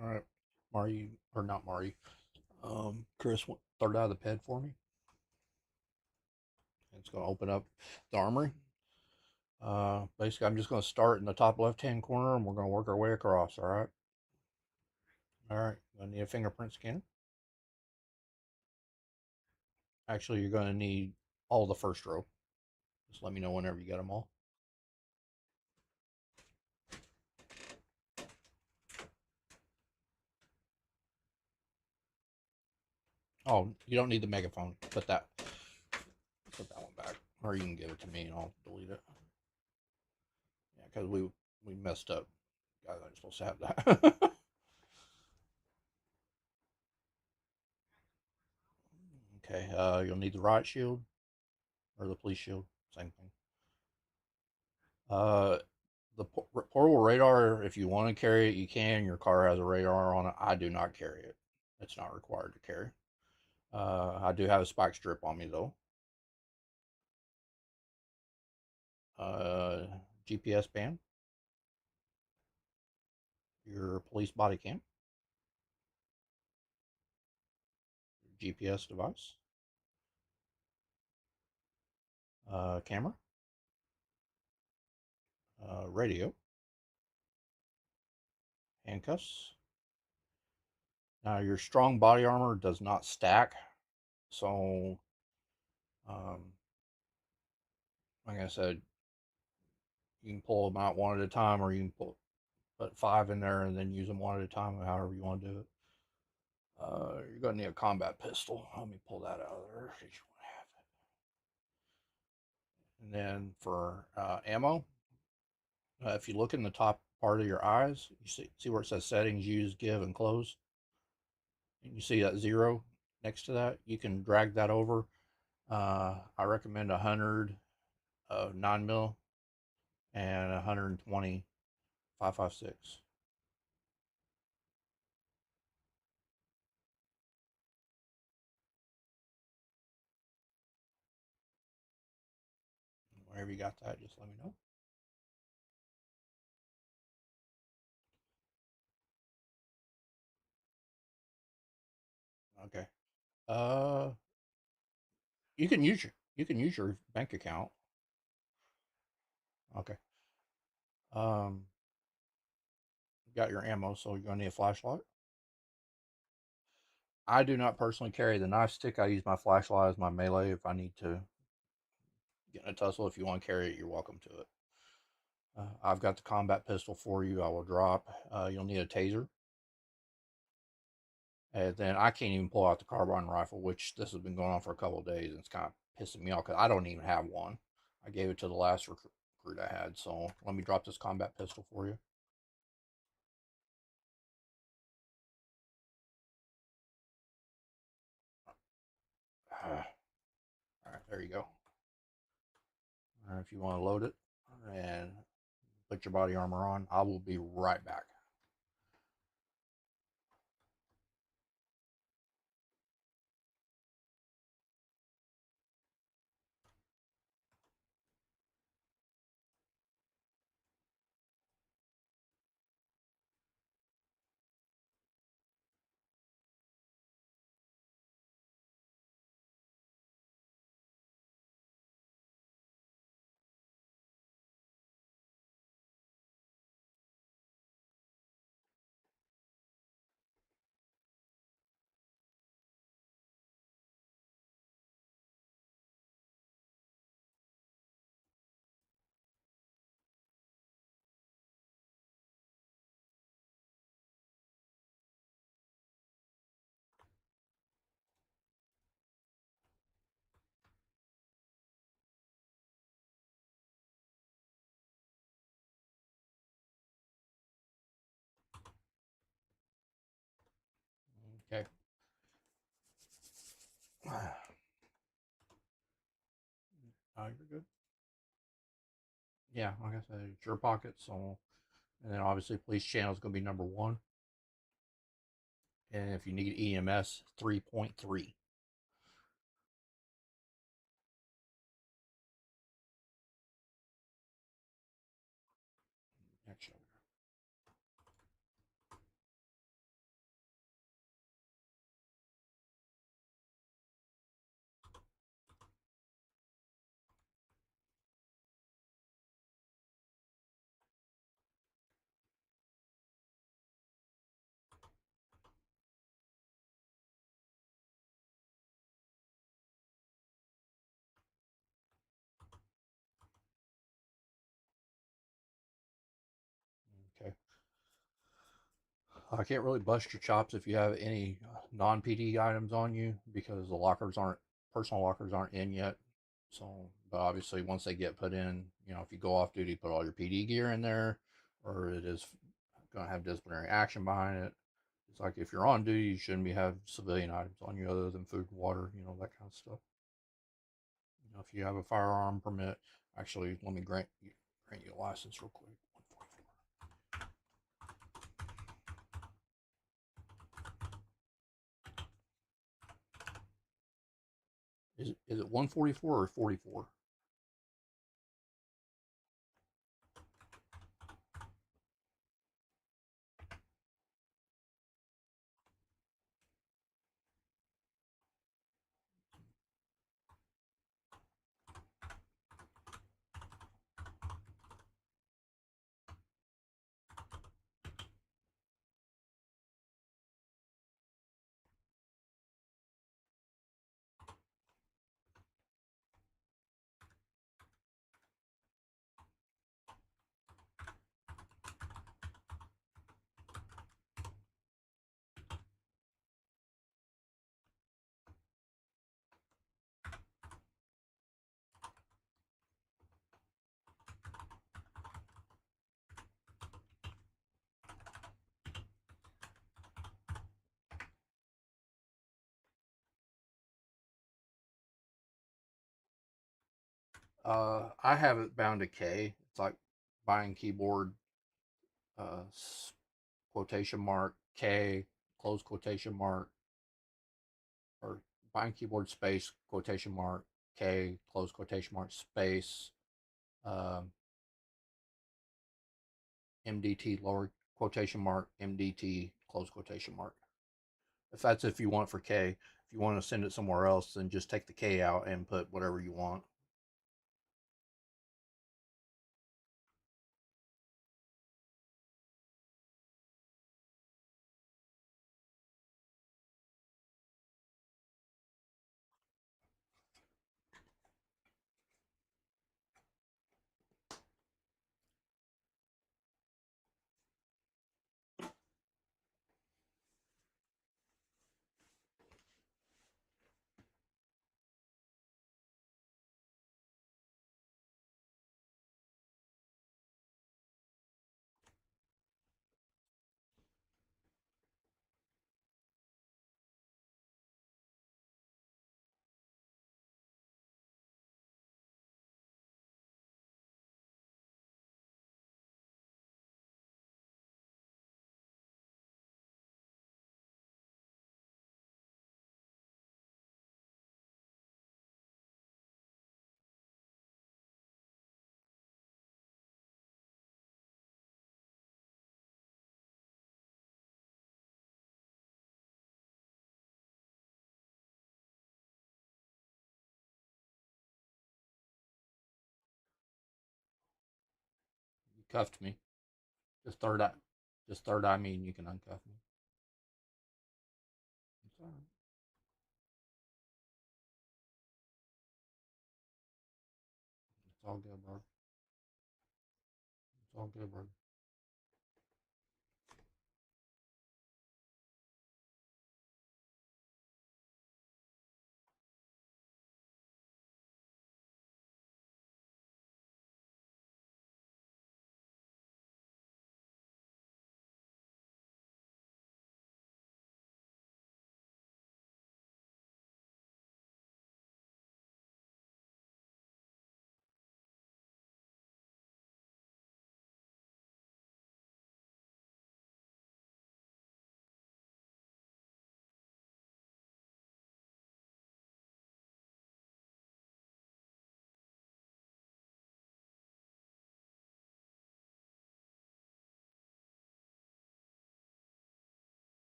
Speaker 1: All right, Mari, or not Mari. Chris, third out of the ped for me. It's going to open up the armory. Basically, I'm just going to start in the top left-hand corner, and we're going to work our way across. All right. All right. Going to need a fingerprint scanner. Actually, you're going to need all the first row. Just let me know whenever you get them all. Oh, you don't need the megaphone. Put that one back, or you can give it to me and I'll delete it. Yeah, because we messed up. Guys, I'm supposed to have that. Okay. You'll need the riot shield or the police shield. Same thing. The portable radar, if you want to carry it, you can. Your car has a radar on it. I do not carry it. It's not required to carry. I do have a spike strip on me though. GPS band. Your police body cam. GPS device. Camera. Radio. Handcuffs. Now your strong body armor does not stack, so like I said, you can pull them out one at a time, or you can put 5 in there and then use them one at a time, however you want to do it. You're gonna need a combat pistol. Let me pull that out of there. And then for ammo, if you look in the top part of your eyes, you see where it says settings, use, give, and close. And you see that 0 next to that. You can drag that over. I recommend 100 9mm and 120 5.56. Whenever you got that, just let me know. Okay. You can use your bank account. Okay. You got your ammo, so you're gonna need a flashlight. I do not personally carry the knife stick. I use my flashlight as my melee if I need to get in a tussle. If you want to carry it, you're welcome to it. I've got the combat pistol for you. I will drop. You'll need a taser. And then I can't even pull out the carbine rifle, which this has been going on for a couple of days, and it's kind of pissing me off because I don't even have one. I gave it to the last recruit I had, so let me drop this combat pistol for you. All right, there you go. If you want to load it and put your body armor on, I will be right back. You're good. Yeah, like I said, it's your pocket. So, and then obviously police channel is going to be number 1. And if you need EMS, 3.3. Actually. Okay. I can't really bust your chops if you have any non-PD items on you because the personal lockers aren't in yet. So, but obviously once they get put in, if you go off duty, put all your PD gear in there, or it is going to have disciplinary action behind it. It's like if you're on duty, you shouldn't have civilian items on you other than food, water, that kind of stuff. If you have a firearm permit, actually, let me grant you a license real quick. 144. Is it 144 or 44? I have it bound to K. It's like buying keyboard, uh, quotation mark K, close quotation mark, or buying keyboard space quotation mark K, close quotation mark space, um, MDT lower quotation mark MDT close quotation mark. If you want for K. If you want to send it somewhere else, then just take the K out and put whatever you want. You cuffed me. Just third eye me and you can uncuff me. It's all right. It's all good, bro. It's all good, bro.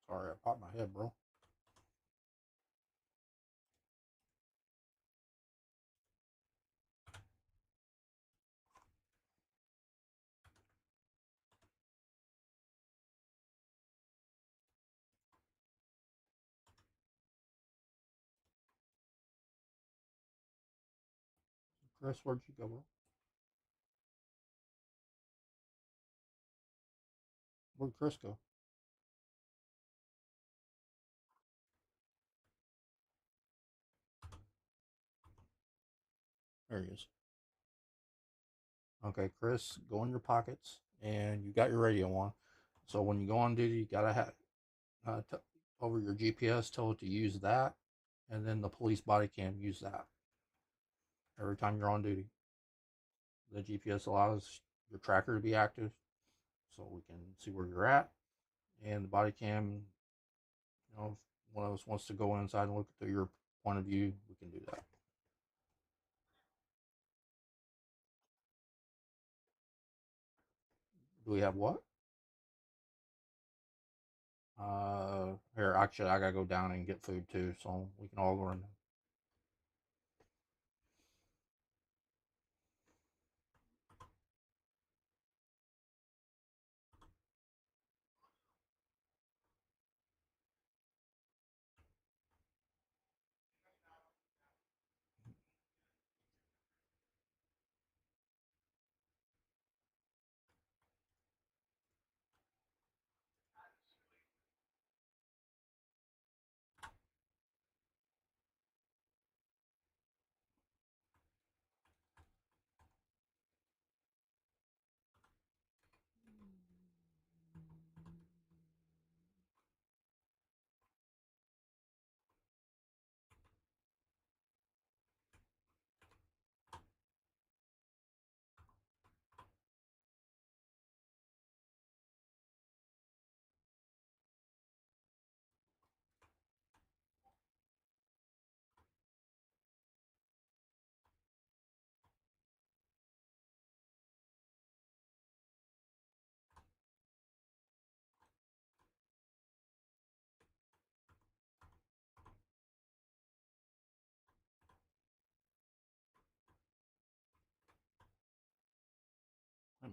Speaker 1: Sorry, I popped my head, bro. Chris, where'd you go, bro? Where'd Chris go? There he is. Okay, Chris, go in your pockets, and you got your radio on. So when you go on duty, you gotta have over your GPS. Tell it to use that, and then the police body cam use that every time you're on duty. The GPS allows your tracker to be active, so we can see where you're at, and the body cam. You know, if one of us wants to go inside and look through your point of view, we can do that. Do we have what? Here, actually, I gotta go down and get food too, so we can all go in.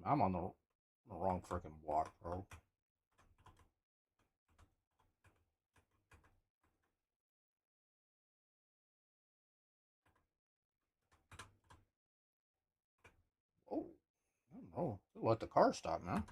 Speaker 1: I'm on the wrong freaking block, bro. Oh, I don't know. Let the car stop, man.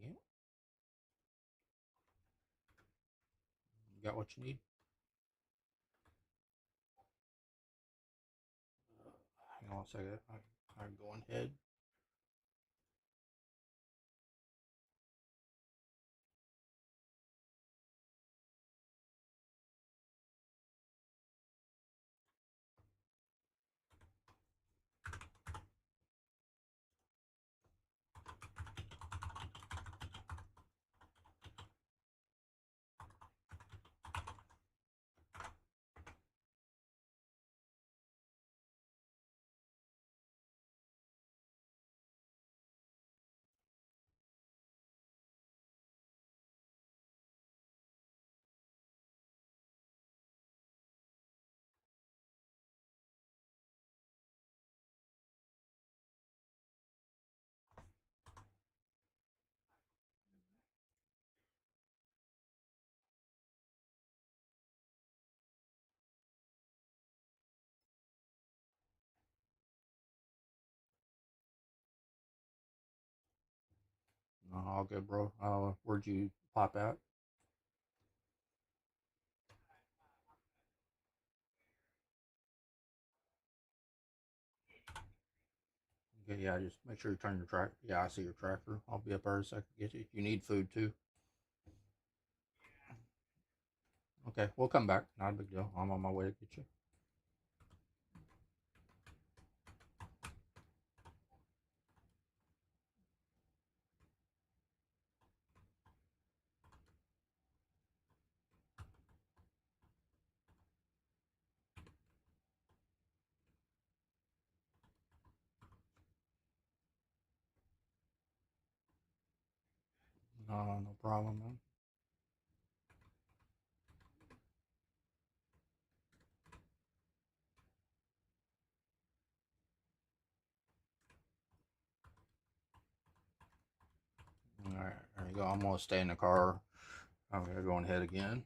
Speaker 1: Yeah. You got what you need? Hang on a second. I'm going ahead. All good, bro. Where'd you pop at? Okay, yeah, just make sure you turn your track. Yeah, I see your tracker. I'll be up there in a second. Get you. You need food too. Okay, we'll come back. Not a big deal. I'm on my way to get you. No problem, man. All right, there you go. I'm gonna stay in the car. I'm gonna go ahead again.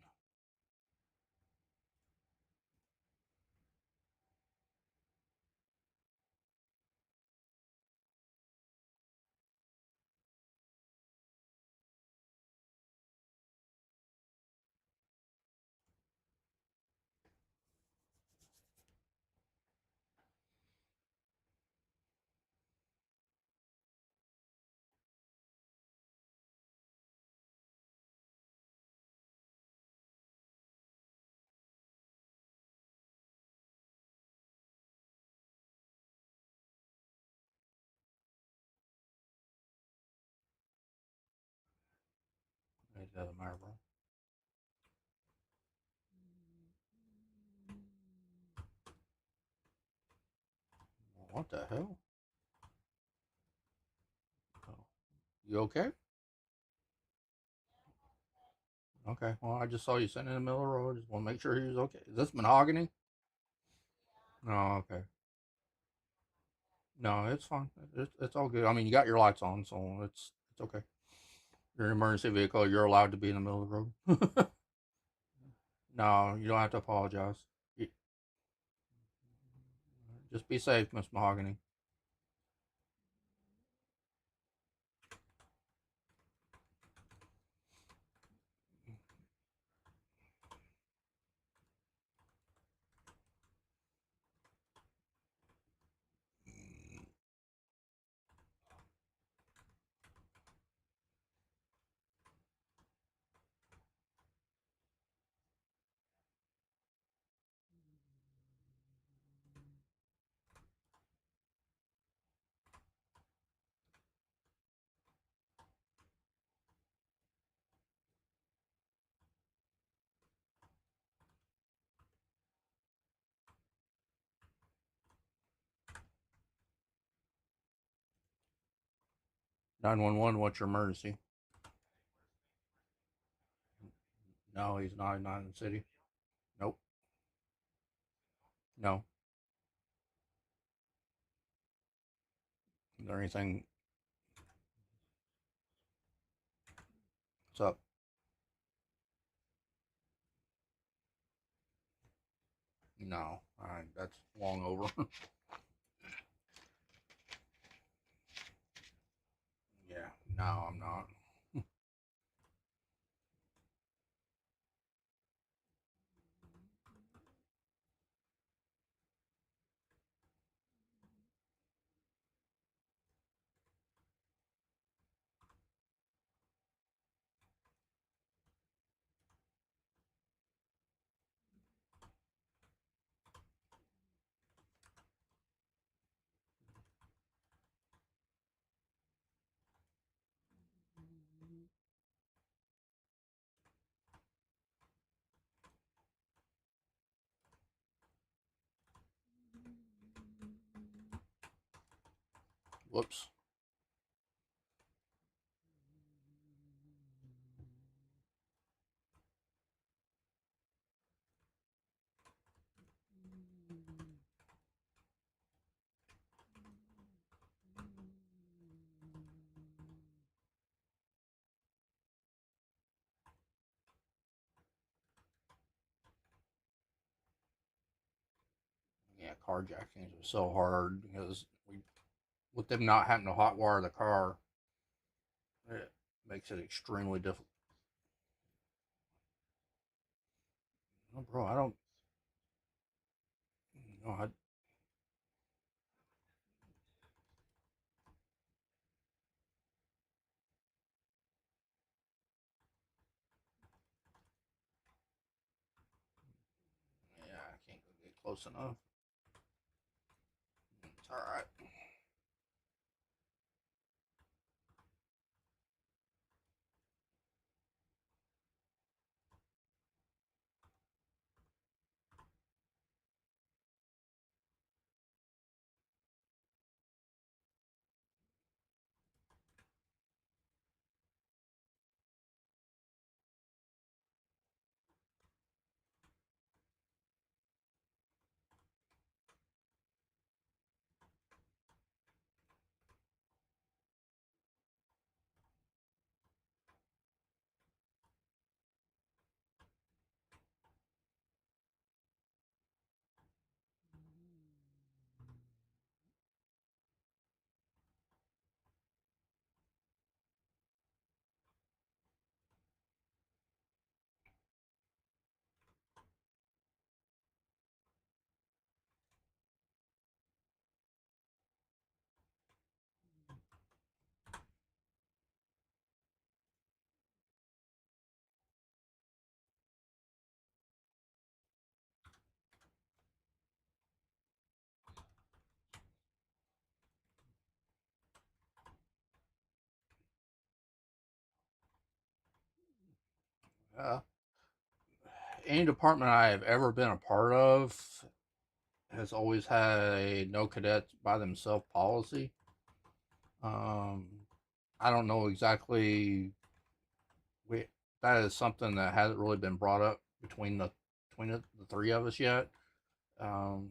Speaker 1: It doesn't matter, bro. What the hell? Oh. You okay? Okay. Well, I just saw you sitting in the middle of the road. Just want to make sure he was okay. Is this mahogany? Oh, okay. No, it's fine. It's all good. I mean, you got your lights on, so it's okay. You're an emergency vehicle. You're allowed to be in the middle of the road. No, you don't have to apologize. Just be safe, Miss Mahogany. (911), what's your emergency? No, he's not in the city. Nope. No. Is there anything? What's up? No. All right, that's long over. Yeah. No, I'm not. Whoops. Yeah, carjacking is so hard because with them not having to hotwire the car, makes it extremely difficult. Oh, bro, I don't. No, yeah, I can't get close enough. It's all right. Uh, any department I have ever been a part of has always had a no cadets by themselves policy. Um, I don't know exactly. We that is something that hasn't really been brought up between the three of us yet. Um,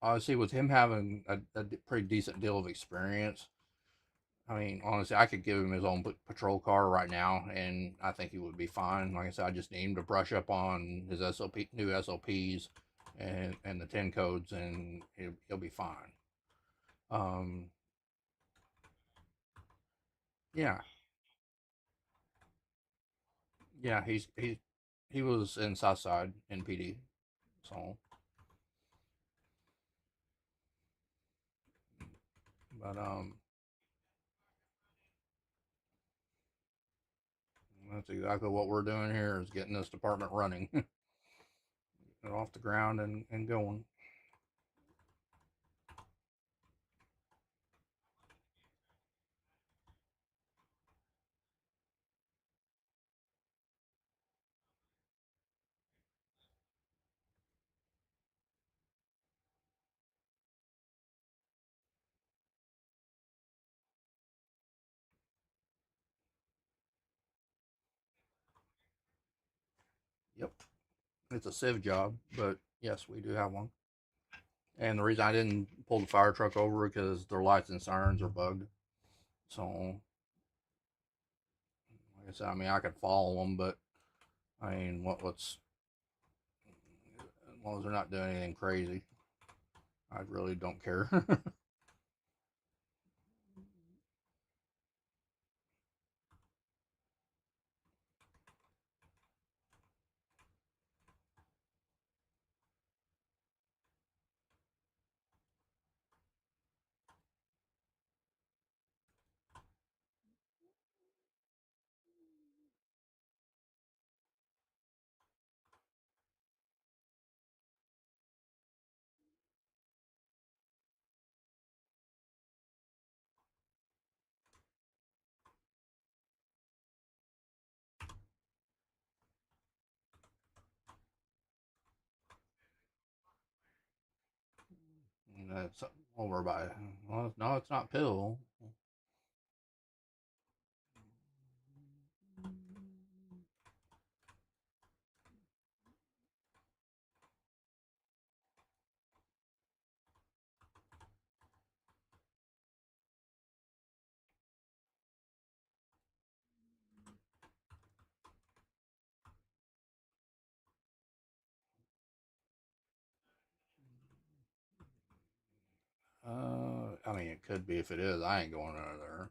Speaker 1: Obviously, with him having a pretty decent deal of experience, I mean, honestly, I could give him his own patrol car right now, and I think he would be fine. Like I said, I just need him to brush up on his new SOPs, and the 10 codes, and he'll be fine. Um, yeah, yeah, he was in Southside NPD, so. But that's exactly what we're doing here is getting this department running, get off the ground and going. Yep, it's a civ job, but yes, we do have one. And the reason I didn't pull the fire truck over because their lights and sirens are bugged. So, like I said, I mean, I could follow them, but I mean, what's as long as they're not doing anything crazy, I really don't care. That's over by. Well, no, it's not pill. I mean, it could be if it is. I ain't going out of there.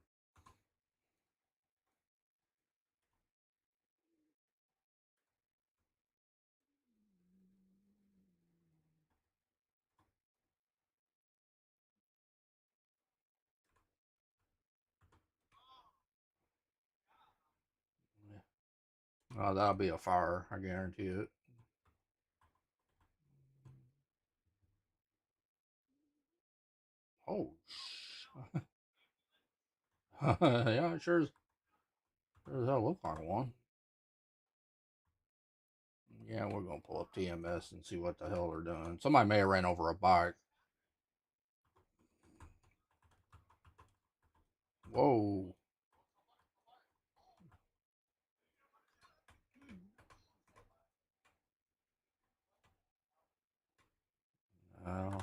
Speaker 1: Oh, that'll be a fire. I guarantee it. Oh, yeah, it sure as hell look like one. Yeah, we're gonna pull up TMS and see what the hell they're doing. Somebody may have ran over a bike. Whoa. Oh.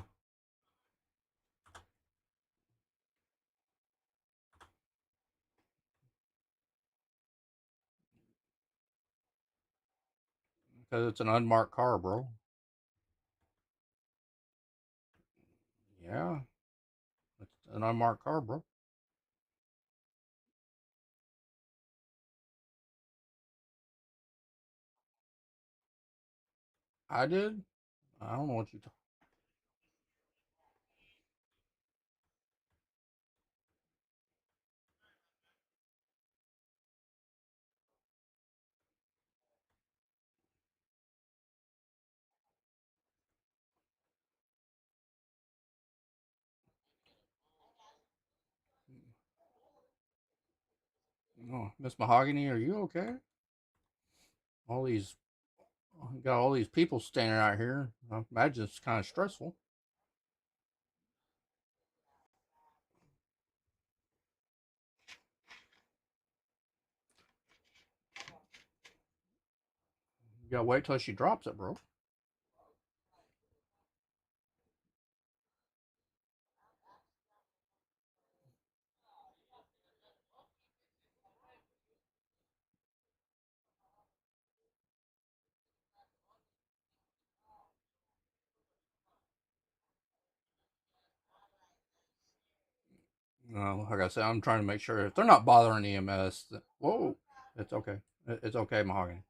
Speaker 1: Because it's an unmarked car, bro. Yeah. It's an unmarked car, bro. I did? I don't know what you talking. Oh, Miss Mahogany, are you okay? All these got all these people standing out here. I imagine it's kind of stressful. You gotta wait till she drops it, bro. Like I said, I'm trying to make sure if they're not bothering EMS. Whoa, it's okay. It's okay, Mahogany.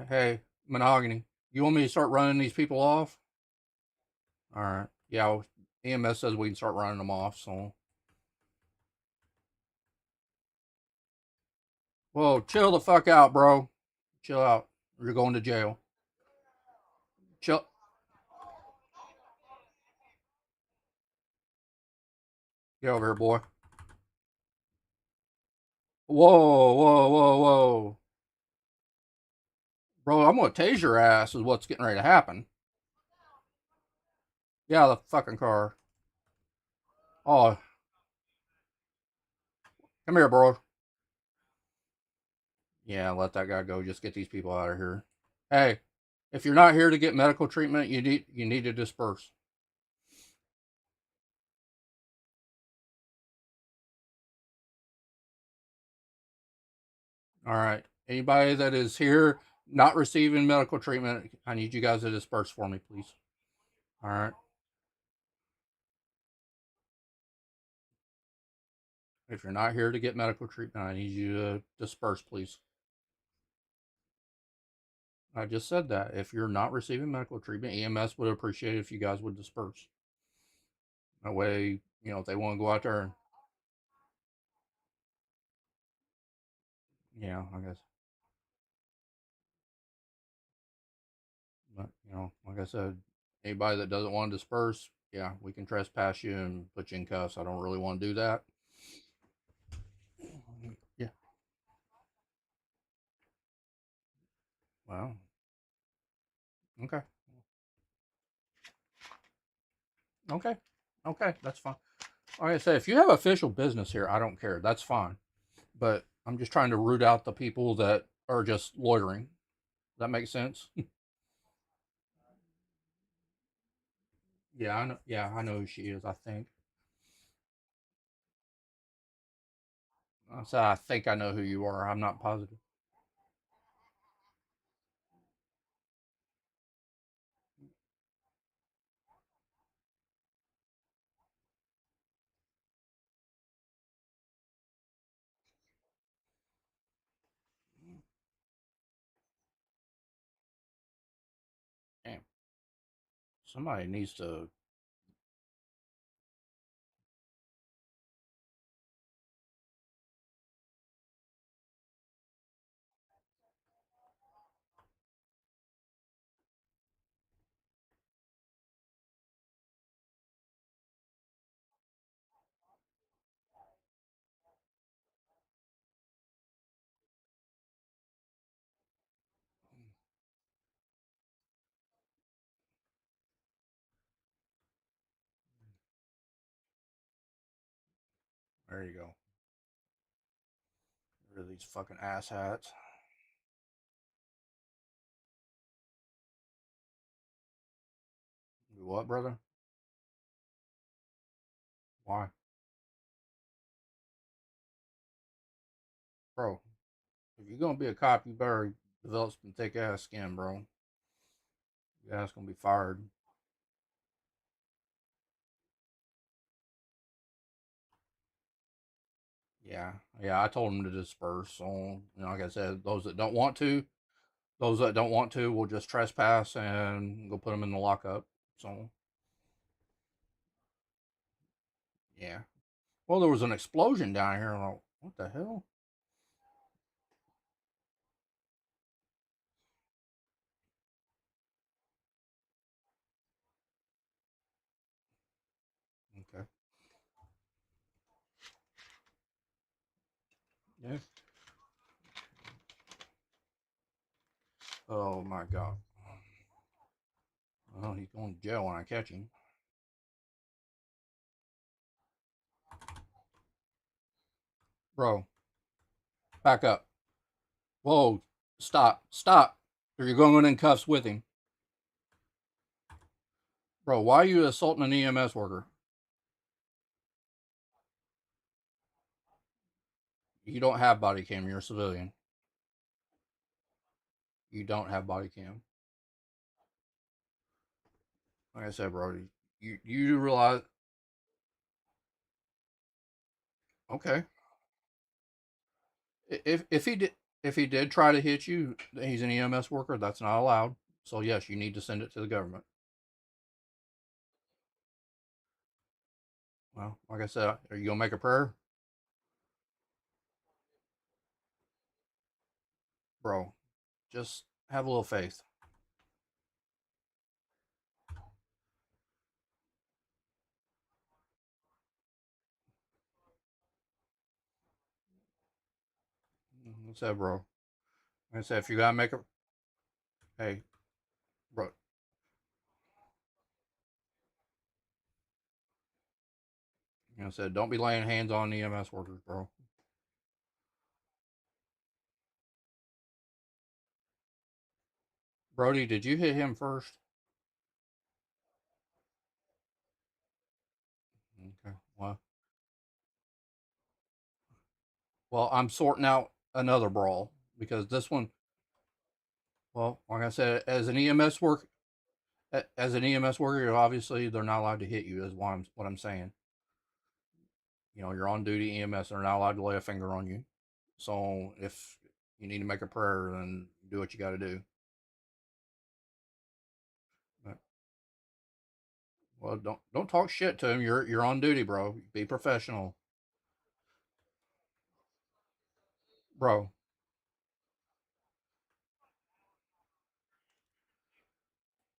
Speaker 1: Hey, Mahogany, you want me to start running these people off? All right. Yeah, EMS says we can start running them off. So, whoa, chill the fuck out, bro. Chill out. You're going to jail. Chill. Get over here, boy. Whoa, whoa, whoa, whoa. Bro, I'm gonna tase your ass is what's getting ready to happen. Yeah, the fucking car. Oh, come here, bro. Yeah, let that guy go. Just get these people out of here. Hey, if you're not here to get medical treatment, you need to disperse. All right. Anybody that is here not receiving medical treatment, I need you guys to disperse for me, please. All right. If you're not here to get medical treatment, I need you to disperse, please. I just said that. If you're not receiving medical treatment, EMS would appreciate it if you guys would disperse. That way, if they want to go out there and, yeah, I guess. But, like I said, anybody that doesn't want to disperse, yeah, we can trespass you and put you in cuffs. I don't really want to do that. Yeah. Well, okay. Okay. Okay. That's fine. Like I said, if you have official business here, I don't care. That's fine. But I'm just trying to root out the people that are just loitering. Does that make sense? Yeah, I know. Yeah, I know who she is. I think. I think I know who you are. I'm not positive. Damn. Somebody needs to. There you go. Get rid of these fucking ass hats. Do what, brother? Why? Bro, if you're gonna be a cop, you better develop some thick ass skin, bro. Your ass gonna be fired. Yeah, I told them to disperse. So, like I said, those that don't want to will just trespass and go put them in the lockup. So, yeah. Well, there was an explosion down here. Like, what the hell? Okay. Yeah. Oh my God. Well, he's going to jail when I catch him. Bro, back up. Whoa, stop. Or you're going in cuffs with him. Bro, why are you assaulting an EMS worker? You don't have body cam. You're a civilian. You don't have body cam. Like I said, bro, you realize. Okay. If he did try to hit you, he's an EMS worker. That's not allowed. So yes, you need to send it to the government. Well, like I said, are you gonna make a prayer, bro? Just have a little faith. Like I said, bro. Like I said, if you gotta make a, hey, bro. Like I said, don't be laying hands on EMS workers, bro. Brody, did you hit him first? Okay. Well, I'm sorting out another brawl because this one. Well, like I said, as an EMS worker, obviously they're not allowed to hit you. Is what I'm saying. You're on duty EMS. They're not allowed to lay a finger on you. So if you need to make a prayer, then do what you got to do. But, well, don't talk shit to him. You're on duty, bro. Be professional, bro.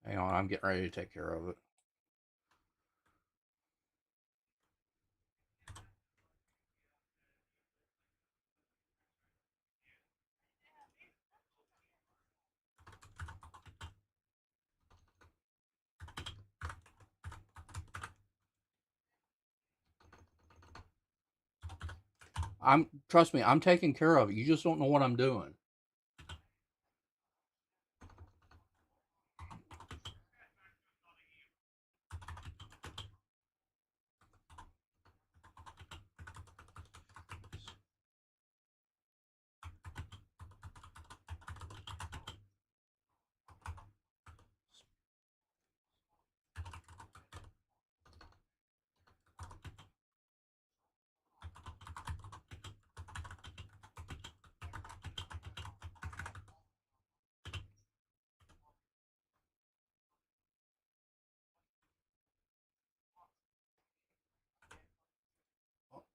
Speaker 1: Hang on, I'm getting ready to take care of it. Trust me, I'm taking care of it. You just don't know what I'm doing.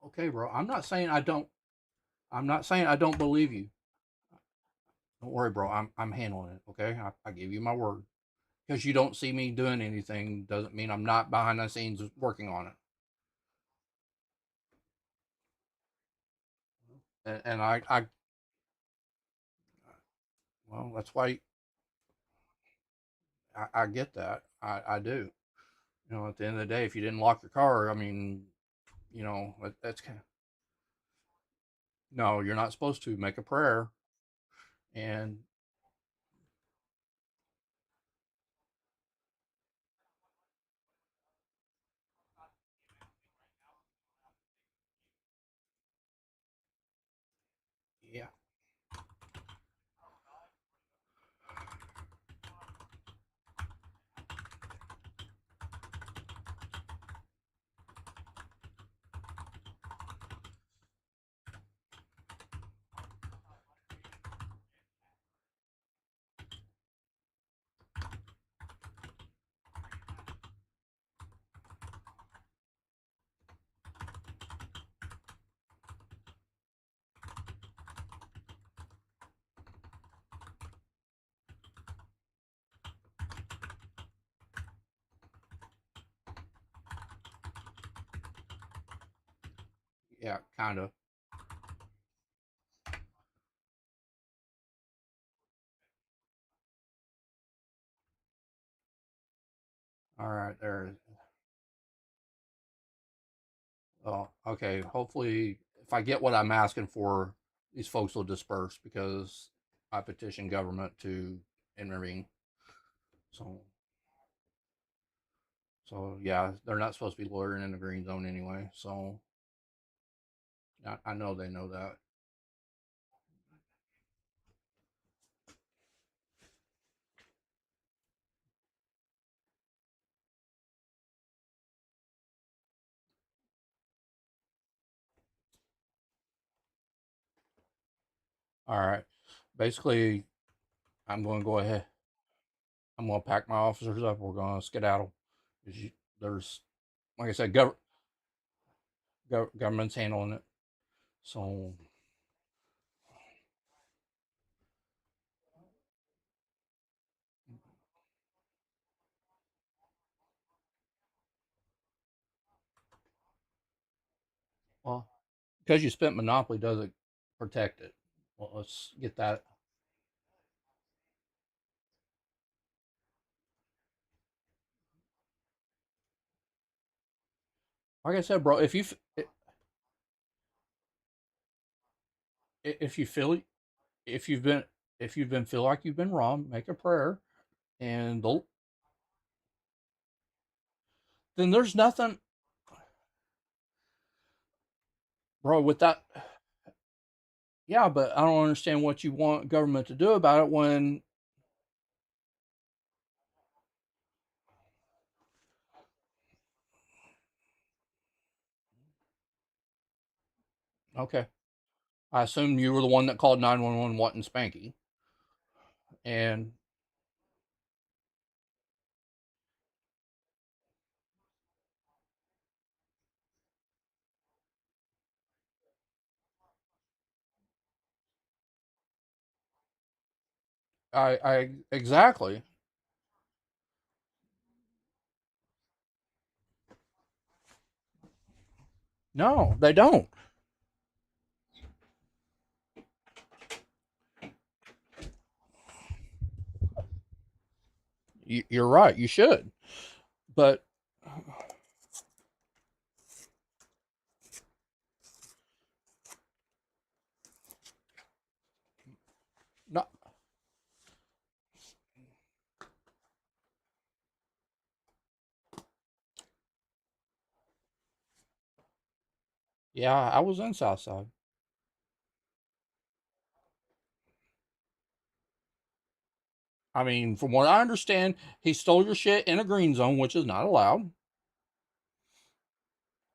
Speaker 1: Okay, bro. I'm not saying I don't believe you. Don't worry, bro. I'm handling it. Okay, I give you my word. Because you don't see me doing anything doesn't mean I'm not behind the scenes working on it. And well, that's why I get that. I do. At the end of the day, if you didn't lock your car, I mean, that's kind of. No, you're not supposed to make a prayer. And yeah. Yeah, kind of. All right, there. Oh, okay. Hopefully, if I get what I'm asking for, these folks will disperse because I petitioned government to intervene. So, yeah, they're not supposed to be loitering in the green zone anyway. So, I know they know that. All right. Basically, I'm going to go ahead. I'm going to pack my officers up. We're going to skedaddle. There's, like I said, government's handling it. So, well, because you spent Monopoly doesn't protect it. Well, let's get that. Like I said, bro, if you feel if you've been feel like you've been wrong, make a prayer, and then there's nothing, bro. With that, yeah, but I don't understand what you want government to do about it when. Okay, I assume you were the one that called 911 wanting Spanky, and I exactly. No, they don't. You're right. You should, but not. Yeah, I was in Southside. I mean, from what I understand, he stole your shit in a green zone, which is not allowed,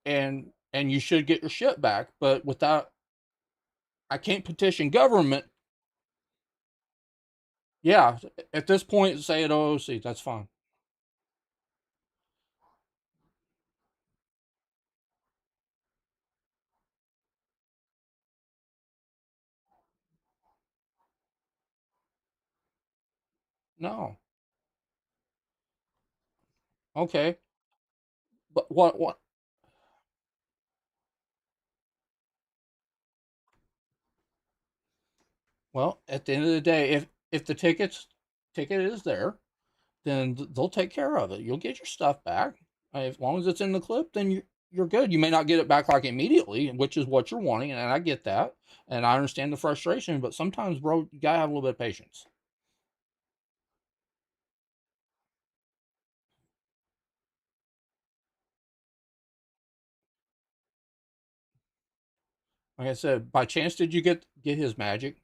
Speaker 1: and you should get your shit back. But without, I can't petition government. Yeah, at this point, say it OOC. That's fine. No, okay, but what? Well, at the end of the day, if the ticket is there, then they'll take care of it. You'll get your stuff back as long as it's in the clip. Then you're good. You may not get it back like immediately, which is what you're wanting, and I get that, and I understand the frustration. But sometimes, bro, you gotta have a little bit of patience. Like I said, by chance, did you get his magic?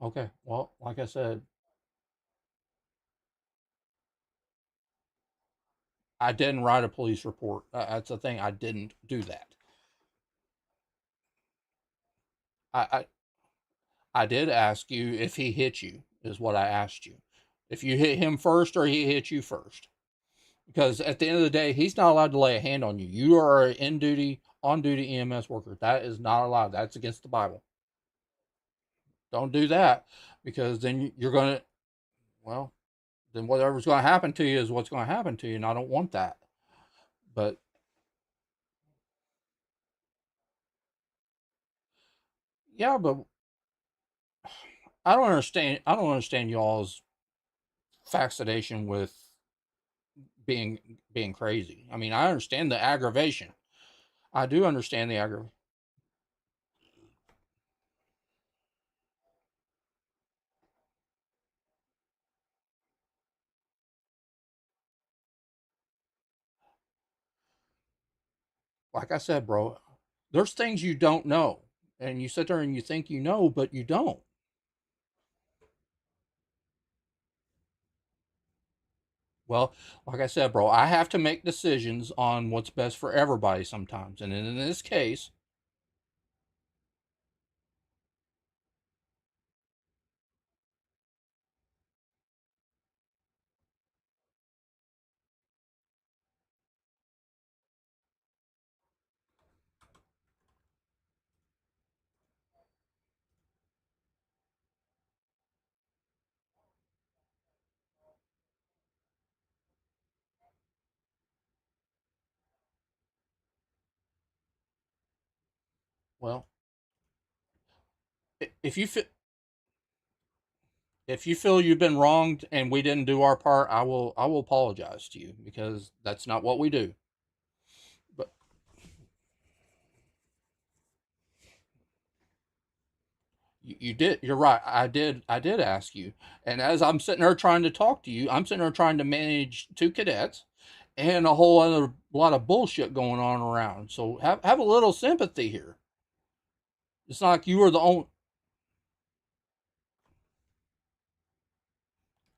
Speaker 1: Okay, well, like I said, I didn't write a police report. That's the thing. I didn't do that. I I did ask you if he hit you, is what I asked you. If you hit him first or he hit you first. Because at the end of the day, he's not allowed to lay a hand on you. You are an on duty EMS worker. That is not allowed. That's against the Bible. Don't do that, because then you're going to, well, then whatever's going to happen to you is what's going to happen to you, and I don't want that. But yeah, but I don't understand y'all's fascination with being crazy. I mean, I understand the aggravation. I do understand the aggravation. Like I said, bro, there's things you don't know, and you sit there and you think you know, but you don't. Well, like I said, bro, I have to make decisions on what's best for everybody sometimes, and in this case, well, if you feel you've been wronged and we didn't do our part, I will apologize to you, because that's not what we do. But you did. You're right. I did ask you, and as I'm sitting there trying to talk to you, I'm sitting there trying to manage 2 cadets and a whole other lot of bullshit going on around. So have a little sympathy here. It's not like you were the only.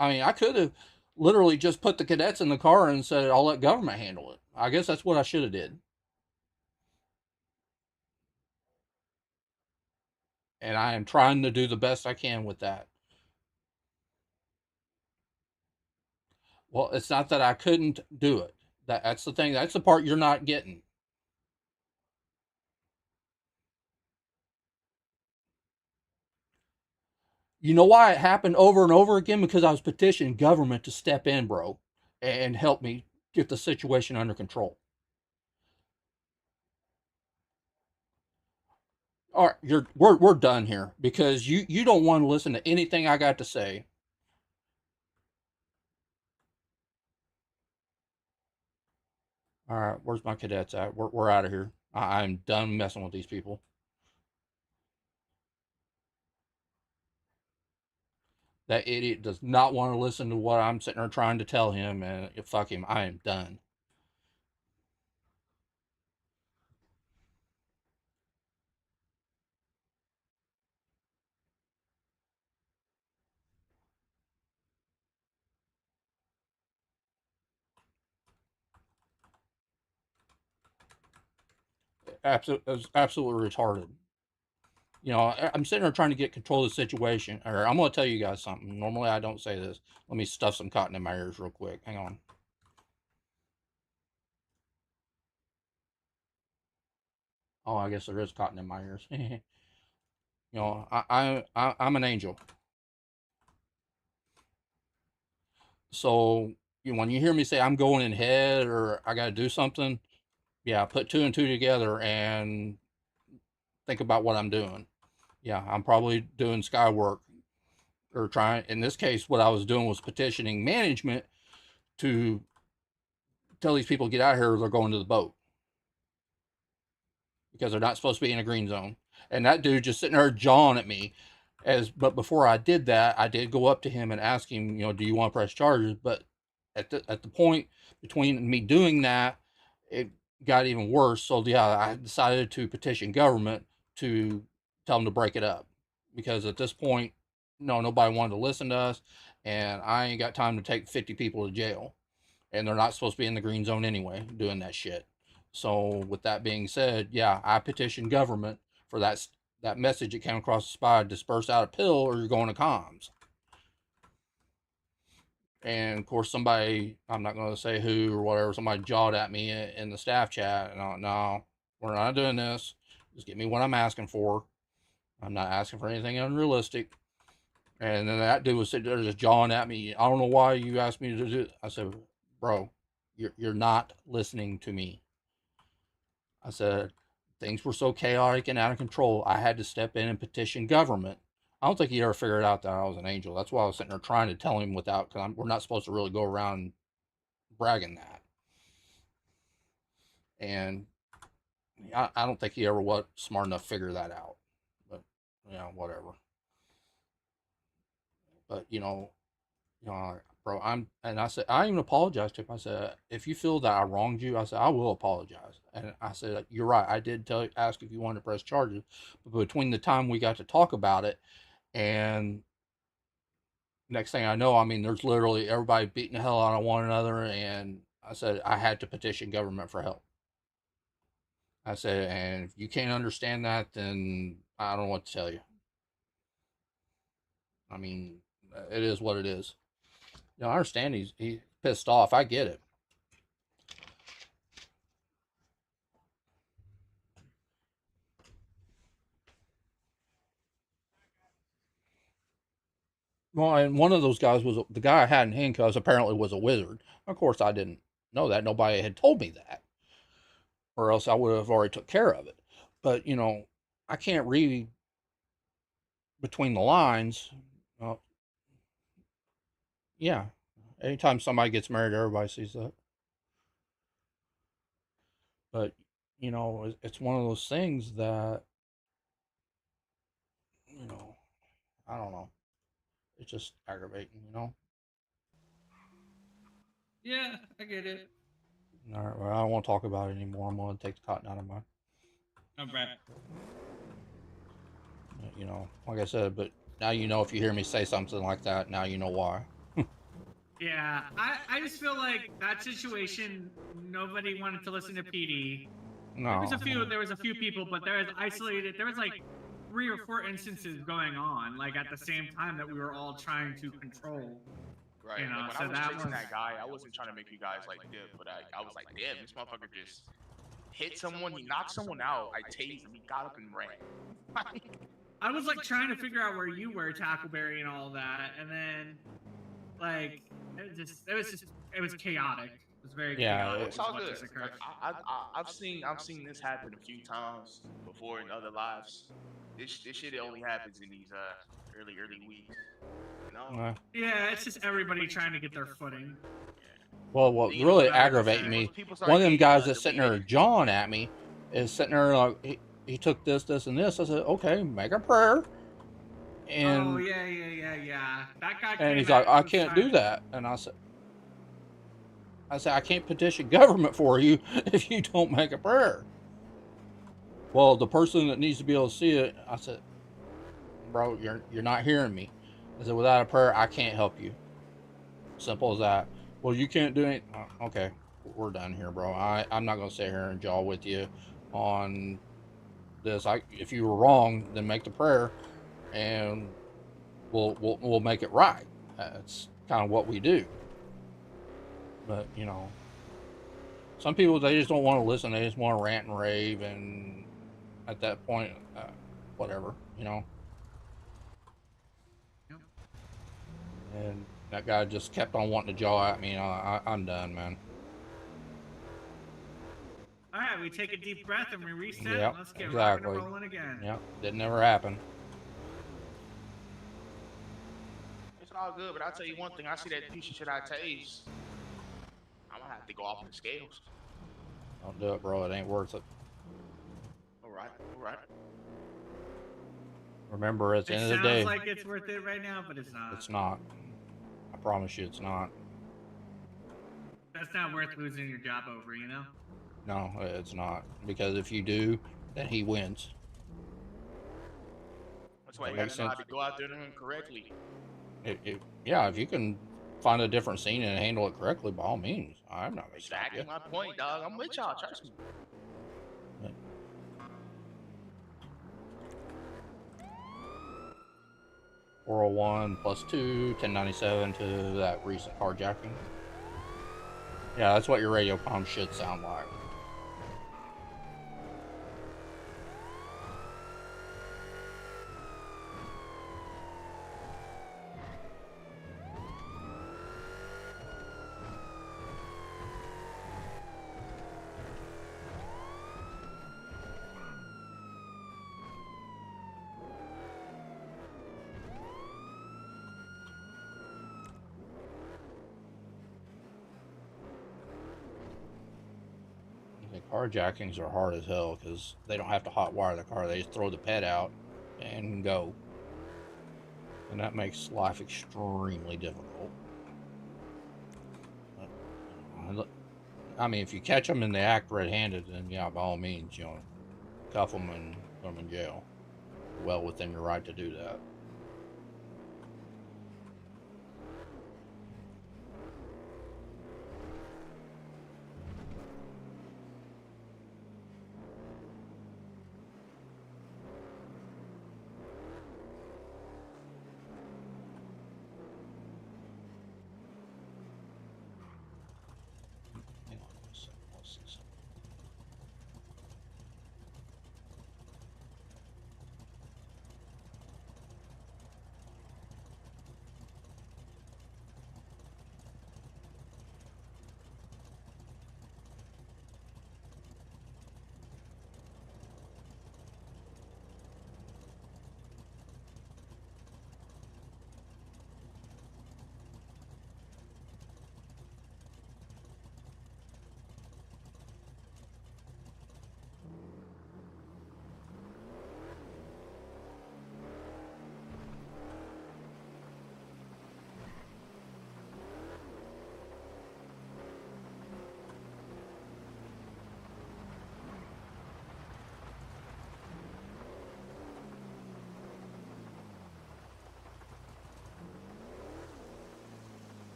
Speaker 1: I mean, I could have literally just put the cadets in the car and said, I'll let government handle it. I guess that's what I should have did. And I am trying to do the best I can with that. Well, it's not that I couldn't do it. That's the thing. That's the part you're not getting. You know why it happened over and over again? Because I was petitioning government to step in, bro, and help me get the situation under control. All right, we're done here, because you don't want to listen to anything I got to say. All right, where's my cadets at? We're out of here. I'm done messing with these people. That idiot does not want to listen to what I'm sitting there trying to tell him, and fuck him. I am done. Absolutely retarded. You know, I'm sitting there trying to get control of the situation. Or I'm going to tell you guys something. Normally, I don't say this. Let me stuff some cotton in my ears real quick. Hang on. Oh, I guess there is cotton in my ears. You know, I'm an angel. So when you hear me say I'm going in head or I got to do something, yeah, put 2 and 2 together and think about what I'm doing. Yeah, I'm probably doing sky work, or trying. In this case, what I was doing was petitioning management to tell these people to get out of here or they're going to the boat. Because they're not supposed to be in a green zone. And that dude just sitting there jawing at me. But before I did that, I did go up to him and ask him, do you want to press charges? But at the point between me doing that, it got even worse. So yeah, I decided to petition government to tell them to break it up. Because at this point, nobody wanted to listen to us. And I ain't got time to take 50 people to jail. And they're not supposed to be in the green zone anyway, doing that shit. So with that being said, yeah, I petitioned government for that message that came across the spy, disperse out a pill or you're going to comms. And of course somebody, I'm not going to say who or whatever, somebody jawed at me in the staff chat. And no, we're not doing this. Just give me what I'm asking for. I'm not asking for anything unrealistic. And then that dude was sitting there just jawing at me. I don't know why you asked me to do it. I said, bro, you're not listening to me. I said, things were so chaotic and out of control, I had to step in and petition government. I don't think he ever figured out that I was an angel. That's why I was sitting there trying to tell him because we're not supposed to really go around bragging that. And I don't think he ever was smart enough to figure that out. But, whatever. But, bro, I said, I even apologized to him. I said, if you feel that I wronged you, I said, I will apologize. And I said, you're right. I did ask if you wanted to press charges, but between the time we got to talk about it and next thing I know, there's literally everybody beating the hell out of one another. And I said, I had to petition government for help. I said, and if you can't understand that, then I don't know what to tell you. It is what it is. I understand he's pissed off. I get it. Well, and one of those guys was the guy I had in handcuffs. Apparently, was a wizard. Of course, I didn't know that. Nobody had told me that, or else I would have already took care of it. But I can't read between the lines. Yeah. Anytime somebody gets married, everybody sees that. But, it's one of those things that, I don't know. It's just aggravating,
Speaker 12: Yeah, I get it.
Speaker 1: All right, well, I don't want to talk about it anymore. I'm going to take the cotton out of my...
Speaker 12: I'm back.
Speaker 1: Like I said, but now if you hear me say something like that, now you know why.
Speaker 12: Yeah, I just feel like that situation, nobody wanted to listen to PD.
Speaker 1: No.
Speaker 12: There was a few people, but there was isolated, there was like 3 or 4 instances going on, like at the same time that we were all trying to control.
Speaker 3: Right. When I was chasing that guy, I wasn't trying to make you guys like dip, but I was like, damn, this motherfucker just hit someone, he knocked someone out, I tased him, he got up and ran.
Speaker 12: I was like trying to figure out where you were, Tackleberry, and all that, and then like it was chaotic. It was very chaotic.
Speaker 3: It's all good. I've seen this happen a few times before in other lives. This shit only happens in these early weeks.
Speaker 12: Yeah, it's just everybody trying to get their footing.
Speaker 1: Well, what really aggravated me, one of them guys that's sitting there jawing at me is sitting there like, he took this, and this. I said, okay, make a prayer. And,
Speaker 12: yeah. That guy.
Speaker 1: And he's like, I can't do that. And I said, I can't petition government for you if you don't make a prayer. Well, the person that needs to be able to see it, I said, bro, you're not hearing me. I said, without a prayer, I can't help you. Simple as that. Well, you can't do it. Okay, we're done here, bro. I'm not going to sit here and jaw with you on this. If you were wrong, then make the prayer, and we'll make it right. That's kind of what we do. But some people, they just don't want to listen. They just want to rant and rave, and at that point, whatever, Yep. And that guy just kept on wanting to jaw at me. I'm done, man.
Speaker 12: All right, we take a deep breath and we reset.
Speaker 1: Yep,
Speaker 12: Let's get
Speaker 1: exactly.
Speaker 12: rocking and rolling again.
Speaker 1: Yep, didn't ever happen.
Speaker 3: It's all good, but I'll tell you one thing. I see that piece of shit I tased. I'm gonna have they go off in the scales.
Speaker 1: Don't do it, bro. It ain't worth it.
Speaker 3: All right.
Speaker 1: Remember, at the
Speaker 12: It
Speaker 1: end of the
Speaker 12: sounds
Speaker 1: day,
Speaker 12: like it's worth it right now, but it's not.
Speaker 1: it's not. I promise you, it's not.
Speaker 12: That's not worth losing your job over, you know?
Speaker 1: No, it's not. Because if you do, then he wins.
Speaker 3: That's why
Speaker 1: That
Speaker 3: you
Speaker 1: makes
Speaker 3: gotta know how
Speaker 1: sense.
Speaker 3: to go out there and do it correctly.
Speaker 1: Yeah, if you can find a different scene and handle it correctly, by all means. I'm not gonna stop
Speaker 3: Exactly
Speaker 1: you.
Speaker 3: my point, dog. I'm with y'all. Trust me.
Speaker 1: Yeah. 401 plus 2, 1097 to that recent carjacking. Yeah, that's what your radio comm should sound like. Carjackings are hard as hell because they don't have to hot wire the car. They just throw the pet out and go. And that makes life extremely difficult. I mean, if you catch them and they act red-handed, then yeah, by all means, you know, cuff them and put them in jail. Well within your right to do that.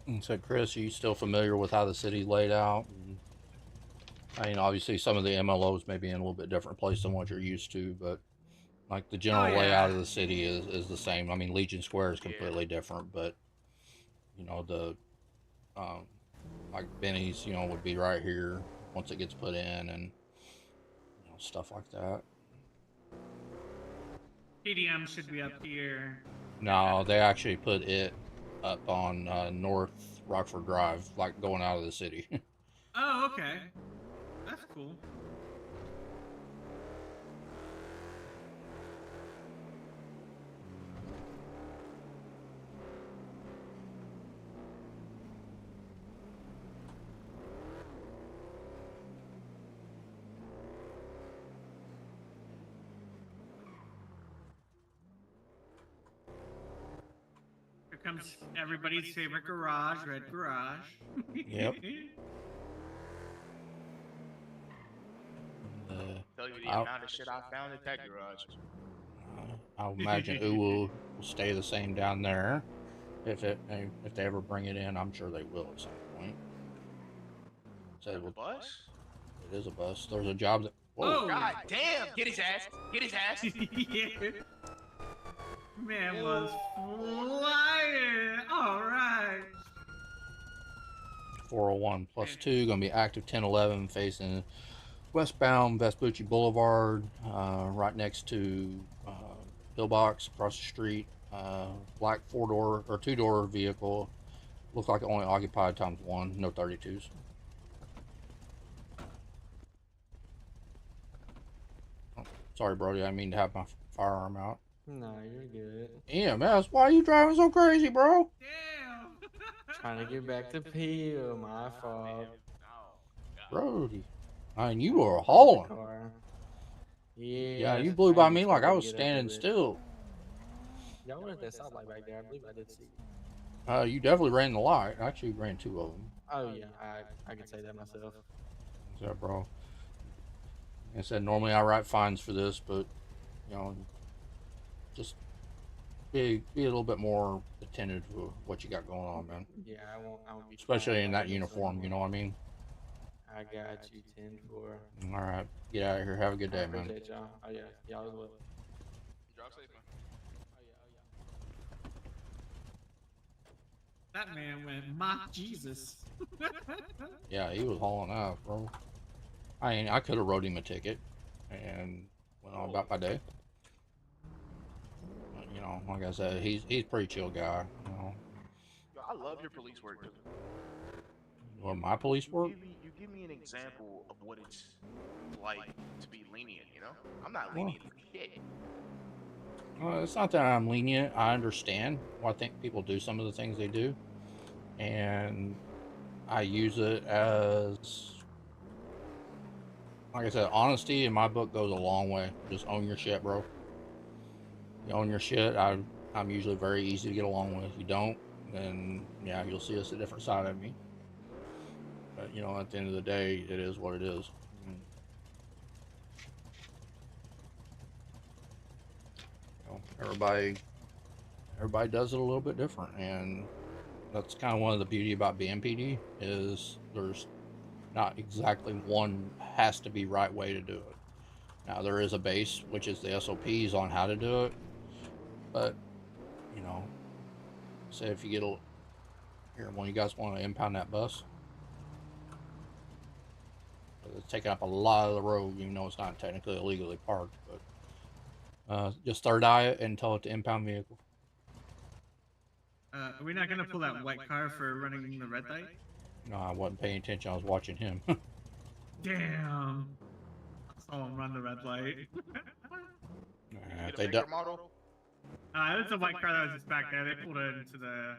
Speaker 1: And so, Chris, are you still familiar with how the city's laid out? I mean, obviously, some of the MLOs may be in a little bit different place than what you're used to, but like the general layout of the city is the same. I mean, Legion Square is completely different, but you know, the like Benny's, you know, would be right here once it gets put in, and you know, stuff like that.
Speaker 12: PDM should be up here.
Speaker 1: No, they actually put it up on North Rockford Drive, like going out of the city.
Speaker 12: Oh, okay. That's cool. Here comes everybody's favorite garage, Red Garage.
Speaker 1: Yep.
Speaker 3: Tell you the amount of shit I found at that garage.
Speaker 1: I'll imagine Uwu will stay the same down there. If they ever bring it in, I'm sure they will at some point. So it will,
Speaker 3: Bus?
Speaker 1: it is a bus. There's a job that.
Speaker 3: Oh, god damn! Get his ass! Get his ass!
Speaker 12: Man was flying. All right.
Speaker 1: 401 plus 2, going to be active 1011 facing westbound Vespucci Boulevard, right next to Pillbox across the street. Black 4-door or 2-door vehicle. Looks like it only occupied times 1, no 32s. Oh, sorry, Brody, I didn't mean to have my firearm out.
Speaker 13: No, you're good.
Speaker 1: EMS, why are you driving so crazy, bro?
Speaker 12: Damn.
Speaker 13: Trying to get back to Peel, my fault.
Speaker 1: Brody, I mean, you were hauling.
Speaker 13: Yeah,
Speaker 1: You blew by me like I was standing still.
Speaker 13: Y'all were at that stoplight back there. I believe I did see.
Speaker 1: You definitely ran the light. I actually ran 2 of them.
Speaker 13: Oh yeah, I can say that myself.
Speaker 1: Yeah, bro. Like I said, normally I write fines for this, but you know, just be a little bit more attentive to what you got going on, man.
Speaker 13: Yeah, I won't be.
Speaker 1: Especially in that uniform, you know what I mean?
Speaker 13: I got you 10-4.
Speaker 1: All right, get out of here. Have a good day, man.
Speaker 13: Appreciate y'all. Oh yeah, y'all as well.
Speaker 3: Drive safe, man.
Speaker 12: That man went mock Jesus.
Speaker 1: Yeah, he was hauling out, bro. I could have wrote him a ticket and went on about my day. But, you know, like I said, he's a pretty chill guy. You know.
Speaker 3: Yo, I love your police work. Dude.
Speaker 1: Or my police work?
Speaker 3: You give me an example of what it's like to be lenient. You know, I'm not lenient for shit.
Speaker 1: It's not that I'm lenient. I understand why I think people do some of the things they do. And I use it as, like I said, honesty in my book goes a long way. Just own your shit, bro. You own your shit, I'm usually very easy to get along with. If you don't, then yeah, you'll see us a different side of me. But you know, at the end of the day, it is what it is. Everybody does it a little bit different, and that's kind of one of the beauty about BMPD is there's not exactly one has to be right way to do it. Now there is a base, which is the SOPs on how to do it, but you know, say if you get a here, one of you guys want to impound that bus, it's taking up a lot of the road, even though it's not technically illegally parked, but just third eye it and tell it to impound vehicle.
Speaker 12: Are we not gonna pull that white car for running the red light?
Speaker 1: No, I wasn't paying attention. I was watching him.
Speaker 12: Damn. I saw him run the red light.
Speaker 1: They don't.
Speaker 12: It's a white car that was just back there. They pulled it into the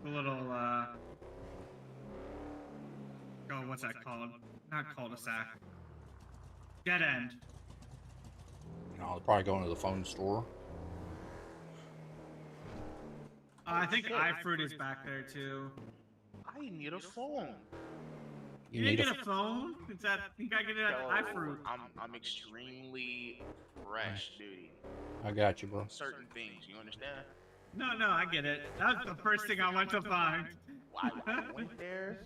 Speaker 12: little oh, what's that called? Not cul-de-sac. Dead end.
Speaker 1: You know, they're probably going to the phone store.
Speaker 12: I think iFruit is back there too.
Speaker 3: I need a phone.
Speaker 12: You didn't get a phone? It's that you gotta get it at iFruit.
Speaker 3: I'm extremely fresh, dude.
Speaker 1: I got you, bro.
Speaker 3: Certain things, you understand?
Speaker 12: No, I get it. That's the first thing I went to find.
Speaker 3: I went there,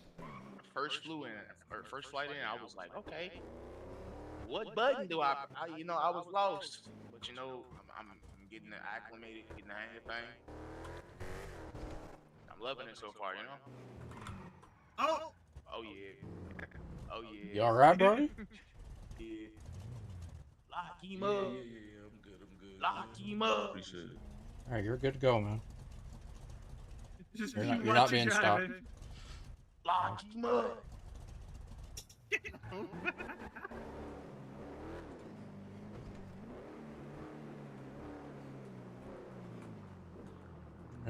Speaker 3: first flight in, I was like, okay, what button do I you know, I was lost. But you know, I'm getting acclimated, getting the hang of thing. I'm loving it so far, you know? Oh yeah. Oh yeah.
Speaker 1: You alright, buddy?
Speaker 3: Yeah. Lock him
Speaker 7: Yeah,
Speaker 3: up.
Speaker 7: I'm good.
Speaker 3: Lock him up.
Speaker 7: Appreciate it.
Speaker 1: Alright, you're good to go, man.
Speaker 12: Just
Speaker 1: You're
Speaker 12: keep
Speaker 1: not
Speaker 12: watching
Speaker 1: being stopped.
Speaker 12: driving.
Speaker 3: Lock him up.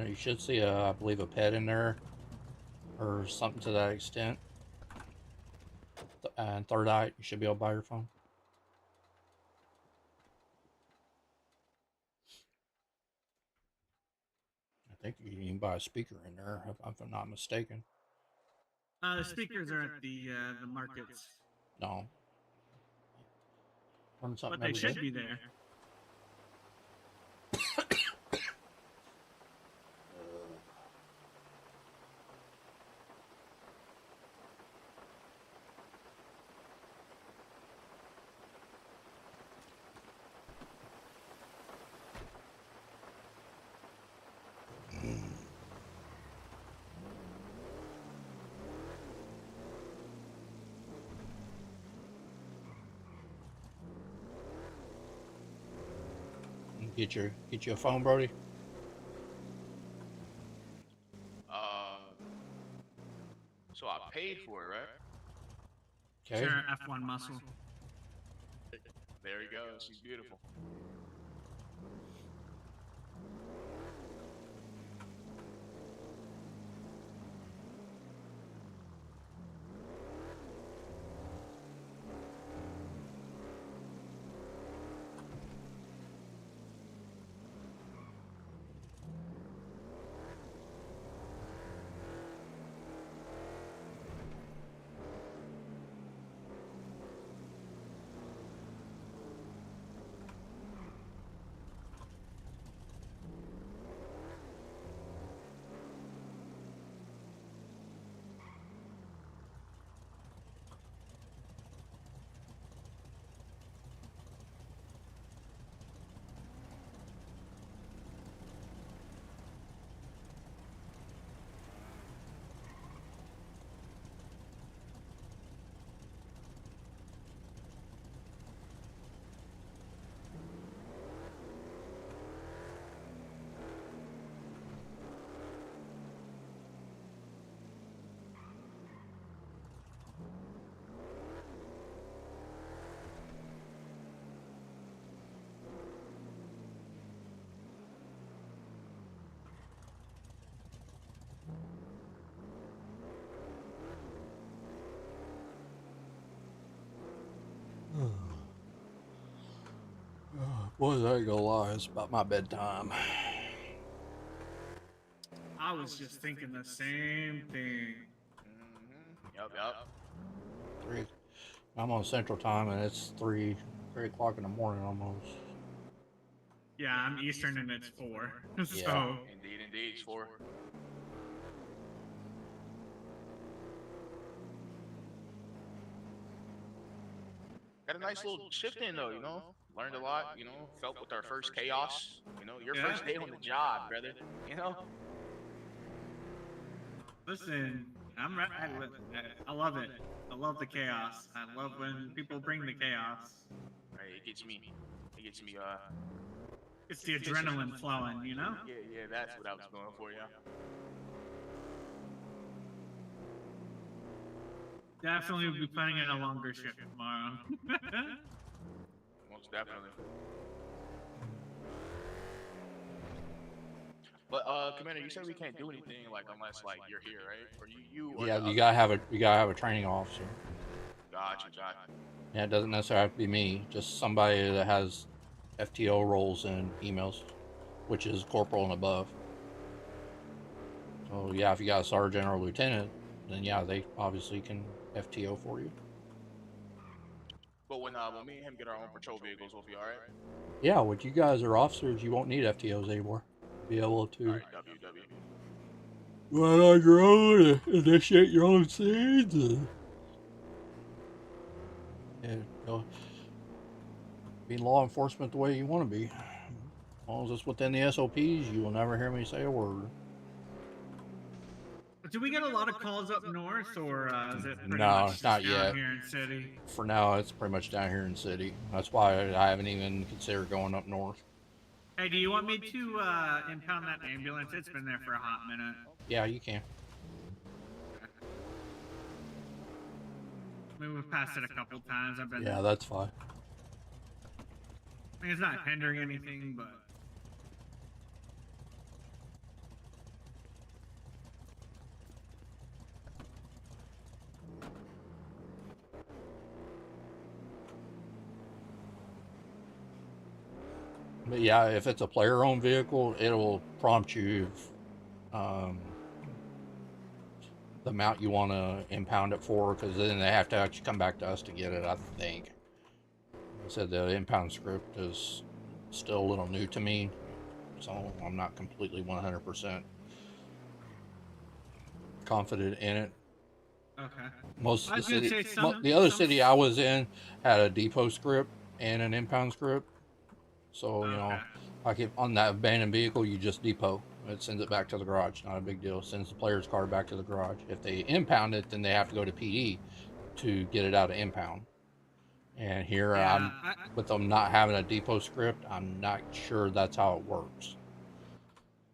Speaker 1: You should see, I believe, a pet in there, or something to that extent. And third eye, you should be able to buy your phone. I think you can buy a speaker in there, if I'm not mistaken.
Speaker 12: The speakers are at the markets.
Speaker 1: No. Learn something
Speaker 12: But they
Speaker 1: every
Speaker 12: should
Speaker 1: day.
Speaker 12: be there.
Speaker 1: Get you a phone, Brody.
Speaker 3: So I paid for it, right?
Speaker 1: Okay.
Speaker 12: Sure, F1 muscle.
Speaker 3: There you go. She's beautiful.
Speaker 1: Boys, I ain't gonna lie, it's about my bedtime.
Speaker 12: I was just thinking the same thing.
Speaker 3: Yup.
Speaker 1: 3. I'm on Central Time, and it's 3 o'clock in the morning almost.
Speaker 12: Yeah, I'm Eastern and it's 4. So
Speaker 1: Yeah.
Speaker 3: Indeed, it's 4. Got a nice little shift in though, you know. Learned a lot, you know. Felt with our first chaos, you know. Your first day on the job, brother. You know.
Speaker 12: Listen, I love it. I love the chaos. I love when people bring the chaos.
Speaker 3: Right, it gets me.
Speaker 12: It's the adrenaline flowing, you know?
Speaker 3: Yeah, that's what I was going for, yeah.
Speaker 12: Definitely will be playing in a longer shift tomorrow.
Speaker 3: Most definitely. But Commander, you said we can't do anything like unless like you're here, right? Or you or
Speaker 1: Yeah,
Speaker 3: the
Speaker 1: you gotta have a training officer.
Speaker 3: Gotcha.
Speaker 1: Yeah, it doesn't necessarily have to be me, just somebody that has FTO roles and emails, which is corporal and above. So yeah, if you got a sergeant or a lieutenant, then yeah, they obviously can FTO for you.
Speaker 3: But when me and him get our own patrol vehicles, we'll be all right.
Speaker 1: Yeah, when you guys are officers, you won't need FTOs anymore. Be able to
Speaker 3: All right, WW.
Speaker 1: run on your own, initiate your own scenes, and you know, be law enforcement the way you want to be. As long as it's within the SOPs, you will never hear me say a word.
Speaker 12: Do we get a lot of calls up north, or is it pretty
Speaker 1: No,
Speaker 12: much just
Speaker 1: not
Speaker 12: down
Speaker 1: yet.
Speaker 12: here in city?
Speaker 1: For now, it's pretty much down here in city. That's why I haven't even considered going up north.
Speaker 12: Hey, do you want me to impound that ambulance? It's been there for a hot minute.
Speaker 1: Yeah, you can.
Speaker 12: I mean, we've passed it a couple times. I've been.
Speaker 1: Yeah, that's fine.
Speaker 12: I mean, it's not hindering anything, but.
Speaker 1: But yeah, if it's a player-owned vehicle, it'll prompt you the amount you want to impound it for, because then they have to actually come back to us to get it, I think. I said the impound script is still a little new to me, so I'm not completely 100% confident in it.
Speaker 12: Okay.
Speaker 1: Most of
Speaker 12: I
Speaker 1: the
Speaker 12: was gonna
Speaker 1: city,
Speaker 12: say some-
Speaker 1: the other
Speaker 12: some-
Speaker 1: city I was in had a depot script and an impound script. So, you know, like if on that abandoned vehicle, you just depot. It sends it back to the garage. Not a big deal. It sends the player's car back to the garage. If they impound it, then they have to go to PD to get it out of impound. And here,
Speaker 12: Yeah,
Speaker 1: with them not having a depot script, I'm not sure that's how it works.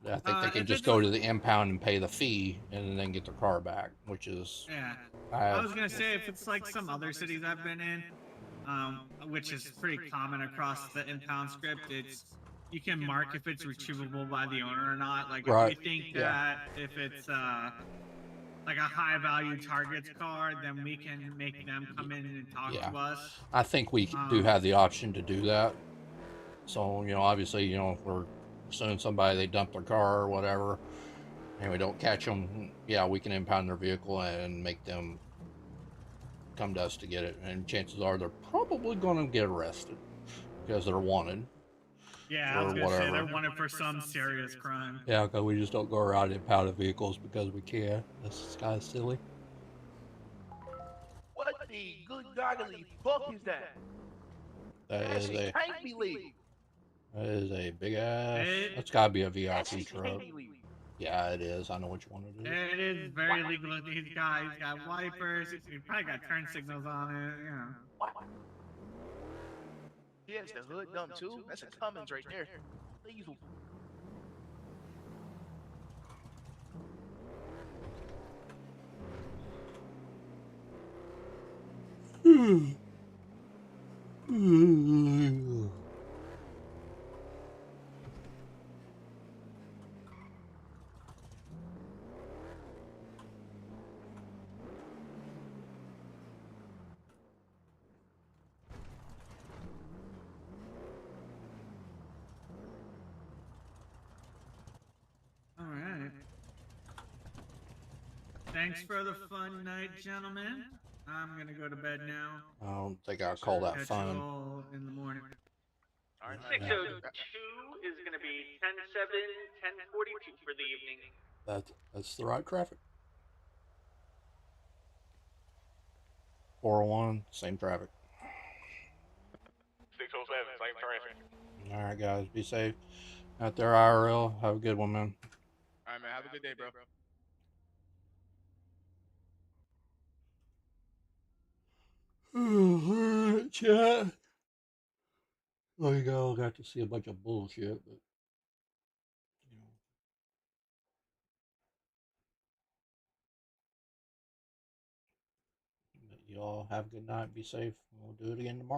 Speaker 1: I think they can
Speaker 12: if
Speaker 1: just
Speaker 12: it's
Speaker 1: go
Speaker 12: a-
Speaker 1: to the impound and pay the fee and then get their car back, which is
Speaker 12: Yeah. I was gonna say if it's like some other cities I've been in, which is pretty common across the impound script, it's you can mark if it's retrievable by the owner or not. Like
Speaker 1: Right.
Speaker 12: if we think
Speaker 1: Yeah.
Speaker 12: that if it's like a high value targets car, then we can make them come in and talk
Speaker 1: Yeah.
Speaker 12: to us.
Speaker 1: I think we do have the option to do that. So, obviously, if we're suing somebody, they dump their car or whatever, and we don't catch them, yeah, we can impound their vehicle and make them come to us to get it. And chances are they're probably going to get arrested because they're wanted.
Speaker 12: Yeah, I was gonna say they're wanted for some serious crime.
Speaker 1: Yeah, because we just don't go around impounding vehicles because we can. That's kind of silly.
Speaker 3: What the good goggly fuck is that?
Speaker 1: That is a
Speaker 3: can't be legal.
Speaker 1: That is a big ass. That's gotta be a VIP truck. Yeah, it is. I know which one it is.
Speaker 12: It is very legal. He's got wipers. He's probably got turn signals on it.
Speaker 3: Yes, the hood dump too. That's a Cummins right there. Lethal.
Speaker 12: All right. Thanks for the fun night, gentlemen. I'm gonna go to bed now.
Speaker 1: I don't think I'll call that
Speaker 12: Catch
Speaker 1: fun.
Speaker 12: you all in the morning.
Speaker 3: All right.
Speaker 12: 602 is gonna be 10:07, 10:42 for the evening.
Speaker 1: That's the right traffic. 401, same traffic.
Speaker 14: 607, same traffic.
Speaker 1: All right, guys, be safe out there, IRL. Have a good one, man.
Speaker 14: All right, man. Have a good day, bro.
Speaker 1: Alright, chat. There you go. Got to see a bunch of bullshit, but y'all have a good night. Be safe. We'll do it again tomorrow.